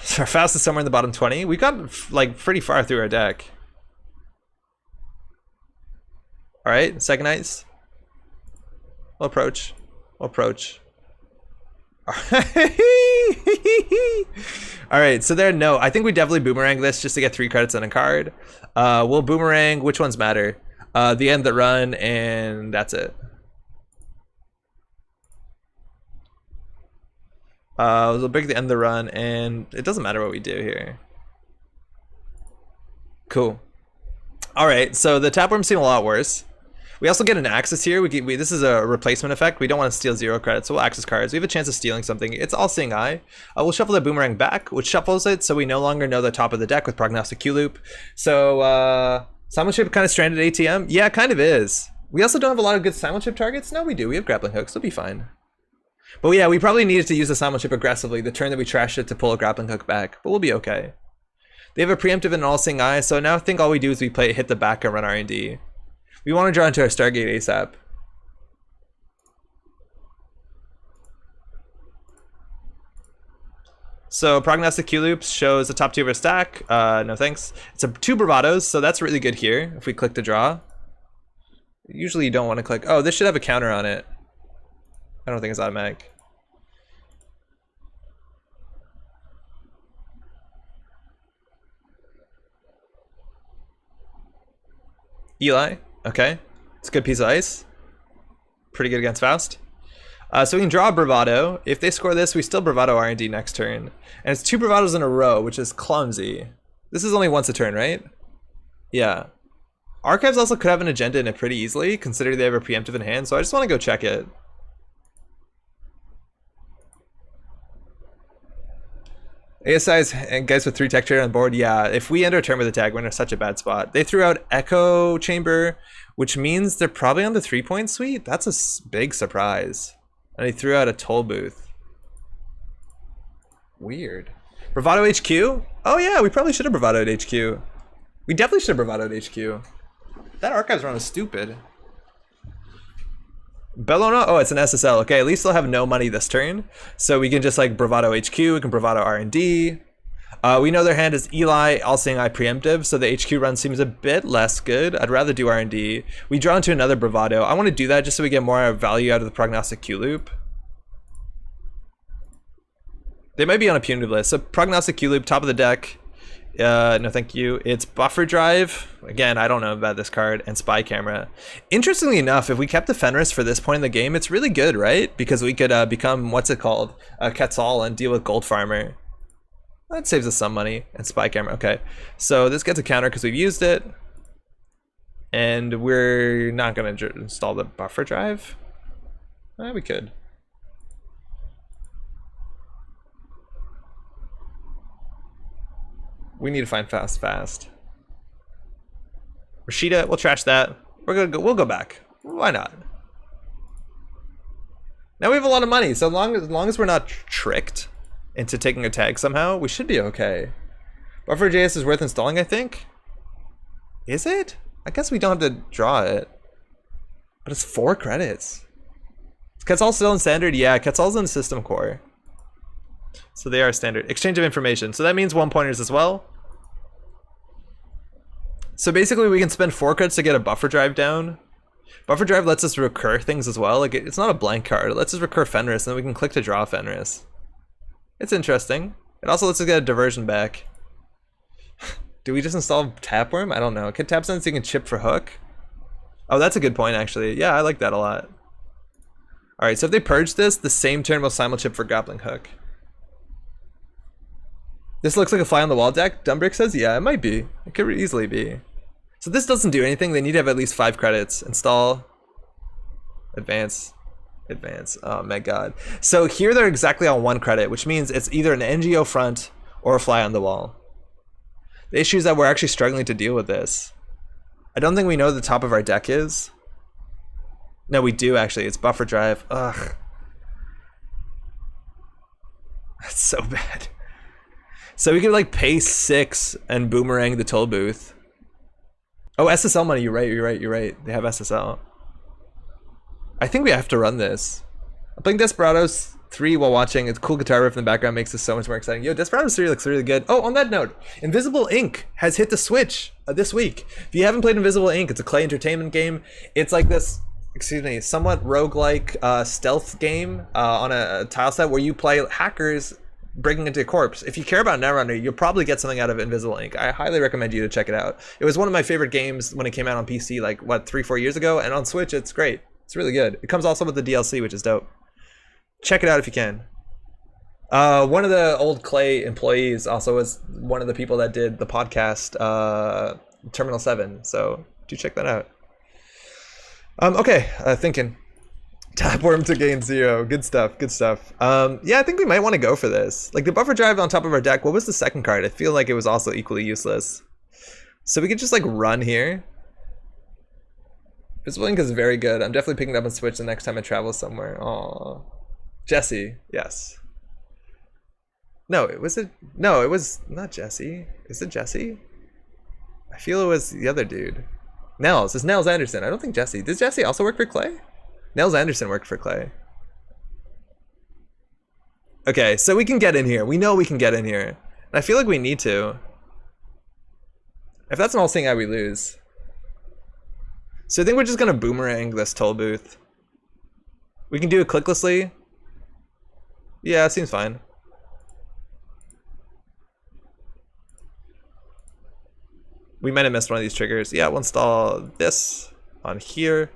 So our Faust is somewhere in the bottom 20. We got like pretty far through our deck. All right, second ice. We'll approach. We'll approach. All right, so there, no. I think we definitely boomerang this just to get 3 credits on a card. We'll boomerang. Which ones matter? The end that run, and that's it. We'll break the end of the run, and it doesn't matter what we do here. Cool. All right, so the Tapworms seem a lot worse. We also get an access here. This is a replacement effect. We don't want to steal 0 credits, so we'll access cards. We have a chance of stealing something. It's all seeing eye. We'll shuffle the boomerang back, which shuffles it, so we no longer know the top of the deck with prognostic Q loop. So Simon Ship kind of stranded ATM. Yeah, it kind of is. We also don't have a lot of good Simon Ship targets. No, we do. We have grappling hooks. It'll be fine. But yeah, we probably needed to use the Simon Ship aggressively the turn that we trashed it to pull a grappling hook back, but we'll be okay. They have a preemptive and an all-seeing eye, so now I think all we do is we hit the back and run R&D. We want to draw into our Stargate ASAP. So prognostic Q loops shows a top 2 of our stack. No thanks. It's a 2 bravados, so that's really good here. If we click to draw, usually you don't want to click. Oh, this should have a counter on it. I don't think it's automatic. Eli, okay. It's a good piece of ice. Pretty good against Faust. So we can draw a bravado. If they score this, we still bravado R&D next turn. And it's 2 bravados in a row, which is clumsy. This is only once a turn, right? Yeah. Archives also could have an agenda in it pretty easily, considering they have a preemptive in hand, so I just want to go check it. ASI's and guys with 3 tech trade on board, yeah. If we end our turn with a tag, we're in such a bad spot. They threw out Echo Chamber, which means they're probably on the 3-point suite. That's a big surprise. And he threw out a toll booth. Weird. Bravado HQ? Oh yeah, we probably should have bravadoed HQ. We definitely should have bravadoed HQ. That archives run is stupid. Bellona? Oh, it's an SSL. Okay, at least they'll have no money this turn. So we can just like bravado HQ, we can bravado R&D. We know their hand is Eli, All-Seeing Eye preemptive, so the HQ run seems a bit less good. I'd rather do R&D. We draw into another bravado. I want to do that just so we get more value out of the prognostic Q loop. They might be on a punitive list. So prognostic Q loop, top of the deck. No thank you. It's buffer drive. Again, I don't know about this card. And spy camera. Interestingly enough, if we kept the Fenris for this point in the game, it's really good, right? Because we could become, what's it called? Quetzal and deal with Gold Farmer. That saves us some money. And spy camera. Okay. So this gets a counter because we've used it. And we're not going to install the buffer drive. We could. We need to find Faust fast. Rashida, we'll trash that. We'll go back. Why not? Now we have a lot of money, so as long as we're not tricked into taking a tag somehow, we should be okay. Buffer JS is worth installing, I think. Is it? I guess we don't have to draw it. But it's 4 credits. Is Quetzal still in standard? Yeah, Quetzal's in system core. So they are standard. Exchange of information. So that means 1-pointers as well. So basically we can spend 4 credits to get a buffer drive down. Buffer drive lets us recur things as well. Like it's not a blank card. It lets us recur Fenris and then we can click to draw Fenris. It's interesting. It also lets us get a diversion back. Do we just install Tapworm? I don't know. Can tap sense you can chip for hook? Oh, that's a good point actually. Yeah, I like that a lot. Alright, so if they purge this, the same turn will simul-chip for grappling hook. This looks like a fly on the wall deck. Dumbbrick says, yeah, it might be. It could easily be. So this doesn't do anything. They need to have at least 5 credits. Install. Advance. Advance. Oh my god. So here they're exactly on 1 credit, which means it's either an NGO front or a fly on the wall. The issue is that we're actually struggling to deal with this. I don't think we know the top of our deck is. No, we do actually. It's buffer drive. Ugh. That's so bad. So we could like pay 6 and boomerang the toll booth. Oh, SSL money. You're right. They have SSL. I think we have to run this. I'm playing Desperados 3 while watching. It's a cool guitar riff in the background, makes this so much more exciting. Yo, Desperados 3 looks really good. Oh, on that note, Invisible Ink has hit the Switch this week. If you haven't played Invisible Ink, it's a Clay Entertainment game. It's like this, excuse me, somewhat roguelike stealth game on a tile set where you play hackers breaking into a corpse. If you care about Netrunner, you'll probably get something out of Invisible Ink. I highly recommend you to check it out. It was one of my favorite games when it came out on PC, like, what, 3-4 years ago? And on Switch, it's great. It's really good. It comes also with the DLC, which is dope. Check it out if you can. One of the old Clay employees also was one of the people that did the podcast, Terminal 7. So do check that out. Okay, thinking. Tapworm to gain 0. Good stuff. Yeah, I think we might want to go for this. Like the buffer drive on top of our deck, what was the second card? I feel like it was also equally useless. So we could just like run here. This link is very good. I'm definitely picking it up on Switch the next time I travel somewhere. Aww. Jesse, yes. No, it was not Jesse. Is it Jesse? I feel it was the other dude. Nels. It's Nels Anderson. I don't think Jesse. Does Jesse also work for Clay? Nels Anderson worked for Clay. Okay, so we can get in here. We know we can get in here. And I feel like we need to. If that's an all-seeing eye, we lose. So I think we're just gonna boomerang this toll booth. We can do it clicklessly. Yeah, it seems fine. We might have missed one of these triggers. Yeah, we'll install this on here.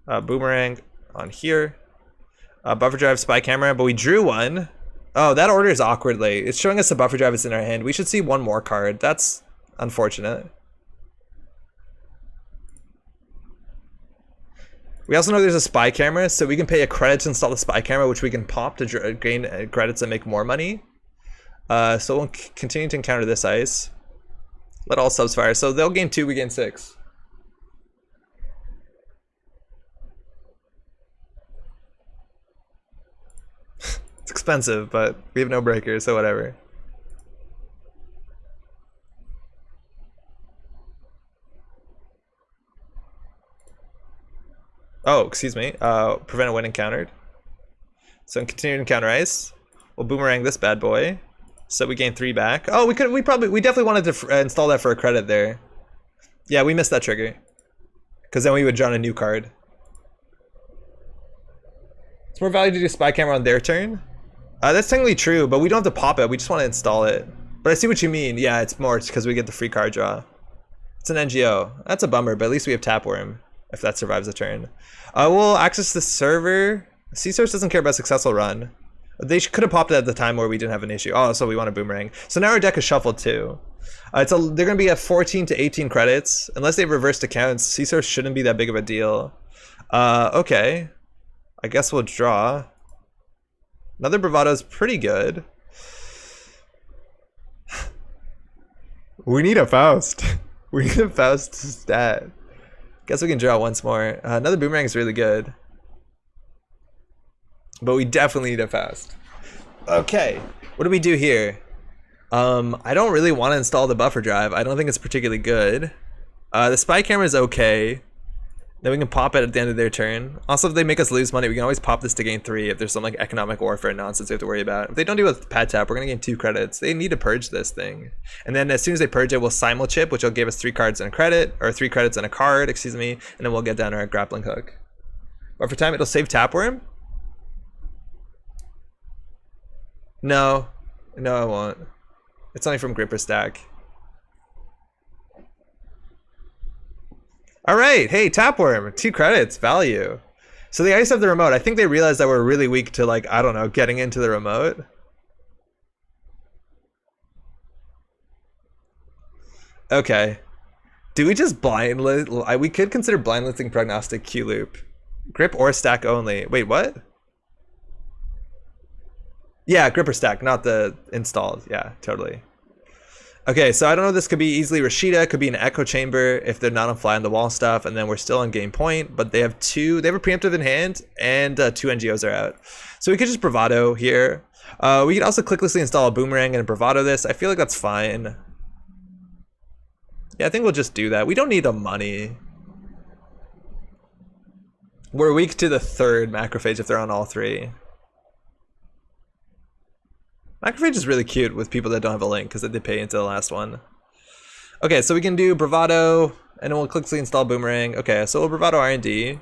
Boomerang on here. Buffer drive, spy camera, but we drew one. Oh, that order is awkwardly. It's showing us the buffer drive is in our hand. We should see one more card. That's unfortunate. We also know there's a spy camera, so we can pay a credit to install the spy camera, which we can pop to gain credits and make more money. So we'll continue to encounter this ice. Let all subs fire. So they'll gain 2, we gain 6. It's expensive, but we have no breakers, so whatever. Oh, excuse me. Prevent a win encountered. So continue to encounter ice. We'll boomerang this bad boy. So we gain 3 back. Oh, we definitely wanted to install that for a credit there. Yeah, we missed that trigger. Because then we would draw a new card. It's more value to do spy camera on their turn. That's technically true, but we don't have to pop it. We just want to install it. But I see what you mean. Yeah, it's more because we get the free card draw. It's an NGO. That's a bummer, but at least we have Tapworm if that survives a turn. We'll access the server. C-Source doesn't care about successful run. They could have popped it at the time where we didn't have an issue. Oh, so we want a boomerang. So now our deck is shuffled too. They're going to be at 14 to 18 credits. Unless they've reversed accounts, C-Source shouldn't be that big of a deal. Okay. I guess we'll draw. Another Bravado is pretty good. We need a Faust. We need a Faust stat. Guess we can draw once more. Another Boomerang is really good. But we definitely need a Faust. Okay, what do we do here? I don't really want to install the buffer drive. I don't think it's particularly good. The spy camera is okay. Then we can pop it at the end of their turn. Also, if they make us lose money, we can always pop this to gain 3 if there's some like economic warfare nonsense we have to worry about. If they don't do it with pad tap, we're gonna gain 2 credits. They need to purge this thing. And then as soon as they purge it, we'll simul chip, which will give us 3 cards and a credit, or 3 credits and a card, excuse me, and then we'll get down our grappling hook. But for time, it'll save Tapworm? No, it won't. It's only from Gripper Stack. All right, hey, Tapworm, 2 credits, value. So they ice have the remote. I think they realized that we're really weak to, like, I don't know, getting into the remote. Okay. Do we just blind list? We could consider blind listing prognostic Q loop. Grip or stack only. Wait, what? Yeah, gripper stack, not the installed. Yeah, totally. Okay, so I don't know, this could be easily Rashida, could be an echo chamber if they're not on fly on the wall stuff, and then we're still on game point, but they have a preemptive in hand, and 2 NGOs are out. So we could just bravado here. We could also clicklessly install a boomerang and bravado this. I feel like that's fine. Yeah, I think we'll just do that. We don't need the money. We're weak to the 3rd macrophage if they're on all 3. Macrophage is really cute with people that don't have a link because they pay into the last one. Okay, so we can do Bravado, and then we'll quickly install Boomerang. Okay, so we'll Bravado R&D.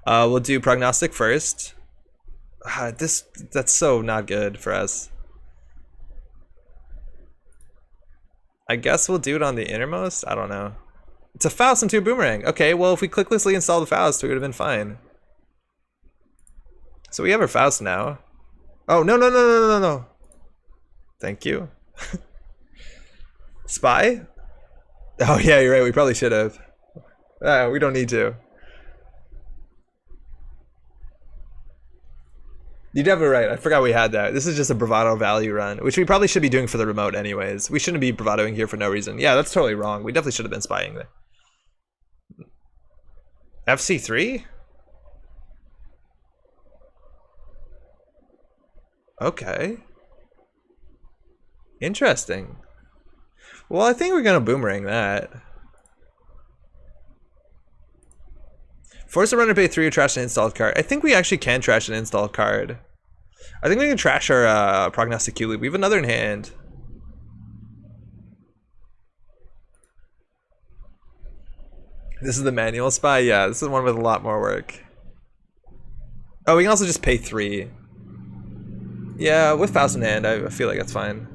We'll do Prognostic first. That's so not good for us. I guess we'll do it on the innermost? I don't know. It's a Faust into a Boomerang. Okay, well if we clicklessly install the Faust, we would have been fine. So we have our Faust now. Oh, no. Thank you. Spy? Oh yeah, you're right, we probably should have. We don't need to. You're definitely right, I forgot we had that. This is just a bravado value run, which we probably should be doing for the remote anyways. We shouldn't be bravadoing here for no reason. Yeah, that's totally wrong. We definitely should have been spying there. FC3? Okay. Interesting. Well, I think we're gonna boomerang that. Force a runner to pay 3 or trash an installed card. I think we actually can trash an installed card. I think we can trash our prognostic Q loop. We have another in hand. This is the manual spy? Yeah, this is one with a lot more work. Oh, we can also just pay 3. Yeah, with Faust in hand, I feel like that's fine.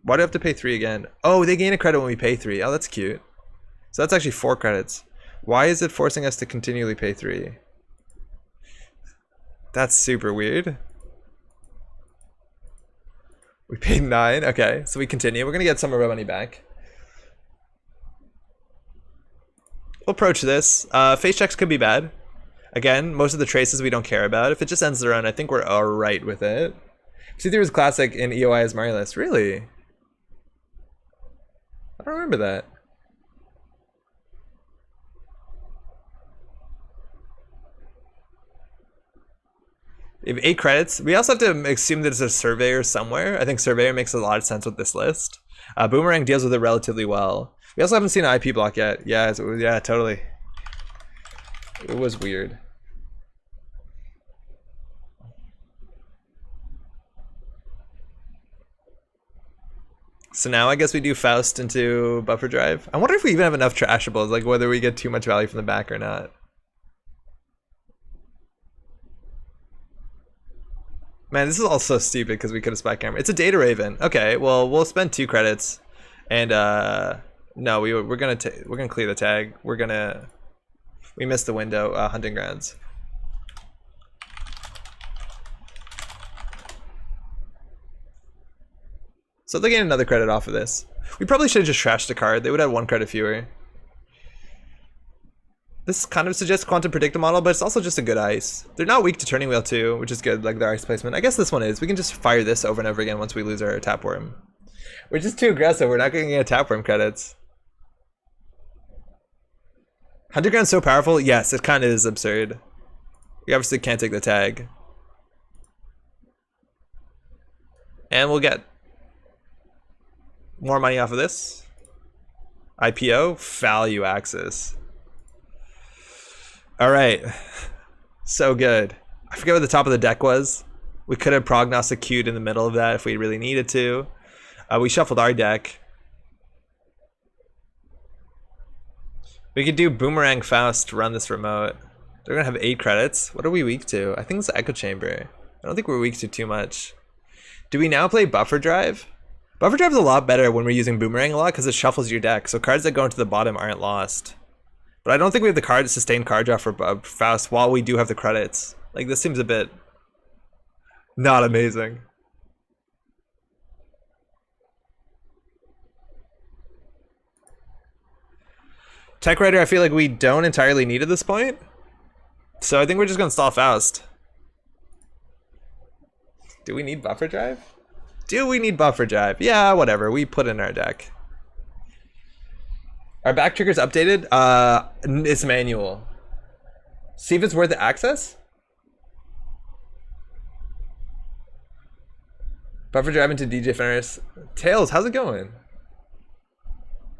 Why do I have to pay 3 again? Oh, they gain a credit when we pay 3. Oh, that's cute. So that's actually 4 credits. Why is it forcing us to continually pay 3? That's super weird. We paid 9. Okay, so we continue. We're gonna get some of our money back. We'll approach this. Face checks could be bad. Again, most of the traces we don't care about. If it just ends the run, I think we're alright with it. C3 was classic in EOI as Mario List. Really? I don't remember that. We have 8 credits. We also have to assume that there's a surveyor somewhere. I think surveyor makes a lot of sense with this list. Boomerang deals with it relatively well. We also haven't seen an IP block yet. Yeah, yeah, totally. It was weird. So now I guess we do Faust into buffer drive. I wonder if we even have enough trashables, like whether we get too much value from the back or not. Man, this is all so stupid because we could have spy camera. It's a data raven. Okay, well we'll spend 2 credits, and no, we're gonna clear the tag. We missed the window. Hunting grounds. So they're getting another credit off of this. We probably should have just trashed the card. They would have 1 credit fewer. This kind of suggests quantum predictor model, but it's also just a good ice. They're not weak to turning wheel too, which is good, like their ice placement. I guess this one is. We can just fire this over and over again once we lose our tapworm. We're just too aggressive. We're not going to get tapworm credits. Hunter Ground's so powerful. Yes, it kind of is absurd. We obviously can't take the tag. And we'll get more money off of this. IPO, value axis. All right, so good. I forget what the top of the deck was. We could have prognostic queued in the middle of that if we really needed to. We shuffled our deck. We could do Boomerang Faust to run this remote. They're gonna have 8 credits. What are we weak to? I think it's the Echo Chamber. I don't think we're weak to too much. Do we now play Buffer Drive? Buffer Drive is a lot better when we're using Boomerang a lot because it shuffles your deck. So cards that go into the bottom aren't lost. But I don't think we have the sustained card draw for Faust while we do have the credits. Like, this seems a bit not amazing. Tech Writer, I feel like we don't entirely need at this point. So I think we're just going to stall Faust. Do we need Buffer Drive? Do we need Buffer Drive? Yeah, whatever. We put in our deck. Our back trigger's updated. It's manual. See if it's worth the access. Buffer Drive into DJ Fenris. Tails, how's it going?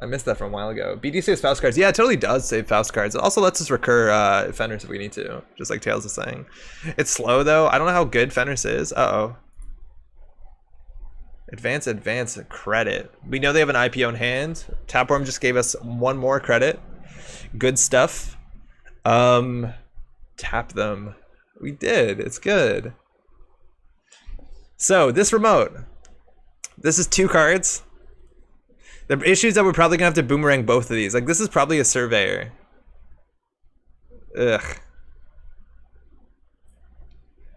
I missed that from a while ago. BD saves Faust cards. Yeah, it totally does save Faust cards. It also lets us recur Fenris if we need to, just like Tails is saying. It's slow though. I don't know how good Fenris is. Uh-oh. Advance credit. We know they have an IPO in hand. Tapworm just gave us 1 more credit. Good stuff. Tap them. We did. It's good. So this remote. This is 2 cards. The issue is that we're probably gonna have to boomerang both of these. Like, this is probably a surveyor. Ugh.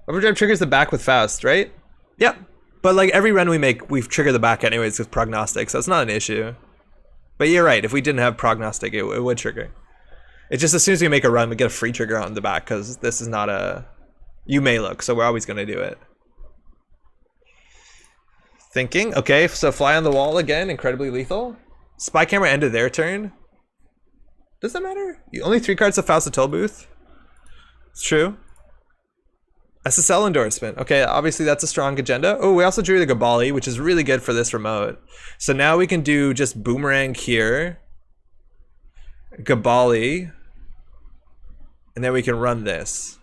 Overdrive triggers the back with Faust, right? Yep. But like every run we make, we've triggered the back anyways with prognostic, so it's not an issue. But you're right, if we didn't have prognostic, it would trigger. It's just as soon as we make a run, we get a free trigger on the back, because this is not a... You may look, so we're always going to do it. Thinking, okay, so fly on the wall again, incredibly lethal. Spy camera ended their turn. Does that matter? Only 3 cards of Faust Toll Booth. It's true. SSL endorsement. Okay, obviously that's a strong agenda. Oh, we also drew the Gabali, which is really good for this remote. So now we can do just Boomerang here. Gabali. And then we can run this.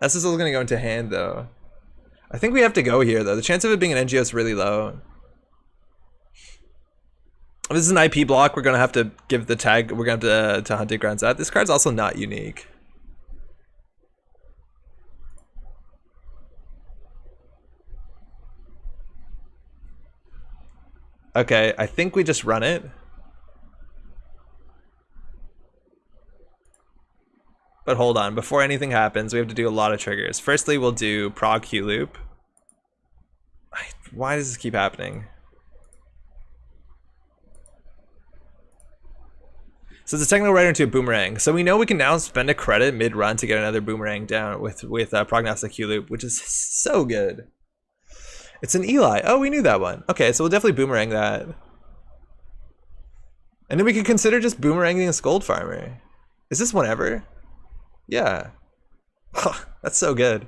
SSL is gonna go into hand though. I think we have to go here though. The chance of it being an NGO is really low. If this is an IP block, we're gonna have to give the tag. We're gonna have to hunting grounds that. This card's also not unique. Okay, I think we just run it. But hold on, before anything happens, we have to do a lot of triggers. Firstly, we'll do prog Q loop. Why does this keep happening? So it's a technical writer into a boomerang. So we know we can now spend a credit mid-run to get another boomerang down with prognostic Q loop, which is so good. It's an Eli. Oh, we knew that one. Okay, so we'll definitely boomerang that. And then we can consider just boomeranging a Scold Farmer. Is this whenever? Yeah. That's so good.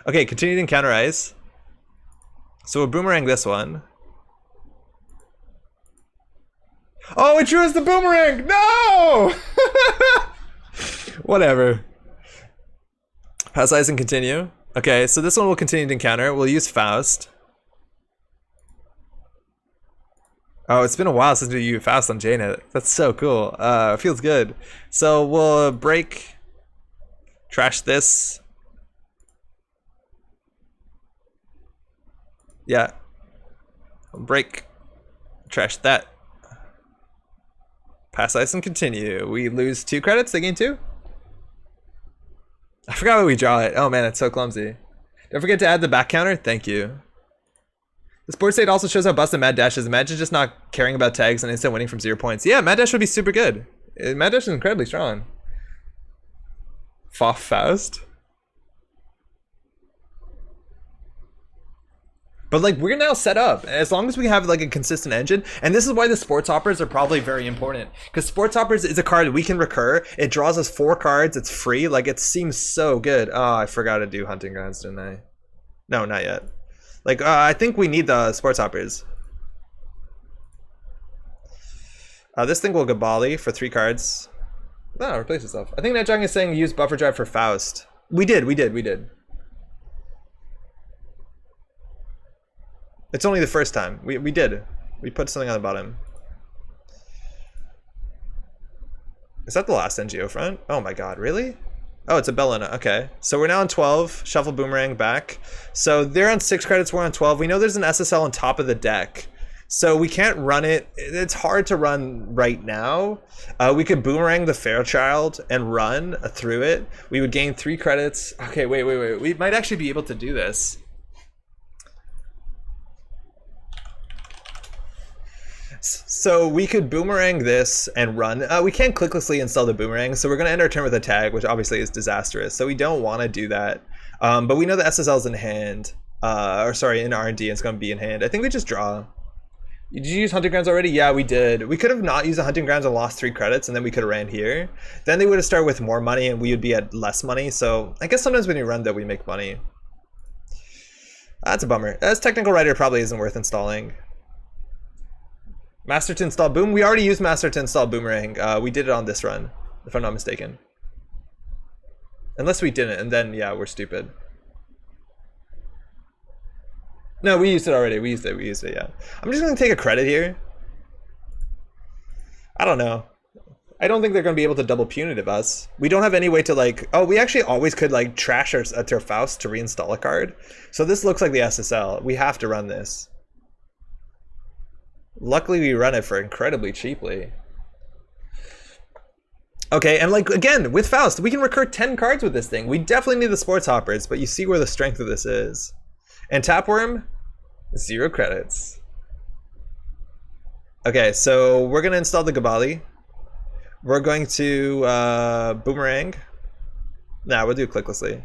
Okay, continue to encounter ice. So we'll boomerang this one. Oh, it drew us the boomerang! No! Whatever. Pass ice and continue. Okay, so this one will continue to encounter. We'll use Faust. Oh, it's been a while since we used Faust on GameNET. That's so cool. Feels good. So we'll break, trash this. Yeah. Break, trash that. Pass ice and continue. We lose 2 credits, they gain 2. I forgot what we draw it. Oh man, it's so clumsy. Don't forget to add the back counter. Thank you. The sports state also shows how busted Mad Dash is. Imagine just not caring about tags and instant winning from 0 points. Yeah, Mad Dash would be super good. Mad Dash is incredibly strong. Faust. But like, we're now set up as long as we have like a consistent engine. And this is why the sports hoppers are probably very important, because sports hoppers is a card we can recur. It draws us 4 cards. It's free. Like, it seems so good. Oh, I forgot to do hunting grounds, didn't I? No, not yet. Like, I think we need the sports hoppers. This thing will Gabali for 3 cards. No, replace itself. I think NetJung is saying use buffer drive for Faust. We did. It's only the first time. We did. We put something on the bottom. Is that the last NGO front? Oh my god, really? Oh, it's a Bellona. Okay. So we're now on 12. Shuffle Boomerang back. So they're on 6 credits, we're on 12. We know there's an SSL on top of the deck. So we can't run it. It's hard to run right now. We could Boomerang the Fairchild and run through it. We would gain 3 credits. Okay, wait. We might actually be able to do this. So we could boomerang this and run. We can't clicklessly install the boomerang, so we're going to end our turn with a tag, which obviously is disastrous. So we don't want to do that. But we know the SSL is in hand. Or sorry, in R&D, it's going to be in hand. I think we just draw. Did you use Hunting Grounds already? Yeah, we did. We could have not used the Hunting Grounds and lost 3 credits, and then we could have ran here. Then they would have started with more money, and we would be at less money. So I guess sometimes when you run that, we make money. That's a bummer. As technical writer probably isn't worth installing. Master to install boom. We already used master to install boomerang. We did it on this run, if I'm not mistaken. Unless we didn't, and then yeah, we're stupid. No, we used it already. We used it, yeah. I'm just gonna take a credit here. I don't know. I don't think they're gonna be able to double punitive us. We don't have any way to like, oh, we actually always could like trash our Faust to reinstall a card. So this looks like the SSL. We have to run this. Luckily we run it for incredibly cheaply. Okay, and like again with Faust, we can recur 10 cards with this thing. We definitely need the sports hoppers, but you see where the strength of this is. And Tapworm, 0 credits. Okay, so we're gonna install the Gabali. We're going to boomerang. Nah, we'll do clicklessly.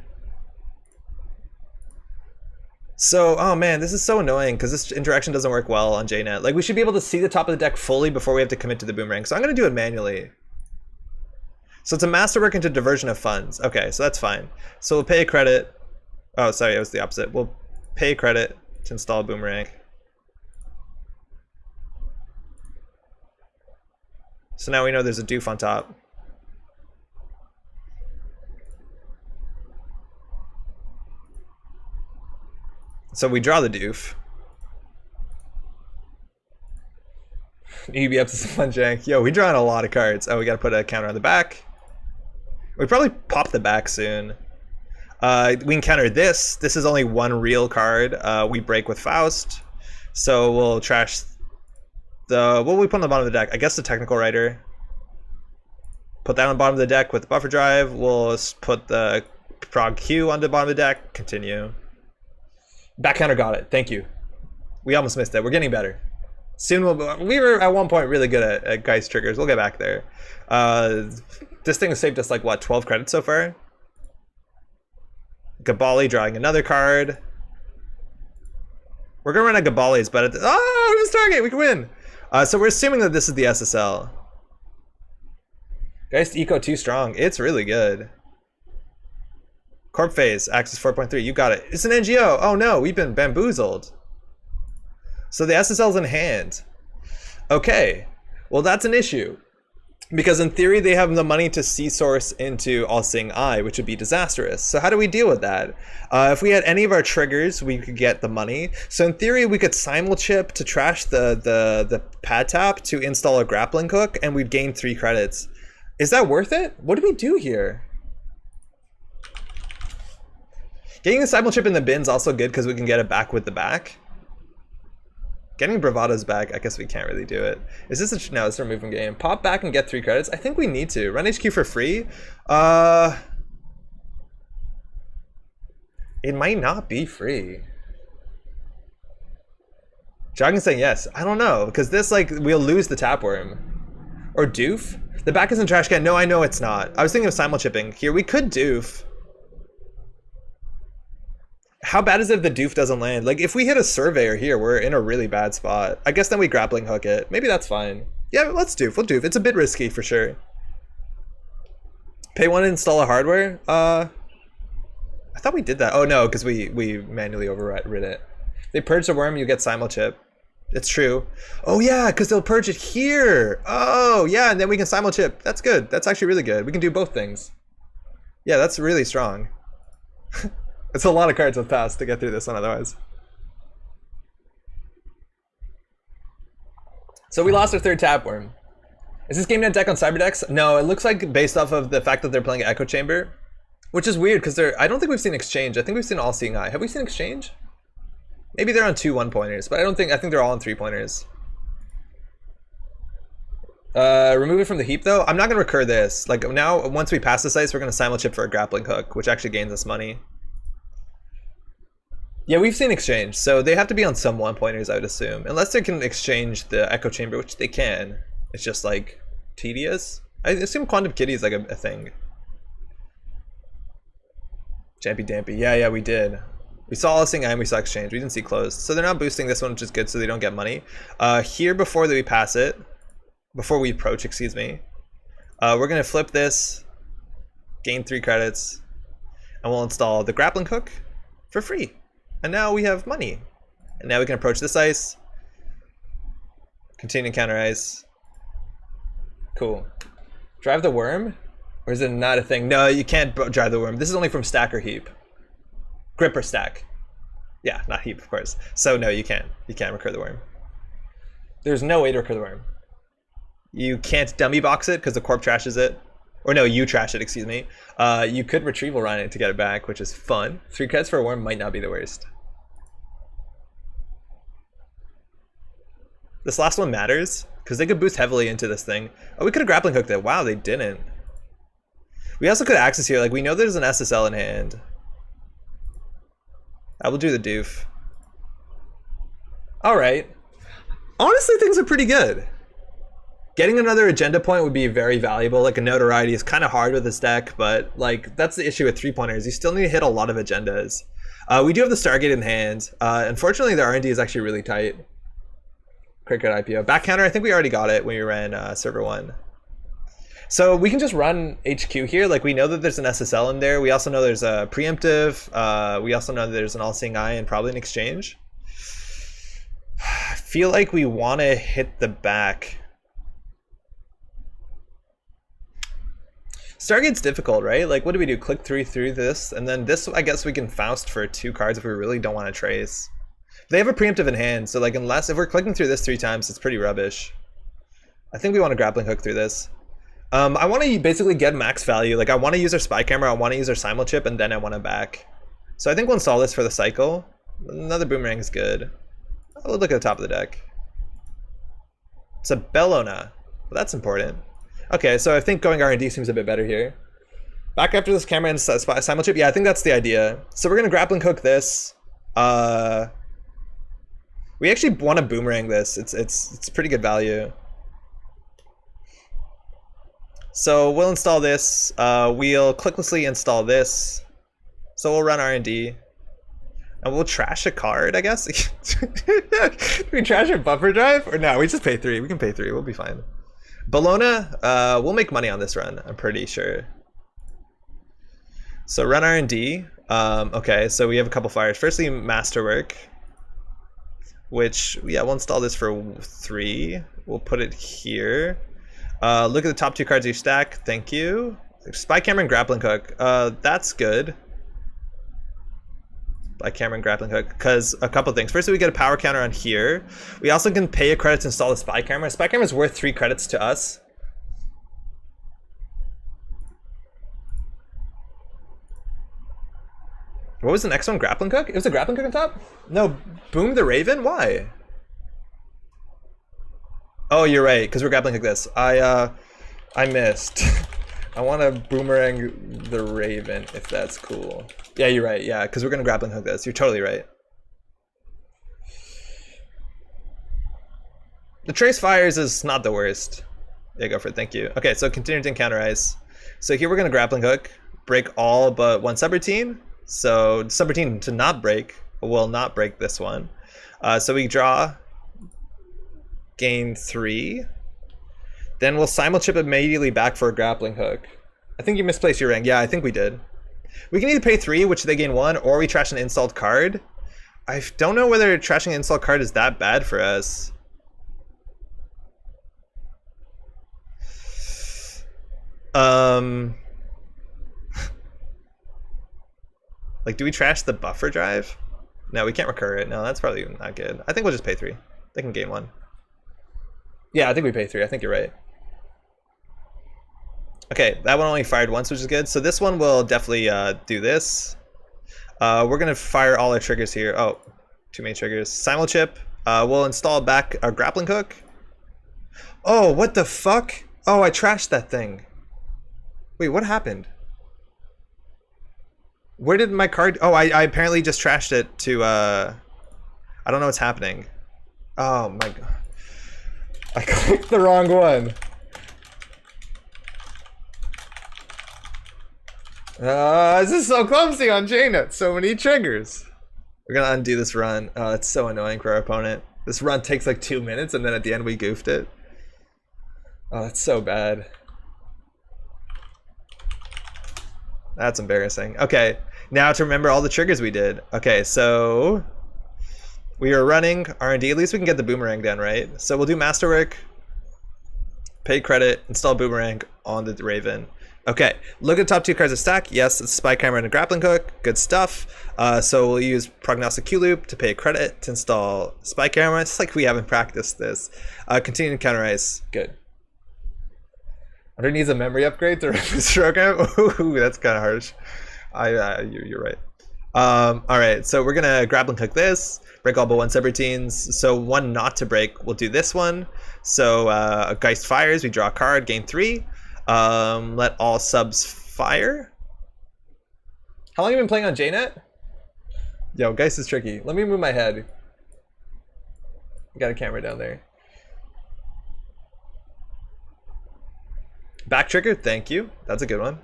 So, oh man, this is so annoying because this interaction doesn't work well on GameNET. Like, we should be able to see the top of the deck fully before we have to commit to the boomerang. So I'm going to do it manually. So it's a masterwork into diversion of funds. Okay, so that's fine. So we'll pay a credit. Oh, sorry, it was the opposite. We'll pay a credit to install a boomerang. So now we know there's a doof on top. So we draw the doof. You'd be up to some fun jank. Yo, we drawing a lot of cards. Oh, we gotta put a counter on the back. We probably pop the back soon. We can counter this. This is only one real card. We break with Faust. So we'll trash the... What will we put on the bottom of the deck? I guess the technical writer. Put that on the bottom of the deck with the buffer drive. We'll put the prog Q on the bottom of the deck. Continue. Back counter got it. Thank you. We almost missed it. We're getting better. Soon we were at one point really good at Geist triggers. We'll get back there. This thing has saved us like what, 12 credits so far? Gabali drawing another card. We're gonna run out Gabali's, but oh, it was target. We can win. So we're assuming that this is the SSL. Geist Eco 2 strong. It's really good. Corp phase, Axis 4.3. You got it. It's an NGO. Oh no, we've been bamboozled. So the SSL's in hand. Okay, well that's an issue. Because in theory, they have the money to C-source into All-Seeing Eye, which would be disastrous. So how do we deal with that? If we had any of our triggers, we could get the money. So in theory, we could simul-chip to trash the pad tap to install a grappling hook, and we'd gain 3 credits. Is that worth it? What do we do here? Getting the simul-chip in the bin's also good because we can get it back with the back. Getting Bravado's back, I guess we can't really do it. Is this a... No, it's a moving game. Pop back and get 3 credits? I think we need to. Run HQ for free? It might not be free. Jogging's saying yes. I don't know, because this, like, we'll lose the Tapworm. Or Doof? The back is in trash can. No, I know it's not. I was thinking of simul-chipping. Here, we could Doof. How bad is it if the doof doesn't land? Like, if we hit a surveyor here, we're in a really bad spot. I guess then we grappling hook it. Maybe that's fine. Yeah, let's doof. We'll doof. It's a bit risky for sure. Pay 1 to install a hardware? I thought we did that. Oh no, because we manually overrid it. They purge the worm, you get simul-chip. It's true. Oh yeah, because they'll purge it here. Oh yeah, and then we can simul-chip. That's good. That's actually really good. We can do both things. Yeah, that's really strong. It's a lot of cards with pass to get through this one otherwise. So we lost our 3rd Tapworm. Is this GameNet deck on Cyberdecks? No, it looks like based off of the fact that they're playing Echo Chamber, which is weird because I don't think we've seen Exchange. I think we've seen All-Seeing Eye. Have we seen Exchange? Maybe they're on 2 1-pointers, but I think they're all on 3-pointers. Remove it from the heap though. I'm not gonna recur this. Like now, once we pass this ice, we're gonna simul-chip for a grappling hook, which actually gains us money. Yeah, we've seen Exchange, so they have to be on some 1-pointers, I would assume. Unless they can exchange the Echo Chamber, which they can. It's just, like, tedious. I assume Quantum Kitty is, like, a thing. Jampy Dampy. Yeah, we did. We saw All-Seeing Eye and we saw Exchange. We didn't see Closed. So they're not boosting this one, which is good, so they don't get money. Here, before we pass it, before we approach, excuse me, we're going to flip this, gain 3 credits, and we'll install the grappling hook for free. And now we have money. And now we can approach this ice. Continue to counter ice. Cool. Drive the worm? Or is it not a thing? No, you can't drive the worm. This is only from stack or heap. Grip or stack. Yeah, not heap, of course. So no, you can't. You can't recur the worm. There's no way to recur the worm. You can't dummy box it because the corp trashes it. Or no, you trash it, excuse me. You could retrieval run it to get it back, which is fun. 3 credits for a worm might not be the worst. This last one matters, because they could boost heavily into this thing. Oh, we could have grappling hooked it. Wow, they didn't. We also could access here. Like, we know there's an SSL in hand. I will do the doof. Alright. Honestly, things are pretty good. Getting another agenda point would be very valuable. Like a notoriety is kind of hard with this deck, but like that's the issue with 3-pointers. You still need to hit a lot of agendas. We do have the Stargate in hand. Unfortunately, the R&D is actually really tight. Cricket IPO. Back counter, I think we already got it when we ran server 1. So we can just run HQ here. Like we know that there's an SSL in there. We also know there's a preemptive. We also know that there's an All-Seeing Eye and probably an Exchange. I feel like we want to hit the back. Stargate's difficult, right? Like, what do we do? Click through this, and then this, I guess we can Faust for 2 cards if we really don't want to trace. They have a preemptive in hand, so like if we're clicking through this 3 times, it's pretty rubbish. I think we want to grappling hook through this. I want to basically get max value. Like I want to use our spy camera, I want to use our simul chip, and then I want to back. So I think we'll install this for the cycle. Another boomerang is good. I'll look at the top of the deck. It's a Bellona. Well, that's important. Okay, so I think going R&D seems a bit better here. Back after this camera and simul chip. Yeah, I think that's the idea. So we're gonna grappling hook this. We actually want to boomerang this. It's pretty good value. So we'll install this. We'll clicklessly install this. So we'll run R&D. And we'll trash a card, I guess. Do we trash a buffer drive? Or no, we just pay 3. We can pay 3. We'll be fine. Bellona, we'll make money on this run, I'm pretty sure. So run R&D. Okay, so we have a couple fires. Firstly, Masterwork. Which, yeah, we'll install this for 3. We'll put it here. Look at the top 2 cards of your stack. Thank you. Spy Camera and Grappling Hook. That's good. Spy Camera and Grappling Hook. Because a couple things. First, we get a power counter on here. We also can pay a credit to install the Spy Camera. Spy Camera is worth 3 credits to us. What was the next one? Grappling Hook? It was a Grappling Hook on top? No, Boom the Raven? Why? Oh, you're right, because we're Grappling Hook this. I missed. I want to boomerang the Raven, if that's cool. Yeah, you're right. Yeah, because we're going to Grappling Hook this. You're totally right. The Trace Fires is not the worst. Yeah, go for it. Thank you. Okay, so continue to encounter ice. So here we're going to Grappling Hook, break all but 1 subroutine. So subroutine to not break will not break this one. So we draw, gain 3. Then we'll simul chip immediately back for a grappling hook. I think you misplaced your ring. Yeah, I think we did. We can either pay 3, which they gain 1, or we trash an installed card. I don't know whether trashing an installed card is that bad for us. Like, do we trash the buffer drive? No, we can't recur it. No, that's probably not good. I think we'll just pay 3. They can gain 1. Yeah, I think we pay 3. I think you're right. Okay, that one only fired once, which is good. So this one will definitely do this. We're gonna fire all our triggers here. Oh, too many triggers. Simul chip. We'll install back our grappling hook. Oh, what the fuck? Oh, I trashed that thing. Wait, what happened? Where did my card... Oh, I apparently just trashed it to... I don't know what's happening. Oh my god. I clicked the wrong one. This is so clumsy on GameNET. So many triggers. We're gonna undo this run. Oh, that's so annoying for our opponent. This run takes like 2 minutes and then at the end we goofed it. Oh, that's so bad. That's embarrassing. Okay, now to remember all the triggers we did. Okay, so we are running R&D. At least we can get the boomerang done, right? So we'll do masterwork, pay credit, install boomerang on the Raven. Okay, look at the top 2 cards of stack. Yes, it's spy camera and a grappling hook. Good stuff. So we'll use prognostic Q loop to pay credit to install spy camera. It's like we haven't practiced this. Continue to counter ice. Good. Under needs a memory upgrade to run this program. Ooh, that's kind of harsh. You're right. All right, so we're gonna grappling hook this, break all but 1 subroutines. So 1 not to break, we'll do this one. So Geist fires, we draw a card, gain 3. Let all subs fire. How long have you been playing on GameNET? Yo, Geist is tricky. Let me move my head. Got a camera down there. Back trigger, thank you. That's a good one.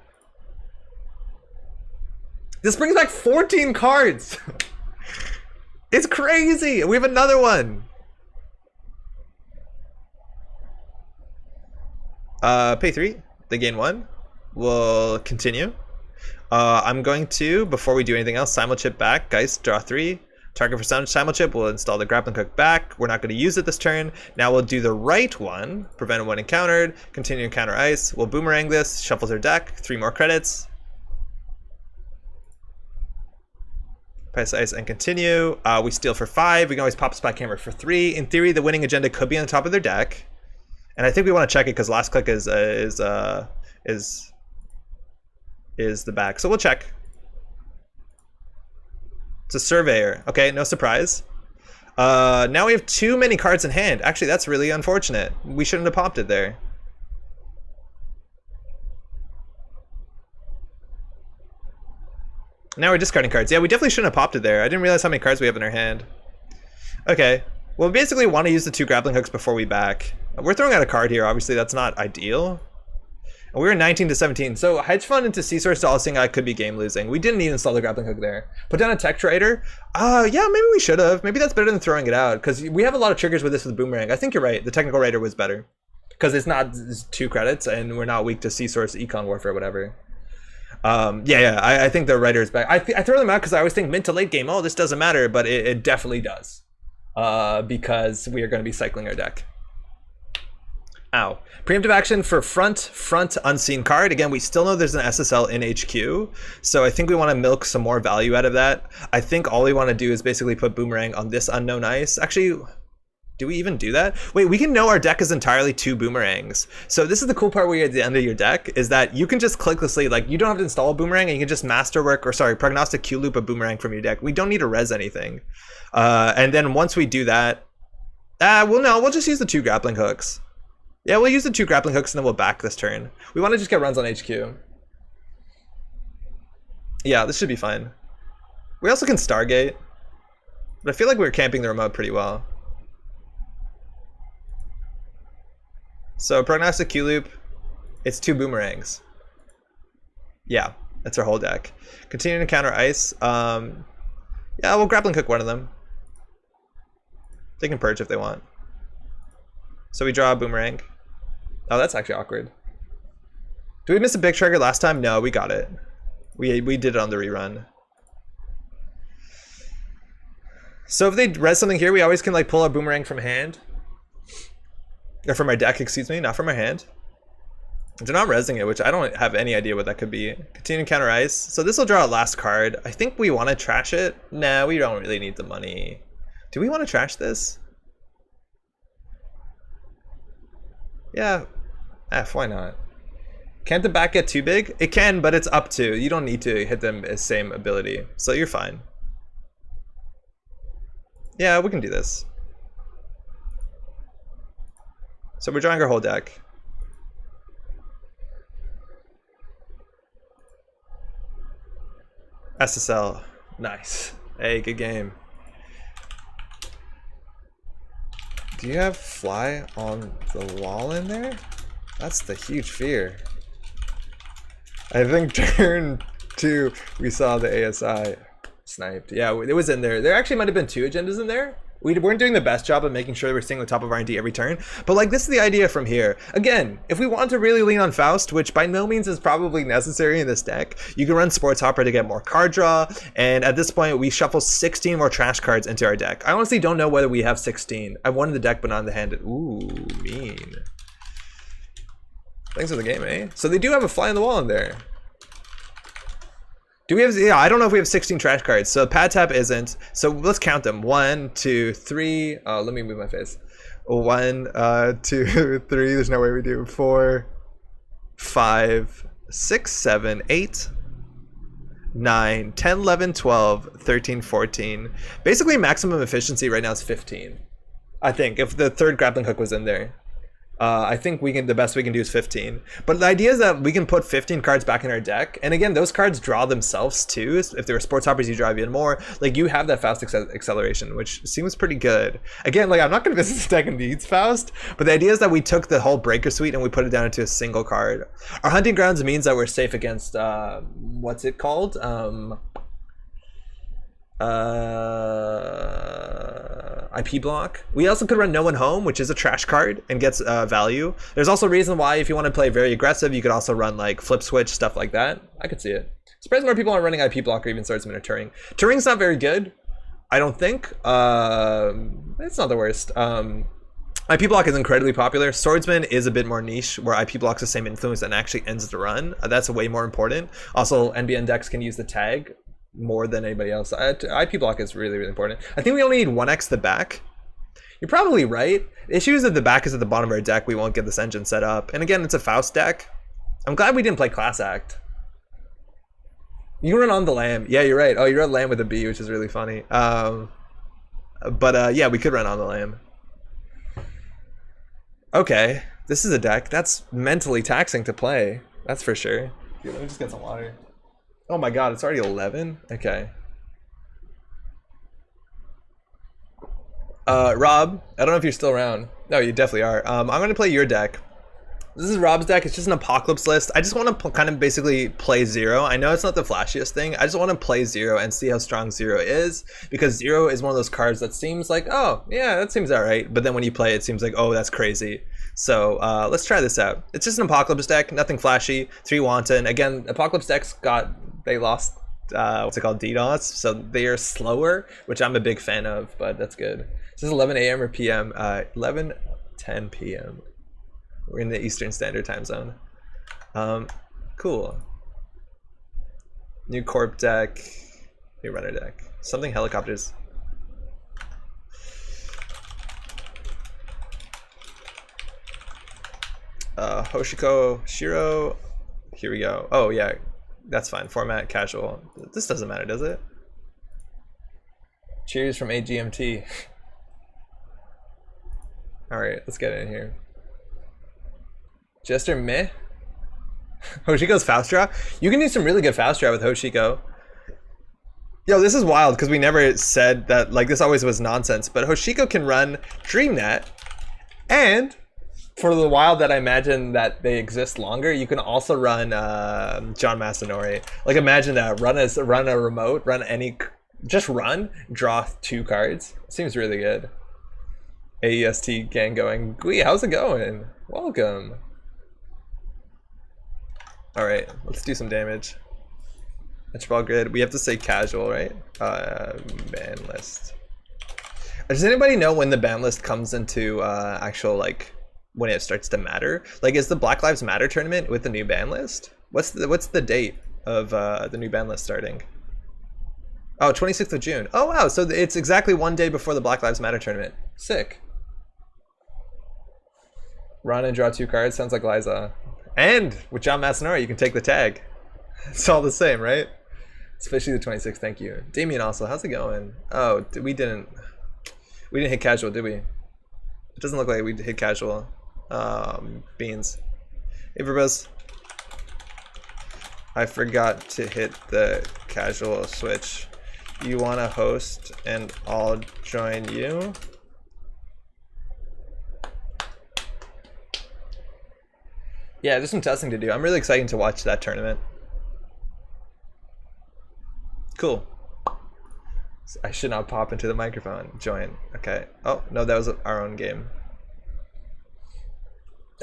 This brings back 14 cards. It's crazy. We have another one. Pay 3. They gain 1. We'll continue. I'm going to, before we do anything else, simul chip back. Geist, draw 3. Target for simul-chip, we'll install the grappling hook back. We're not going to use it this turn. Now we'll do the right one, prevent when encountered, continue to counter ice. We'll boomerang this, shuffles our deck, 3 more credits. Press ice and continue. We steal for 5. We can always pop Spike Hammer for 3. In theory, the winning agenda could be on the top of their deck. And I think we want to check it because last click is the back. So we'll check. It's a Surveyor. Okay, no surprise. Now we have too many cards in hand. Actually, that's really unfortunate. We shouldn't have popped it there. Now we're discarding cards. Yeah, we definitely shouldn't have popped it there. I didn't realize how many cards we have in our hand. Okay. Well, we basically want to use the 2 grappling hooks before we back. We're throwing out a card here. Obviously, that's not ideal. And we were 19 to 17. So hedge fund into C-Source to all-seeing eye could be game losing. We didn't even install the grappling hook there. Put down a tech trader. Yeah, maybe we should have. Maybe that's better than throwing it out because we have a lot of triggers with this with Boomerang. I think you're right. The technical raider was better because it's 2 credits and we're not weak to C-Source, Econ Warfare, whatever. I think the writer is back. I throw them out because I always think mid to late game, oh, this doesn't matter, but it definitely does because we are going to be cycling our deck. Ow. Preemptive action for front unseen card. Again, we still know there's an SSL in HQ, so I think we want to milk some more value out of that. I think all we want to do is basically put Boomerang on this unknown ice. Actually, do we even do that? Wait, we can know our deck is entirely 2 boomerangs. So this is the cool part where you're at the end of your deck is that you can just clicklessly, like you don't have to install a boomerang and you can just prognostic Q loop a boomerang from your deck. We don't need to res anything. And then once we do that, we'll just use the 2 grappling hooks. Yeah, we'll use the 2 grappling hooks and then we'll back this turn. We want to just get runs on HQ. Yeah, this should be fine. We also can Stargate, but I feel like we're camping the remote pretty well. So prognostic Q loop, it's 2 boomerangs. Yeah, that's our whole deck. Continue to counter ice. Yeah, we'll grappling hook one of them. They can purge if they want. So we draw a boomerang. Oh, that's actually awkward. Did we miss a big trigger last time? No, we got it. We did it on the rerun. So if they res something here, we always can like pull our boomerang from hand. Or from our deck, excuse me, not from our hand. They're not resing it, which I don't have any idea what that could be. Continue to counter ice. So this will draw a last card. I think we want to trash it. Nah, we don't really need the money. Do we want to trash this? Yeah. Why not? Can't the back get too big? It can, but it's up to. You don't need to hit them as same ability. So you're fine. Yeah, we can do this. So we're drawing our whole deck. SSL. Nice. Hey, good game. Do you have fly on the wall in there? That's the huge fear. I think turn 2, we saw the ASI sniped. Yeah, it was in there. There actually might have been 2 agendas in there. We weren't doing the best job of making sure we're staying on the top of R&D every turn. But like, this is the idea from here. Again, if we want to really lean on Faust, which by no means is probably necessary in this deck, you can run Sports Hopper to get more card draw. And at this point, we shuffle 16 more trash cards into our deck. I honestly don't know whether we have 16. I won the deck, but not in the hand. Ooh, mean. Thanks for the game, eh? So they do have a fly on the wall in there. Do we have, yeah, I don't know if we have 16 trash cards. So pad tap isn't. So let's count them. 1, 2, 3. Let me move my face. 1, 2, 3. There's no way we do. 4, 5, 6, 7, 8, 9, 10, 11, 12, 13, 14. Basically maximum efficiency right now is 15. I think if the 3rd grappling hook was in there. I think the best we can do is 15. But the idea is that we can put 15 cards back in our deck. And again, those cards draw themselves too. If they were Sports Hoppers, you draw even more. Like, you have that Faust acceleration, which seems pretty good. Again, like, I'm not going to visit this deck needs Faust, but the idea is that we took the whole Breaker Suite and we put it down into a single card. Our Hunting Grounds means that we're safe against, what's it called? IP block. We also could run No One Home, which is a trash card and gets value. There's also a reason why if you want to play very aggressive, you could also run like Flip Switch, stuff like that. I could see it. Surprised more people aren't running IP block or even Swordsman or Turing. Turing's not very good. I don't think. It's not the worst. IP block is incredibly popular. Swordsman is a bit more niche, where IP blocks the same influence and actually ends the run. That's way more important. Also, NBN decks can use the tag more than anybody else. IP block is really, really important. I think we only need 1x the back. You're probably right. The issue is that the back is at the bottom of our deck. We won't get this engine set up. And again, it's a Faust deck. I'm glad we didn't play Class Act. You can run on the lamb. Yeah, you're right. Oh, you run lamb with a B, which is really funny. Yeah, we could run on the lamb. Okay, this is a deck that's mentally taxing to play. That's for sure. Dude, let me just get some water. Oh my god, it's already 11? Okay. Rob, I don't know if you're still around. No, you definitely are. I'm going to play your deck. This is Rob's deck. It's just an Apocalypse list. I just want to kind of basically play Zero. I know it's not the flashiest thing. I just want to play Zero and see how strong Zero is, because Zero is one of those cards that seems like, oh, yeah, that seems all right. But then when you play it, it seems like, oh, that's crazy. So let's try this out. It's just an Apocalypse deck, nothing flashy. 3 Wanton. Again, Apocalypse decks they lost, what's it called, DDoS. So they are slower, which I'm a big fan of, but that's good. This is 11 a.m. or p.m. 11:10 p.m. We're in the Eastern Standard Time Zone. Cool. New Corp deck. New Runner deck. Something helicopters. Hoshiko, Shiro. Here we go. Oh yeah, that's fine. Format, casual. This doesn't matter, does it? Cheers from AGMT. All right, let's get in here. Jester meh. Hoshiko's Faust draw. You can do some really good Faust draw with Hoshiko. Yo, this is wild because we never said that, like, this always was nonsense, but Hoshiko can run DreamNet, and for the while that I imagine that they exist longer, you can also run John Masanori. Like, imagine that. Run a remote, just run, draw 2 cards. Seems really good. AEST gang going. Gui, how's it going? Welcome. All right, let's do some damage. Metro grid. We have to say casual, right? Ban list. Does anybody know when the ban list comes into actual, like, when it starts to matter? Like, is the Black Lives Matter tournament with the new ban list? What's the date of the new ban list starting? Oh, 26th of June. Oh wow, so it's exactly 1 day before the Black Lives Matter tournament. Sick. Run and draw 2 cards. Sounds like Liza. And with John Masanori, you can take the tag. It's all the same, right? Especially the 26th. Thank you, Damien. Also, how's it going? Oh, we didn't hit casual, did we? It doesn't look like we hit casual. Beans. Hey, Verbos. I forgot to hit the casual switch. You want to host and I'll join you? Yeah, there's some testing to do. I'm really excited to watch that tournament. Cool. I should not pop into the microphone. Join. Okay. Oh, no, that was our own game.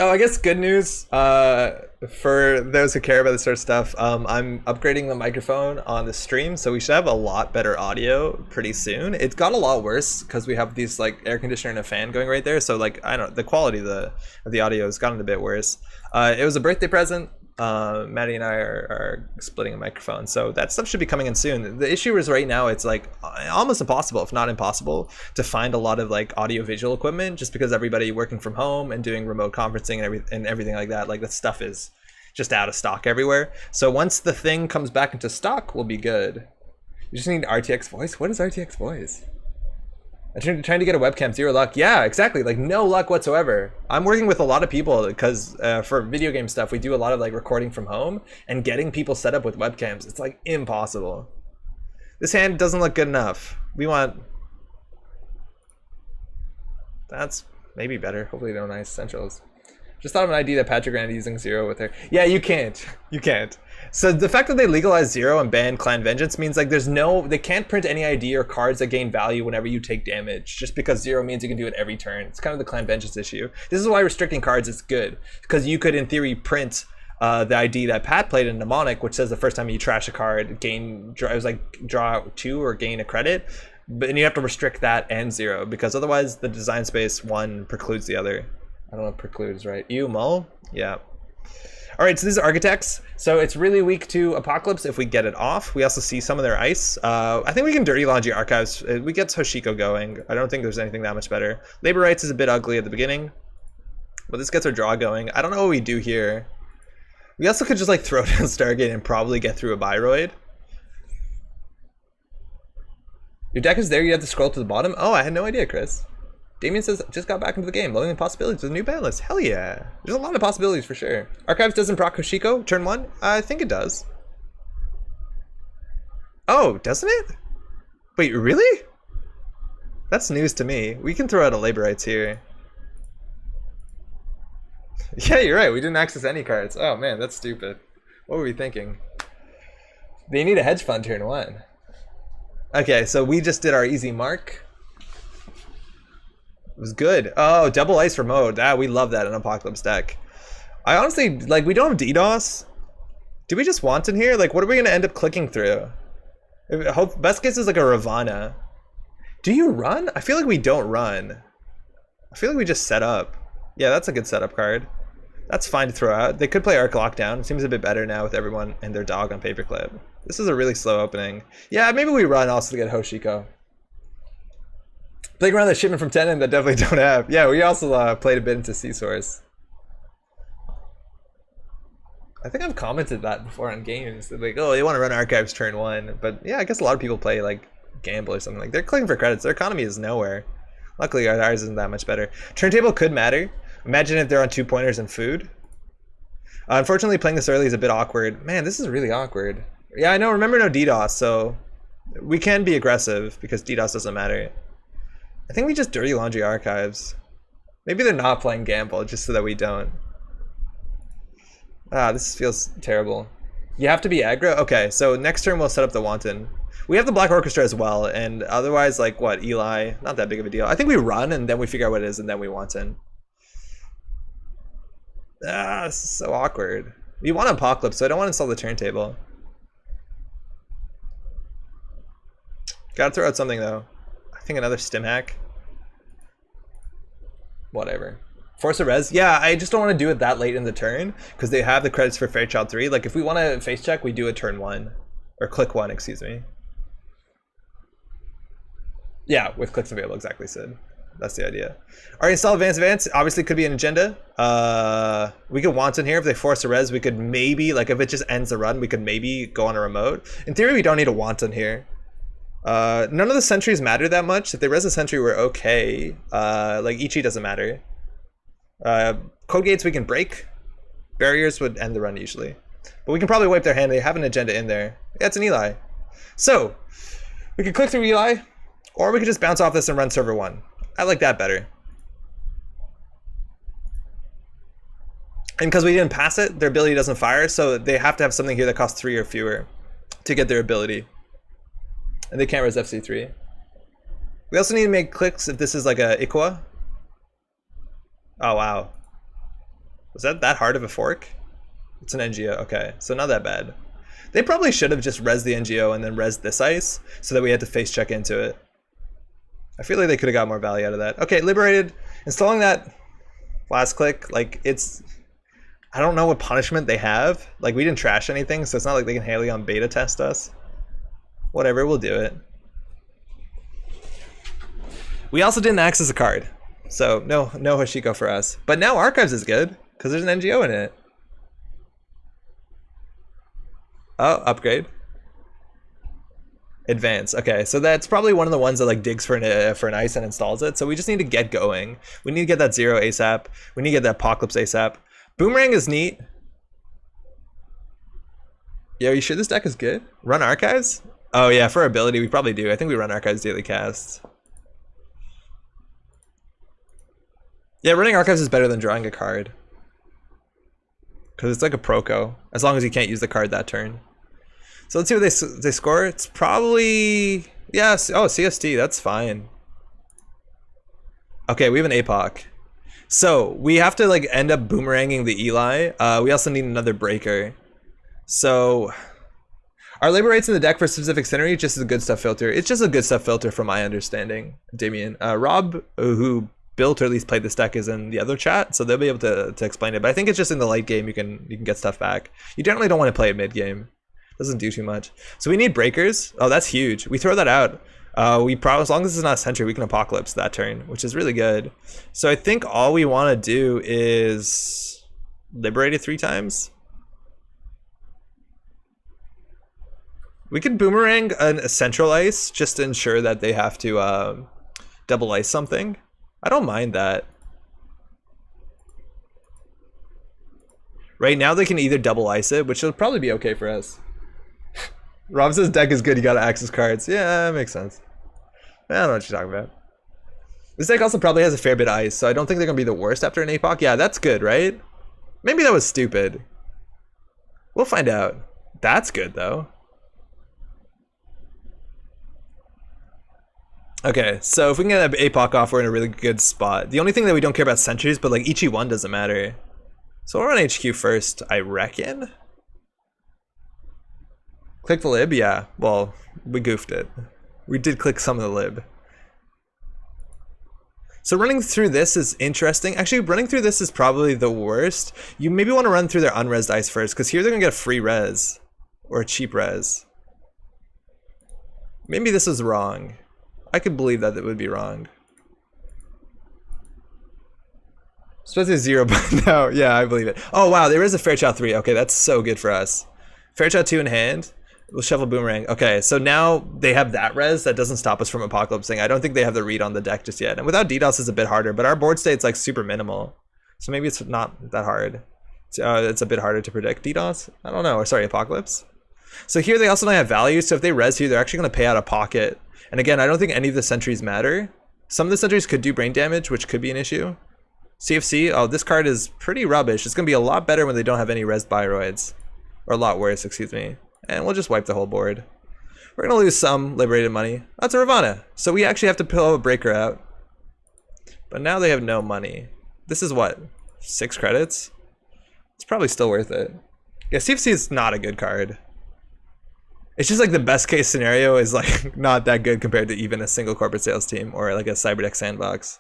Oh, I guess good news for those who care about this sort of stuff. I'm upgrading the microphone on the stream, so we should have a lot better audio pretty soon. It got a lot worse because we have these, like, air conditioner and a fan going right there. So, like, I don't know, the quality of the audio has gotten a bit worse. It was a birthday present. Maddie and I are splitting a microphone, so that stuff should be coming in soon. The issue is right now it's like almost impossible, if not impossible, to find a lot of like audio visual equipment, just because everybody working from home and doing remote conferencing and everything like that, like that stuff is just out of stock everywhere. So once the thing comes back into stock, we'll be good. You just need RTX voice. What is RTX voice? I'm trying to get a webcam, 0 luck. Yeah, exactly. Like, no luck whatsoever. I'm working with a lot of people because for video game stuff, we do a lot of like recording from home, and getting people set up with webcams, it's like impossible. This hand doesn't look good enough. We want... That's maybe better. Hopefully they're nice centrals. Just thought of an idea that Patrick Randy using 0 with her. Yeah, you can't. You can't. So the fact that they legalized 0 and banned Clan Vengeance means like they can't print any ID or cards that gain value whenever you take damage, just because 0 means you can do it every turn. It's kind of the Clan Vengeance issue. This is why restricting cards is good, because you could in theory print the ID that Pat played in Mnemonic, which says the first time you trash a card, draw 2 or gain a credit. But and you have to restrict that and 0 because otherwise the design space 1 precludes the other. I don't know if preclude is right. You mull? Yeah. All right, so these are architects. So it's really weak to Apocalypse if we get it off. We also see some of their ice. I think we can dirty laundry archives. We get Hoshiko going. I don't think there's anything that much better. Labor rights is a bit ugly at the beginning, but this gets our draw going. I don't know what we do here. We also could just like throw down Stargate and probably get through a Biroid. Your deck is there, you have to scroll to the bottom? Oh, I had no idea, Chris. Damien says, just got back into the game, loading the possibilities with a new ban list. Hell yeah. There's a lot of possibilities for sure. Archives doesn't proc Hoshiko, turn 1? I think it does. Oh, doesn't it? Wait, really? That's news to me. We can throw out a labor rights here. Yeah, you're right. We didn't access any cards. Oh man, that's stupid. What were we thinking? They need a hedge fund turn 1. Okay, so we just did our easy mark. It was good. Oh, double ice remote. Ah, we love that in Apocalypse deck. I honestly, like, we don't have DDoS. Do we just want in here? Like, what are we going to end up clicking through? Best case is like a Ravana. Do you run? I feel like we don't run. I feel like we just set up. Yeah, that's a good setup card. That's fine to throw out. They could play Arc Lockdown. It seems a bit better now with everyone and their dog on Paperclip. This is a really slow opening. Yeah, maybe we run also to get Hoshiko. Playing around the shipment from Tenon that definitely don't have. Yeah, we also played a bit into C-Source. I think I've commented that before on games. They're like, oh, they want to run Archives turn 1. But yeah, I guess a lot of people play like Gamble or something. Like, they're clicking for credits. Their economy is nowhere. Luckily, ours isn't that much better. Turntable could matter. Imagine if they're on 2 pointers and food. Unfortunately, playing this early is a bit awkward. Man, this is really awkward. Yeah, I know. Remember, no DDoS, so we can be aggressive because DDoS doesn't matter. I think we just dirty laundry archives. Maybe they're not playing Gamble just so that we don't. Ah, this feels terrible. You have to be aggro? Okay, so next turn we'll set up the Wanton. We have the Black Orchestra as well, and otherwise, like, what, Eli? Not that big of a deal. I think we run, and then we figure out what it is, and then we Wanton. Ah, this is so awkward. We want Apocalypse, so I don't want to install the turntable. Gotta throw out something, though. I think another stim hack. Whatever. Force a res? Yeah, I just don't want to do it that late in the turn because they have the credits for Fairchild 3. Like, if we want to face check, we do it turn 1. Or click 1, excuse me. Yeah, with clicks available, exactly, Sid. That's the idea. All right, install Advance. Obviously could be an agenda. We could want in here. If they force a res, we could maybe, like if it just ends the run, we could maybe go on a remote. In theory, we don't need a want in here. None of the sentries matter that much. If they res a sentry, we're okay. Like Ichi doesn't matter. Code gates we can break. Barriers would end the run usually. But we can probably wipe their hand. They have an agenda in there. Yeah, it's an Eli. So, we could click through Eli, or we could just bounce off this and run server 1. I like that better. And because we didn't pass it, their ability doesn't fire, so they have to have something here that costs 3 or fewer to get their ability. And they can't res FC3. We also need to make clicks if this is like a Ikwa. Oh wow. Was that hard of a fork? It's an NGO, okay, so not that bad. They probably should have just res the NGO and then res this ice so that we had to face check into it. I feel like they could have got more value out of that. Okay, liberated. Installing that last click, like it's, I don't know what punishment they have. Like we didn't trash anything, so it's not like they can Halion beta test us. Whatever, we'll do it. We also didn't access a card. So no Hoshiko for us. But now Archives is good, because there's an NGO in it. Oh, upgrade. Advance. Okay, so that's probably one of the ones that like digs for an ice and installs it. So we just need to get going. We need to get that 0 ASAP. We need to get that Apocalypse ASAP. Boomerang is neat. Yeah, are you sure this deck is good? Run Archives? Oh yeah, for ability we probably do. I think we run Archives daily cast. Yeah, running Archives is better than drawing a card. Because it's like a Proco, as long as you can't use the card that turn. So let's see what they score. It's probably, yes, oh, CST, that's fine. Okay, we have an Apoc. So we have to like end up boomeranging the Eli. We also need another breaker. So Are labor rates in the deck for specific scenery just a good stuff filter? It's just a good stuff filter from my understanding, Damien. Rob, who built or at least played this deck, is in the other chat, so they'll be able to explain it. But I think it's just in the late game you can get stuff back. You generally don't want to play it mid game. Doesn't do too much. So we need breakers. Oh, that's huge. We throw that out. As long as it's not a sentry, we can apocalypse that turn, which is really good. So I think all we want to do is liberate it 3 times. We could boomerang a central ice just to ensure that they have to double ice something. I don't mind that. Right now they can either double ice it, which will probably be okay for us. Rob says deck is good, you gotta access cards. Yeah, that makes sense. I don't know what you're talking about. This deck also probably has a fair bit of ice, so I don't think they're gonna be the worst after an Apoc. Yeah, that's good, right? Maybe that was stupid. We'll find out. That's good though. Okay, so if we can get an Apoc off, we're in a really good spot. The only thing that we don't care about sentries, but like Ichi 1 doesn't matter. So we'll run HQ first, I reckon. Click the lib? Yeah, well, we goofed it. We did click some of the lib. So running through this is interesting. Actually, running through this is probably the worst. You maybe want to run through their unresed ice first, because here they're going to get a free res. Or a cheap res. Maybe this is wrong. I could believe that it would be wrong. Especially 0, but no, yeah, I believe it. Oh wow, there is a Fairchild 3. Okay, that's so good for us. Fairchild 2 in hand. We'll shuffle boomerang. Okay, so now they have that res that doesn't stop us from apocalypsing. I don't think they have the read on the deck just yet. And without DDoS it's a bit harder, but our board state's like super minimal. So maybe it's not that hard. It's a bit harder to predict DDoS. I don't know, or sorry, apocalypse. So here they also don't have value, so if they res here, they're actually gonna pay out of pocket. And again, I don't think any of the sentries matter. Some of the sentries could do brain damage, which could be an issue. CFC, oh, this card is pretty rubbish. It's gonna be a lot better when they don't have any res bioroids. Or a lot worse, excuse me. And we'll just wipe the whole board. We're gonna lose some liberated money. That's a Ravana. So we actually have to pull a breaker out. But now they have no money. This is what? 6 credits? It's probably still worth it. Yeah, CFC is not a good card. It's just like the best case scenario is like not that good compared to even a single corporate sales team or like a Cyberdeck sandbox.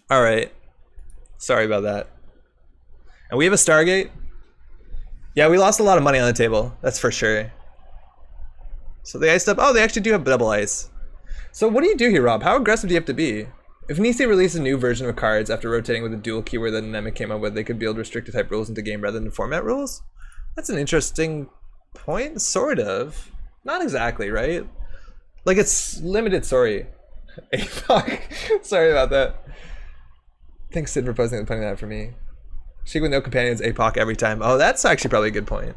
All right, sorry about that. And we have a Stargate. Yeah, we lost a lot of money on the table, that's for sure. So they iced up, oh, they actually do have double ice. So what do you do here, Rob? How aggressive do you have to be? If Nisei released a new version of cards after rotating with a dual keyword that Nemec came up with, they could build restricted type rules into game rather than format rules? That's an interesting point, sort of. Not exactly, right? Like it's limited, sorry. Apoc. Sorry about that. Thanks Sid for posting and pointing that out for me. Sheik with no companions, Apoc every time. Oh, that's actually probably a good point.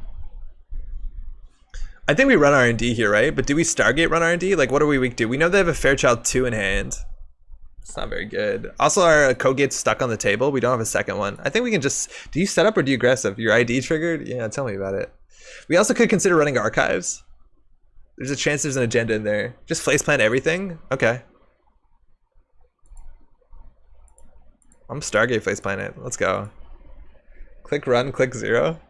I think we run R&D here, right? But do we Stargate run R&D? Like what are we weak to? We know they have a Fairchild 2 in hand. It's not very good. Also our code gate's stuck on the table. We don't have a second one. I think we can just, do you set up or do you aggressive? Your ID triggered? Yeah, tell me about it. We also could consider running archives. There's a chance there's an agenda in there. Just place plant everything? Okay. I'm Stargate place planet. Let's go. Click run, click 0.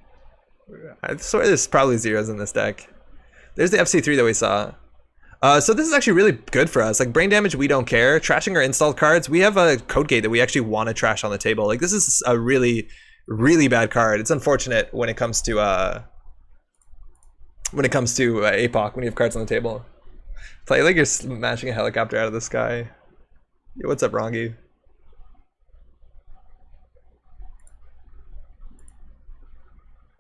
I swear there's probably zeros in this deck. There's the FC3 that we saw. So this is actually really good for us. Like brain damage, we don't care. Trashing our installed cards, we have a code gate that we actually want to trash on the table. Like this is a really, really bad card. It's unfortunate when it comes to Apoc, when you have cards on the table. Play like you're smashing a helicopter out of the sky. Yo, what's up, Rongi?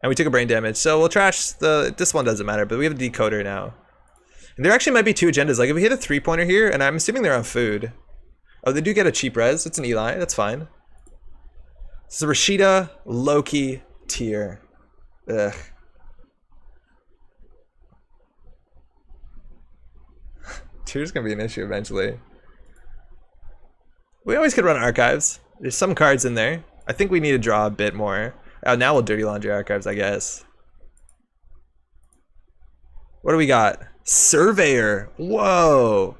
And we took a brain damage, so we'll trash this one doesn't matter, but we have a decoder now. And there actually might be 2 agendas. Like if we hit a 3-pointer here, and I'm assuming they're on food. Oh, they do get a cheap res. It's an Eli, that's fine. So Rashida, Loki, tier. Ugh. Tier's gonna be an issue eventually. We always could run archives. There's some cards in there. I think we need to draw a bit more. Oh, now we'll dirty laundry archives, I guess. What do we got? Surveyor. Whoa.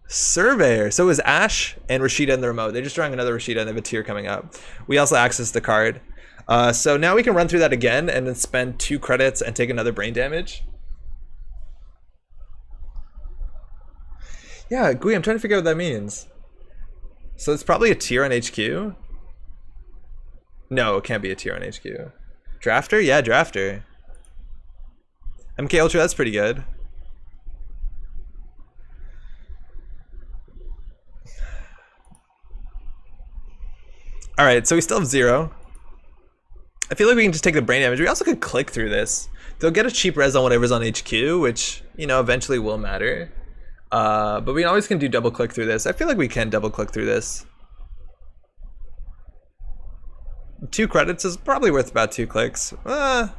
Surveyor. So it was Ash and Rashida in the remote. They're just drawing another Rashida and they have a tier coming up. We also access the card. So now we can run through that again and then spend 2 credits and take another brain damage. Yeah, Gui, I'm trying to figure out what that means. So it's probably a tier on HQ? No, it can't be a tier on HQ. Drafter? Yeah, Drafter. MK Ultra, that's pretty good. Alright, so we still have 0. I feel like we can just take the brain damage. We also could click through this. They'll get a cheap res on whatever's on HQ, which, you know, eventually will matter. But we always can do double click through this. I feel like we can double click through this. 2 credits is probably worth about 2 clicks. Not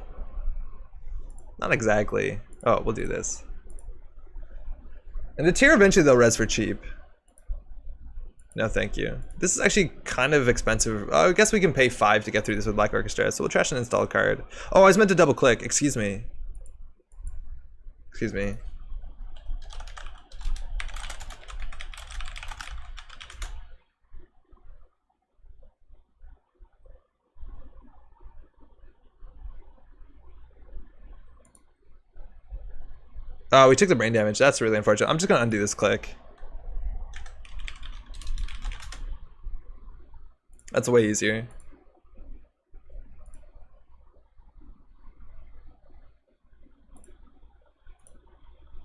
exactly. Oh, we'll do this. And the tier eventually they'll res for cheap. No, thank you. This is actually kind of expensive. Oh, I guess we can pay 5 to get through this with Black Orchestra, so we'll trash an install card. Oh, I was meant to double click. Excuse me. Excuse me. Oh, we took the brain damage. That's really unfortunate. I'm just gonna undo this click. That's way easier.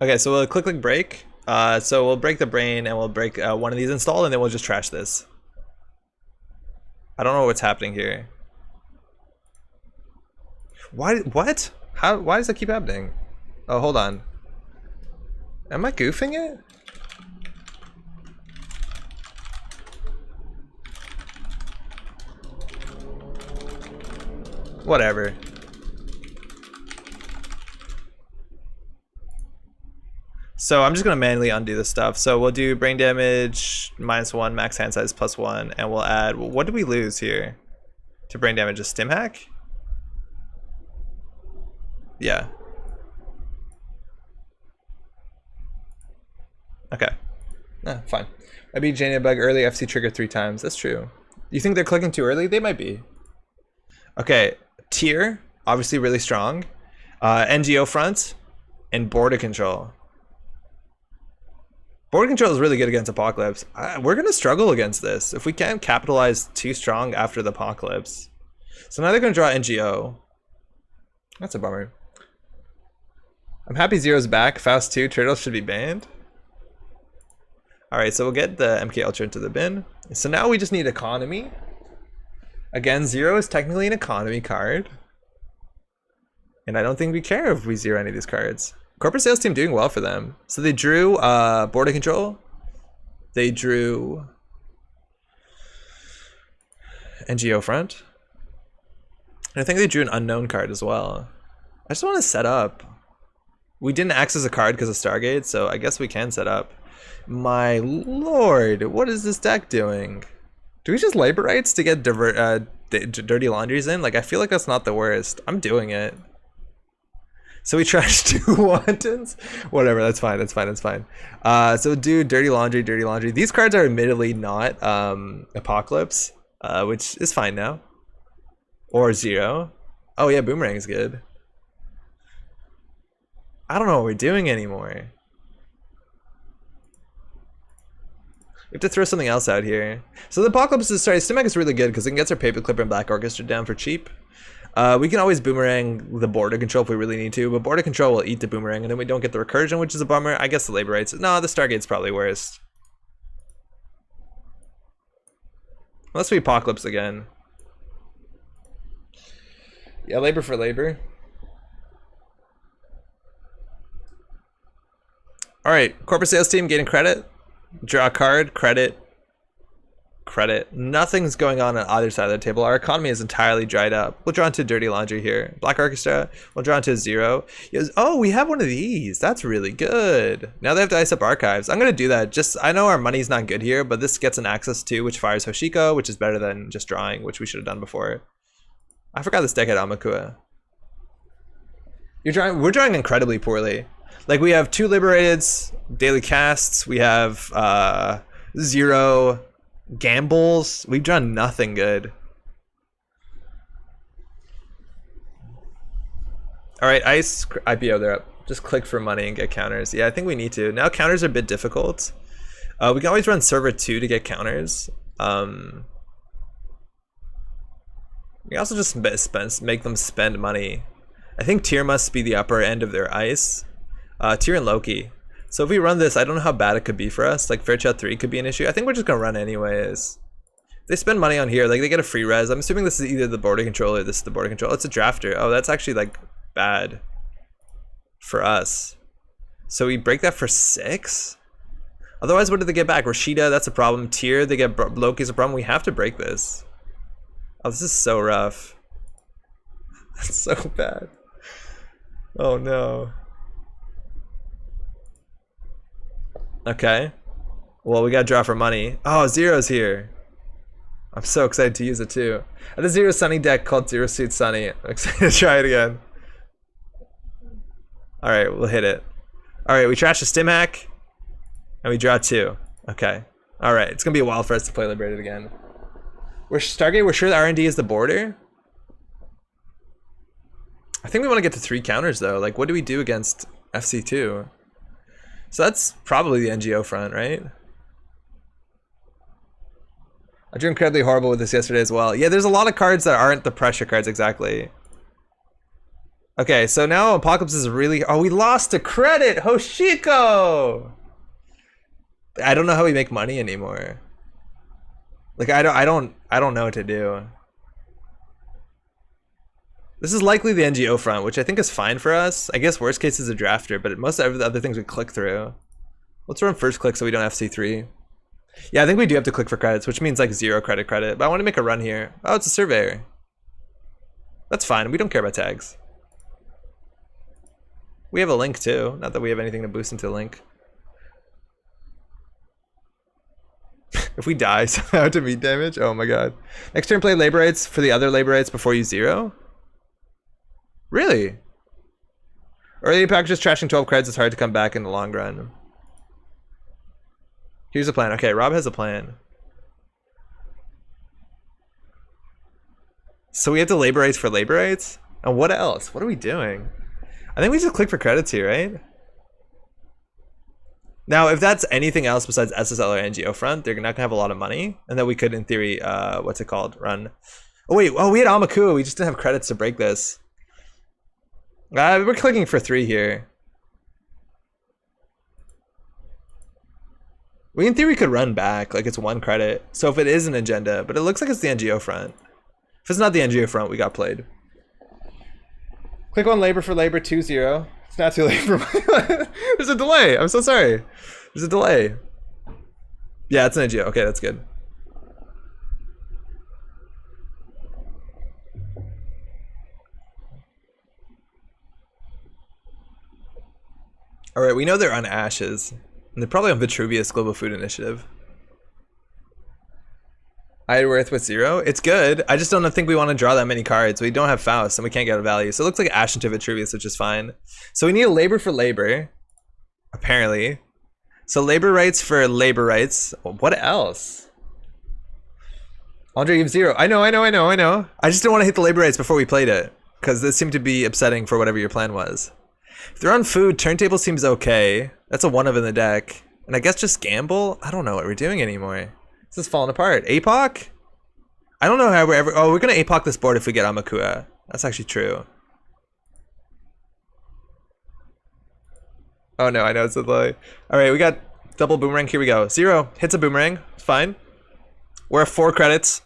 Okay, so we'll click break. So we'll break the brain and we'll break one of these install, and then we'll just trash this. I don't know what's happening here. What? Why does that keep happening? Oh, hold on. Am I goofing it? Whatever. So I'm just gonna manually undo this stuff. So we'll do brain damage -1, max hand size +1, and we'll add, what did we lose here to brain damage? A stim hack? Yeah. Okay. Fine. I beat JNet bug early, FC trigger 3 times. That's true. You think they're clicking too early? They might be. Okay, tier, obviously really strong. NGO front, and border control. Border control is really good against Apocalypse. We're gonna struggle against this if we can't capitalize too strong after the Apocalypse. So now they're gonna draw NGO. That's a bummer. I'm happy Zero's back. Faust 2, Turtles should be banned. Alright, so we'll get the MK Ultra into the bin. So now we just need economy. Again, 0 is technically an economy card. And I don't think we care if we zero any of these cards. Corporate sales team doing well for them. So they drew border control. They drew NGO front. And I think they drew an unknown card as well. I just want to set up. We didn't access a card because of Stargate, so I guess we can set up. My lord, what is this deck doing? Do we just labor rights to get dirty laundries in? Like, I feel like that's not the worst. I'm doing it. So we trashed 2 wantons? Whatever, that's fine, that's fine, that's fine. So do dirty laundry, dirty laundry. These cards are admittedly not Apocalypse, which is fine now. Or 0. Oh yeah, Boomerang is good. I don't know what we're doing anymore. We have to throw something else out here. So the Apocalypse is, sorry, Stimac is really good because it can get our Paper Clipper and Black Orchestra down for cheap. We can always Boomerang the border control if we really need to, but border control will eat the Boomerang and then we don't get the recursion, which is a bummer. I guess the labor rights. No, the Stargate's probably worst. Unless we Apocalypse again. Yeah, labor for labor. Alright, corporate sales team getting credit. Draw a card, credit, credit. Nothing's going on either side of the table. Our economy is entirely dried up. We'll draw into dirty laundry here. Black Orchestra, we'll draw into 0. Oh, we have one of these. That's really good. Now they have to ice up archives. I'm going to do that. Just, I know our money's not good here, but this gets an access to, which fires Hoshiko, which is better than just drawing, which we should have done before. I forgot this deck had Amakua. We're drawing incredibly poorly. Like, we have 2 Liberateds, daily casts, we have 0 gambles. We've drawn nothing good. All right, ICE IPO, they're up. Just click for money and get counters. Yeah, I think we need to. Now counters are a bit difficult. We can always run server 2 to get counters. We also just make them spend money. I think tier must be the upper end of their ICE. Tier and Loki. So if we run this, I don't know how bad it could be for us. Like Fairchild 3 could be an issue. I think we're just gonna run anyways. They spend money on here, like they get a free res. I'm assuming this is either the border control or this is the border control. It's a drafter. Oh, that's actually like bad for us. So we break that for 6? Otherwise, what did they get back? Rashida, that's a problem. Tier, they get Loki's a problem. We have to break this. Oh, this is so rough. That's so bad. Oh no. Okay. Well, we gotta draw for money. Oh, Zero's here. I'm so excited to use it too. I have a Zero Sunny deck called Zero Suit Sunny. I'm excited to try it again. Alright, we'll hit it. Alright, we trash a stim hack. And we draw 2. Okay. Alright, it's gonna be a while for us to play Liberated again. We're Stargate, we're sure the R&D is the border. I think we want to get to 3 counters though. Like, what do we do against FC2? So that's probably the NGO front, right? I drew incredibly horrible with this yesterday as well. Yeah, there's a lot of cards that aren't the pressure cards exactly. Okay, so now Apocalypse is really... Oh, we lost to credit! Hoshiko! I don't know how we make money anymore. Like, I don't know what to do. This is likely the NGO front, which I think is fine for us. I guess worst case is a drafter, but most of the other things we click through. Let's run first click so we don't FC3. Yeah, I think we do have to click for credits, which means like 0 credit. But I want to make a run here. Oh, it's a surveyor. That's fine. We don't care about tags. We have a link too. Not that we have anything to boost into link. If we die somehow to meat damage, oh my god. Next turn play labor rights for the other labor rights before you 0? Really? Early packages trashing 12 credits is hard to come back in the long run. Here's a plan. Okay, Rob has a plan. So we have to labor rights for labor rights? And what else? What are we doing? I think we just click for credits here, right? Now, if that's anything else besides SSL or NGO front, they're not gonna have a lot of money, and then we could, in theory, what's it called? Run. Oh wait, oh we had Amakua. We just didn't have credits to break this. We're clicking for 3 here. We in theory could run back, like it's 1 credit. So if it is an agenda, but it looks like it's the NGO front. If it's not the NGO front, we got played. Click on labor for labor 2-0. It's not too late for my... There's a delay. I'm so sorry. There's a delay. Yeah, it's an NGO. Okay, that's good. All right, we know they're on Ashes. And they're probably on Vitruvius Global Food Initiative. I had Worth with 0. It's good. I just don't think we want to draw that many cards. We don't have Faust and we can't get a value. So it looks like Ash into Vitruvius, which is fine. So we need a labor for labor. Apparently. So labor rights for labor rights. What else? Andre, you have 0. I know. I just didn't want to hit the labor rights before we played it. Because this seemed to be upsetting for whatever your plan was. If they're on food, turntable seems okay. That's a 1 of in the deck. And I guess just gamble? I don't know what we're doing anymore. This is falling apart. Apoc? I don't know how we're ever... Oh, we're going to Apoc this board if we get Amakua. That's actually true. Oh no, I know it's a delay. Alright, we got double boomerang. Here we go. 0 hits a boomerang. It's fine. We're at 4 credits.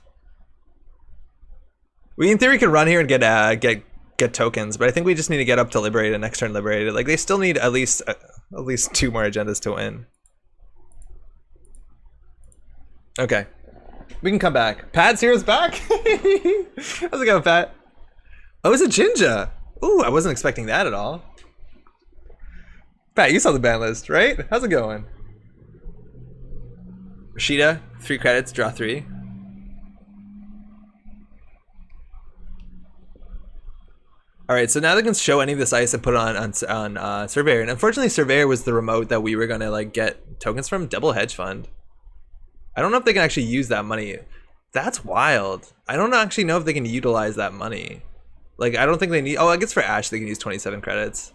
We in theory can run here and get tokens, but I think we just need to get up to Liberated, next turn Liberated. Like, they still need at least 2 more agendas to win. Okay. We can come back. Pat Zero's back? How's it going, Pat? Oh, it's a Jinja. Ooh, I wasn't expecting that at all. Pat, you saw the ban list, right? How's it going? Rashida, 3 credits, draw 3. Alright, so now they can show any of this ice and put it on Surveyor. And unfortunately, Surveyor was the remote that we were going to like get tokens from. Double hedge fund. I don't know if they can actually use that money. That's wild. I don't actually know if they can utilize that money. Like, I don't think they need... Oh, I guess for Ash they can use 27 credits.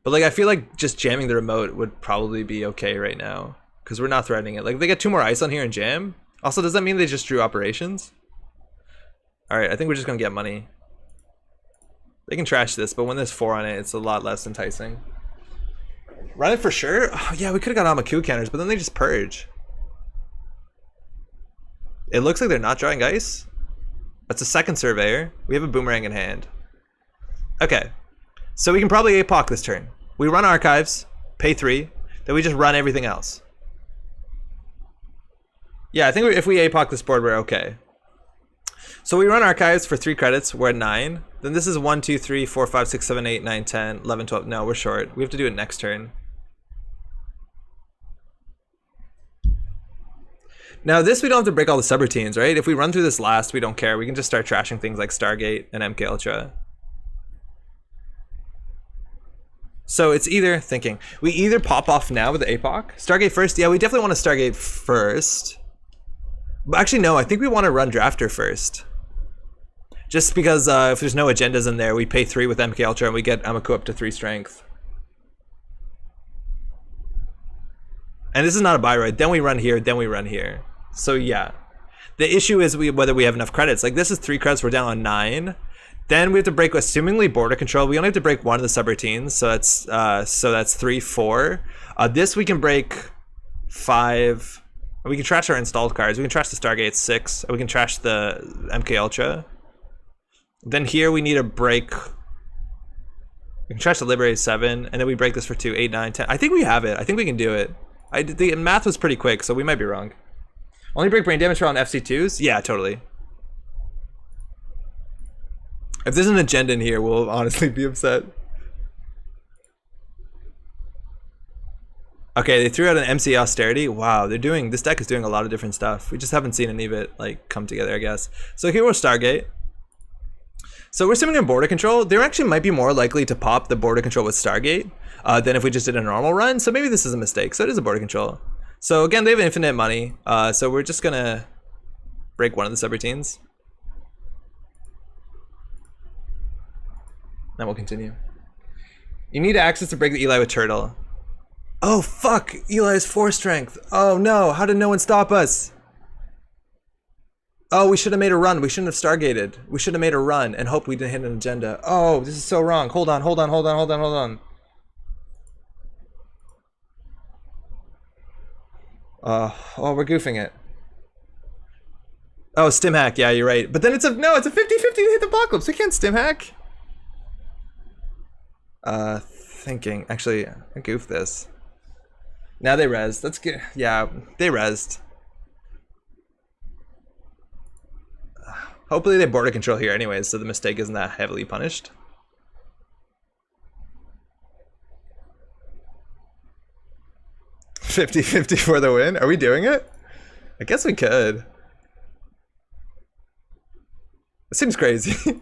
But, like, I feel like just jamming the remote would probably be okay right now. Because we're not threatening it. Like, they get 2 more ice on here and jam. Also, does that mean they just drew operations? Alright, I think we're just gonna get money. They can trash this, but when there's 4 on it, it's a lot less enticing. Run it for sure? Oh, yeah, we could have got Amaku counters, but then they just purge. It looks like they're not drawing ice. That's a second surveyor. We have a boomerang in hand. Okay, so we can probably Apoc this turn. We run archives, pay 3, then we just run everything else. Yeah, I think if we Apoc this board, we're okay. So we run archives for 3 credits, we're at 9. Then this is 1, 2, 3, 4, 5, 6, 7, 8, 9, 10, 11, 12. No, we're short. We have to do it next turn. Now this, we don't have to break all the subroutines, right? If we run through this last, we don't care. We can just start trashing things like Stargate and MK Ultra. So it's either thinking, we either pop off now with the Apoc. Stargate first? Yeah, we definitely want to Stargate first. But actually, no, I think we want to run Drafter first. Just because if there's no agendas in there, we pay 3 with MK Ultra and we get Amaku up to 3 strength. And this is not a buy ride. Then we run here, then we run here. So yeah. The issue is whether we have enough credits. Like this is 3 credits, we're down on 9. Then we have to break, assumingly border control. We only have to break 1 of the subroutines, so that's 3, 4. This we can break 5. We can trash our installed cards. We can trash the Stargate 6. We can trash the MK Ultra. Then here we need to break. We can trash the Liberate 7, and then we break this for 2, 8, 9, 10. I think we have it. I think we can do it. The math was pretty quick, so we might be wrong. Only break brain damage around FC2s? Yeah, totally. If there's an agenda in here, we'll honestly be upset. Okay, they threw out an MC Austerity. Wow, this deck is doing a lot of different stuff. We just haven't seen any of it like come together, I guess. So here we're Stargate. So we're simming in border control. They actually might be more likely to pop the border control with Stargate than if we just did a normal run. So maybe this is a mistake. So it is a border control. So again, they have infinite money. So we're just gonna break 1 of the subroutines. Then we'll continue. You need access to break the Eli with Turtle. Oh fuck! Eli has 4 strength. Oh no! How did no one stop us? Oh, we should have made a run. We shouldn't have Stargated. We should have made a run and hoped we didn't hit an agenda. Oh, this is so wrong. Hold on, hold on, hold on, hold on, hold on. Oh, we're goofing it. Oh, stim hack. Yeah, you're right. But then it's a 50-50 to hit the Apocalypse. We can't stim hack. Thinking. Actually, I goofed this. Now they rezzed. That's good. Yeah, they rezzed. Hopefully they border control here anyways, so the mistake isn't that heavily punished. $50-50 for the win? Are we doing it? I guess we could. It seems crazy.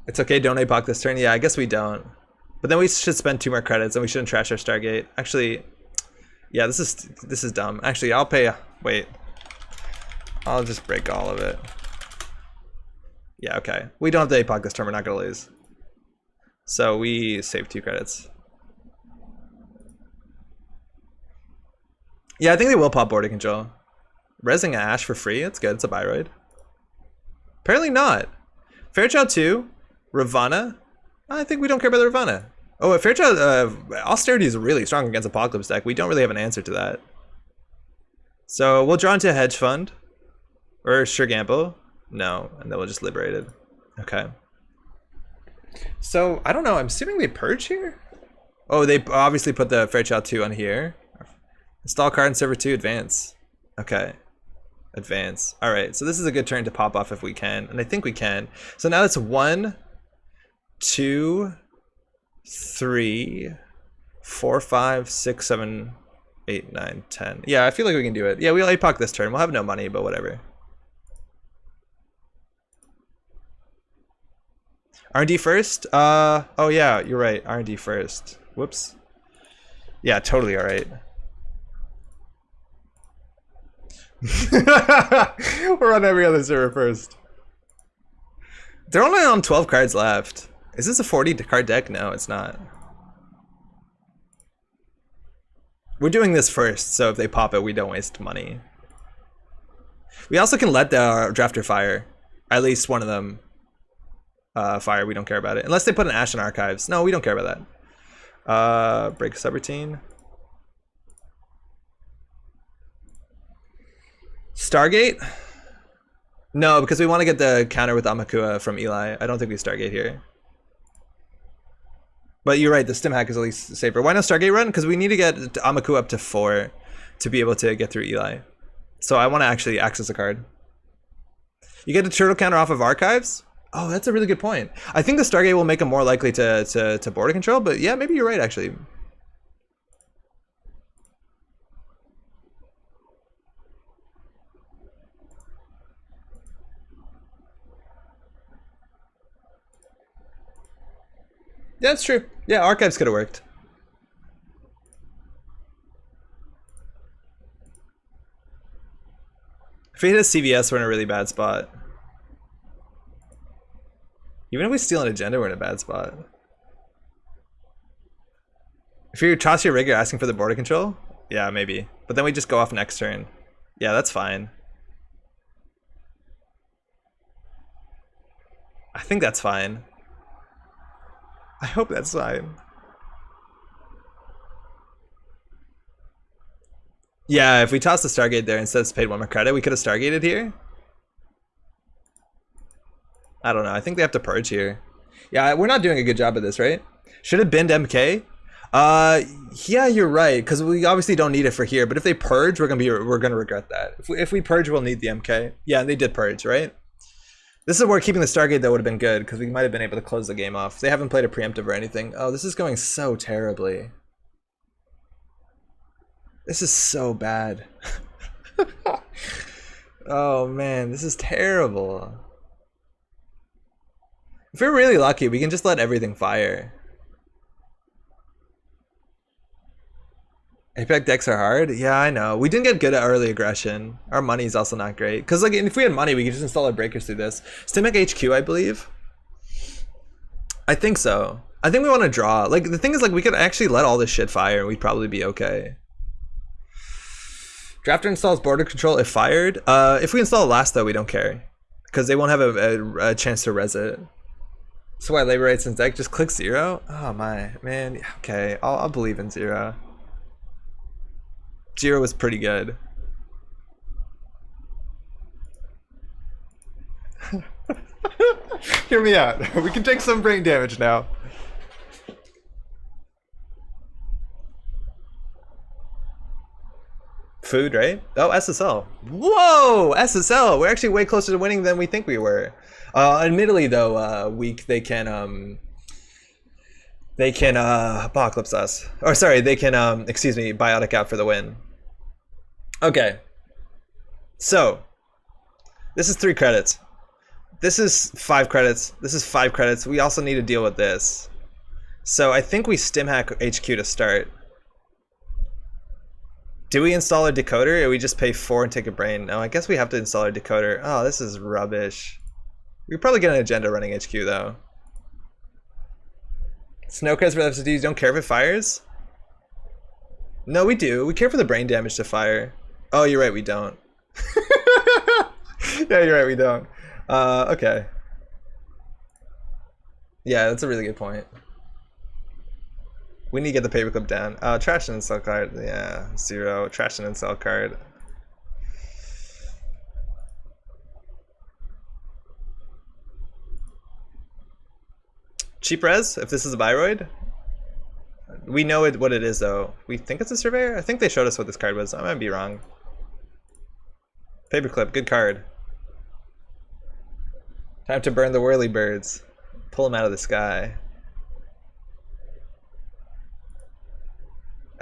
It's okay, don't Apoc this turn. Yeah, I guess we don't. But then we should spend 2 more credits and we shouldn't trash our Stargate. Actually, yeah, this is dumb. Actually, I'll pay, wait. I'll just break all of it. Yeah, okay. We don't have to Apoc this turn, we're not gonna lose. So we save 2 credits. Yeah, I think they will pop border control. Rezzing Ash for free, that's good, it's a buy ride. Apparently not. Fairchild 2. Ravana? I think we don't care about the Ravana. Oh, Fairchild, Austerity is really strong against Apocalypse deck. We don't really have an answer to that. So we'll draw into a hedge fund. Or Shergampo. No, and then we'll just liberate it. Okay. So, I don't know, I'm assuming they purge here? Oh, they obviously put the Fairchild 2 on here. Install card in server 2, advance. Okay. Advance. Alright, so this is a good turn to pop off if we can, and I think we can. So now that's 1, 2, 3, 4, 5, 6, 7, 8, 9, 10. Yeah, I feel like we can do it. Yeah, we'll Apoc this turn. We'll have no money, but whatever. R&D first? Oh yeah, you're right. R&D first. Whoops. Yeah, totally all right. We're on every other server first. They're only on 12 cards left. Is this a 40 card deck? No, it's not. We're doing this first, so if they pop it, we don't waste money. We also can let the drafter fire. At least one of them fire, we don't care about it. Unless they put an Ashen Archives. No, we don't care about that. Break subroutine. Stargate? No, because we want to get the counter with Amakua from Eli. I don't think we Stargate here. But you're right, the stim hack is at least safer. Why no Stargate run? Because we need to get Amakua up to 4 to be able to get through Eli. So I want to actually access a card. You get a turtle counter off of Archives? Oh, that's a really good point. I think the Stargate will make him more likely to border control, but yeah, maybe you're right actually. Yeah, that's true. Yeah, Archives could have worked. If we hit a CVS, we're in a really bad spot. Even if we steal an agenda, we're in a bad spot. If you toss your rig, you're asking for the border control? Yeah, maybe. But then we just go off next turn. Yeah, that's fine. I think that's fine. I hope that's fine. Yeah, if we toss the Stargate there instead of paid 1 more credit, we could have Stargated here. I don't know. I think they have to purge here. Yeah, we're not doing a good job of this, right? Should have binned MK. Yeah, you're right, because we obviously don't need it for here. But if they purge, we're gonna regret that. If we purge, we'll need the MK. Yeah, and they did purge, right? This is where keeping the Stargate though would have been good, because we might have been able to close the game off. They haven't played a preemptive or anything. Oh, this is going so terribly. This is so bad. Oh man, this is terrible. If we're really lucky, we can just let everything fire. Apex decks are hard? Yeah, I know. We didn't get good at early aggression. Our money's also not great. Because like, if we had money, we could just install our breakers through this. Stimmek HQ, I believe. I think so. I think we want to draw. Like, the thing is, like, we could actually let all this shit fire and we'd probably be okay. Drafter installs border control if fired. If we install last, though, we don't care. Because they won't have a chance to res it. So why labor rates in deck? Just click 0? Oh my, man. Okay, I'll believe in 0. 0 was pretty good. Hear me out. We can take some brain damage now. Food, right? Oh, SSL. Whoa, SSL. We're actually way closer to winning than we think we were. Admittedly, though, they can apocalypse us. Or sorry, they can excuse me, biotic out for the win. Okay. So this is 3 credits. This is 5 credits. This is 5 credits. We also need to deal with this. So I think we stim hack HQ to start. Do we install our decoder or we just pay 4 and take a brain? No, I guess we have to install our decoder. Oh, this is rubbish. We probably get an agenda running HQ though. Snowcrest for FCDs don't care if it fires? No, we do. We care for the brain damage to fire. Oh, you're right, we don't. Yeah, you're right, we don't. Okay. Yeah, that's a really good point. We need to get the paperclip down. Trash and install card. Yeah, 0. Trash and install card. Cheap res, if this is a Biroid. We know what it is though. We think it's a Surveyor? I think they showed us what this card was. I might be wrong. Paperclip, good card. Time to burn the whirly birds. Pull them out of the sky.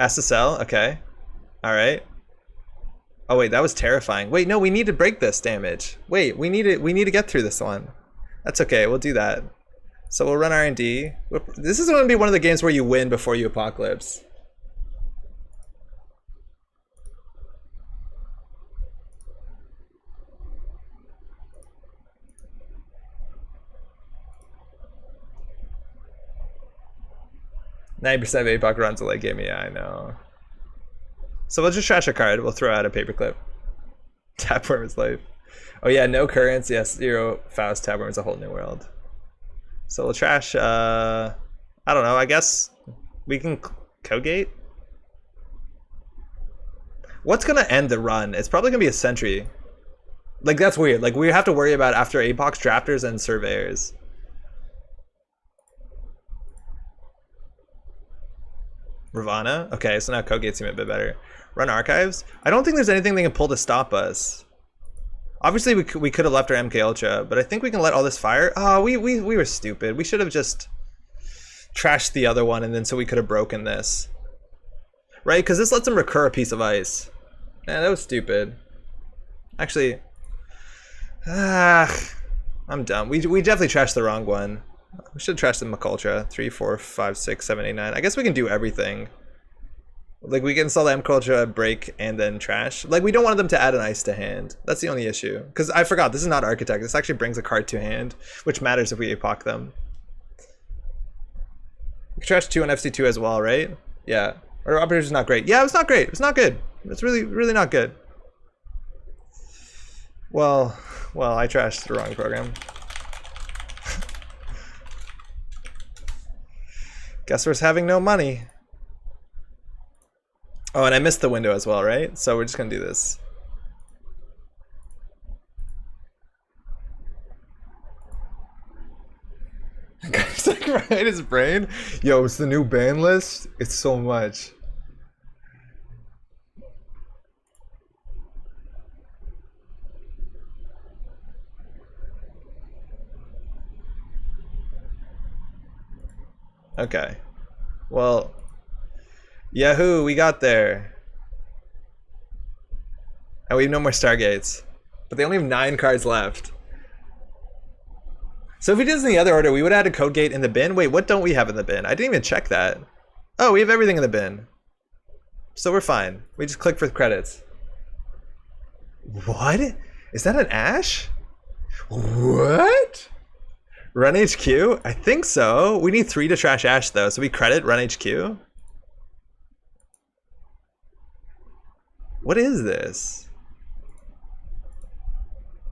SSL, okay. Alright. Oh wait, that was terrifying. Wait, no, we need to break this damage. Wait, we need to get through this one. That's okay, we'll do that. So we'll run R&D. This is going to be one of the games where you win before you apocalypse. %of Apoc runs a late game. Yeah, I know. So we'll just trash a card. We'll throw out a paperclip. Tapworm is life. Oh yeah, no currents. Yes, 0 Faust. Tapworm is a whole new world. So we'll trash. I don't know. I guess we can Cogate. What's gonna end the run? It's probably gonna be a sentry. Like that's weird. Like we have to worry about after Apoc drafters and surveyors. Ravana? Okay, so now Kogate's seem a bit better. Run archives? I don't think there's anything they can pull to stop us. Obviously, we could have left our MK Ultra, but I think we can let all this fire. Oh, we were stupid. We should have just trashed the other one, and then so we could have broken this. Right? Because this lets them recur a piece of ice. Yeah, that was stupid. Actually, I'm dumb. We definitely trashed the wrong one. We should trash the MKUltra. 3, 4, 5, 6, 7, 8, 9. I guess we can do everything. Like we can install the MKUltra, break, and then trash. Like we don't want them to add an ice to hand. That's the only issue. Because I forgot, this is not Architect. This actually brings a card to hand, which matters if we Apoc them. We can trash 2 on FC2 as well, right? Yeah. Our operator's not great. Yeah, it was not great. It's not good. It's really, really not good. Well, I trashed the wrong program. Guess we're having no money. Oh, and I missed the window as well, right? So we're just gonna do this. Guy's like right in his brain. Yo, it's the new ban list. It's so much. Okay. Well, Yahoo, we got there. And we have no more Stargates. But they only have 9 cards left. So if we did this in the other order, we would have had a Code Gate in the bin. Wait, what don't we have in the bin? I didn't even check that. Oh, we have everything in the bin. So we're fine. We just click for the credits. What? Is that an Ash? What? Run HQ? I think so. We need 3 to trash Ash though, so we credit Run HQ. What is this?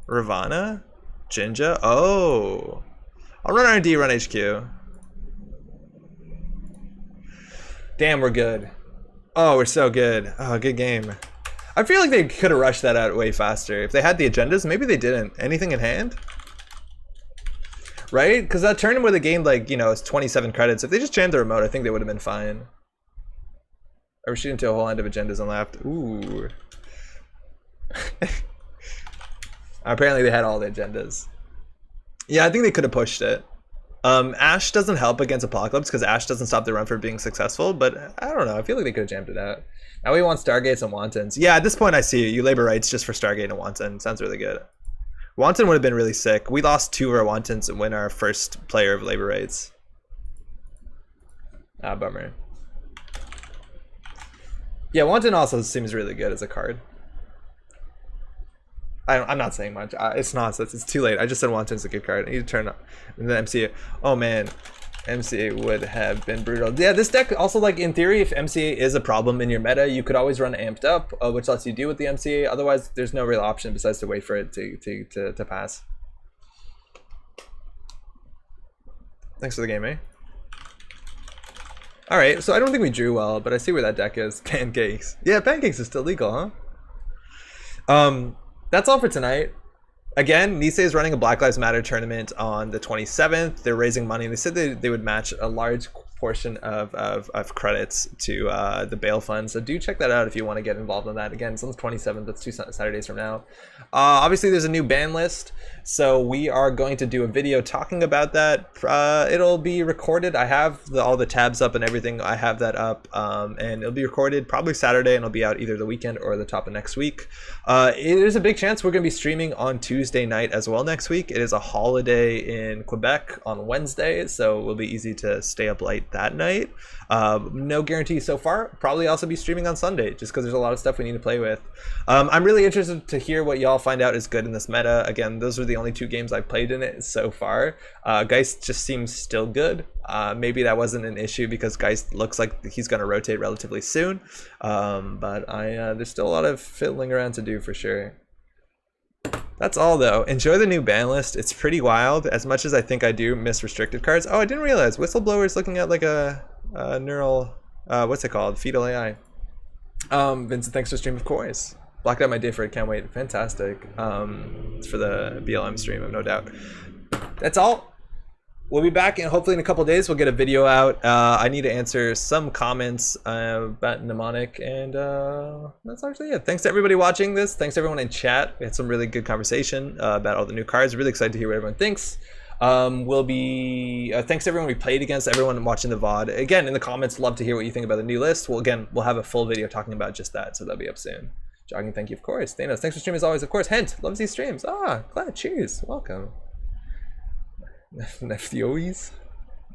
Ravana? Jinja? Oh. I'll run R&D, run HQ. Damn, we're good. Oh, we're so good. Oh, good game. I feel like they could have rushed that out way faster. If they had the agendas, maybe they didn't. Anything in hand? Right? Because that turned where the game, like, you know, it's 27 credits. If they just jammed the remote, I think they would have been fine. Or we're shooting to a whole end of agendas on left. Ooh. Apparently they had all the agendas. Yeah, I think they could have pushed it. Ash doesn't help against Apocalypse because Ash doesn't stop the run from being successful, but I don't know. I feel like they could have jammed it out. Now we want Stargates and Wantons. Yeah, at this point I see you. You labor rights just for Stargate and Wanton. Sounds really good. Wanton would have been really sick. We lost 2 of our Wantons and win our first player of labor rights. Ah, bummer. Yeah, Wanton also seems really good as a card. I'm not saying much. It's nonsense. It's too late. I just said Wanton's a good card. I need to turn up. And then MCA. Oh man, MCA would have been brutal. Yeah, this deck also, like, in theory, if MCA is a problem in your meta, you could always run Amped Up, which lets you deal with the MCA. Otherwise, there's no real option besides to wait for it to pass. Thanks for the game, eh? All right, so I don't think we drew well, but I see where that deck is. Pancakes. Yeah, Pancakes is still legal, huh? That's all for tonight. Again, Nisei is running a Black Lives Matter tournament on the 27th. They're raising money. They said they would match a large portion of credits to the bail fund. So do check that out if you want to get involved in that. Again, it's on the 27th. That's 2 Saturdays from now. Obviously, there's a new ban list. So we are going to do a video talking about that. It'll be recorded. I have all the tabs up and everything. I have that up. And it'll be recorded probably Saturday, and it'll be out either the weekend or the top of next week. It is a big chance we're going to be streaming on Tuesday night as well next week. It is a holiday in Quebec on Wednesday, so it will be easy to stay up late that night. No guarantee so far. Probably also be streaming on Sunday, just because there's a lot of stuff we need to play with. I'm really interested to hear what y'all find out is good in this meta. Again, those are the only 2 games I've played in it so far. Geist just seems still good. Maybe that wasn't an issue because Geist looks like he's going to rotate relatively soon. But there's still a lot of fiddling around to do for sure. That's all though. Enjoy the new ban list. It's pretty wild. As much as I think I do miss restricted cards. Oh, I didn't realize Whistleblower is looking at like a neural, what's it called? Fetal AI. Vincent, thanks for stream, of course. Blocked out my day for it. Can't wait. Fantastic. It's for the BLM stream, no doubt. That's all. We'll be back, and hopefully in a couple days we'll get a video out. I need to answer some comments about Mnemonic, and that's actually it. Thanks to everybody watching this. Thanks to everyone in chat. We had some really good conversation about all the new cards. Really excited to hear what everyone thinks. Thanks to everyone we played against, everyone watching the VOD. Again, in the comments, love to hear what you think about the new list. We'll have a full video talking about just that, so that'll be up soon. Jogging, thank you, of course. Thanos, thanks for streaming as always, of course. Hent, loves these streams. Glad, cheers, welcome. FDOEs.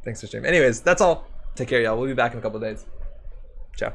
Thanks for streaming. Anyways, that's all. Take care, y'all. We'll be back in a couple of days. Ciao.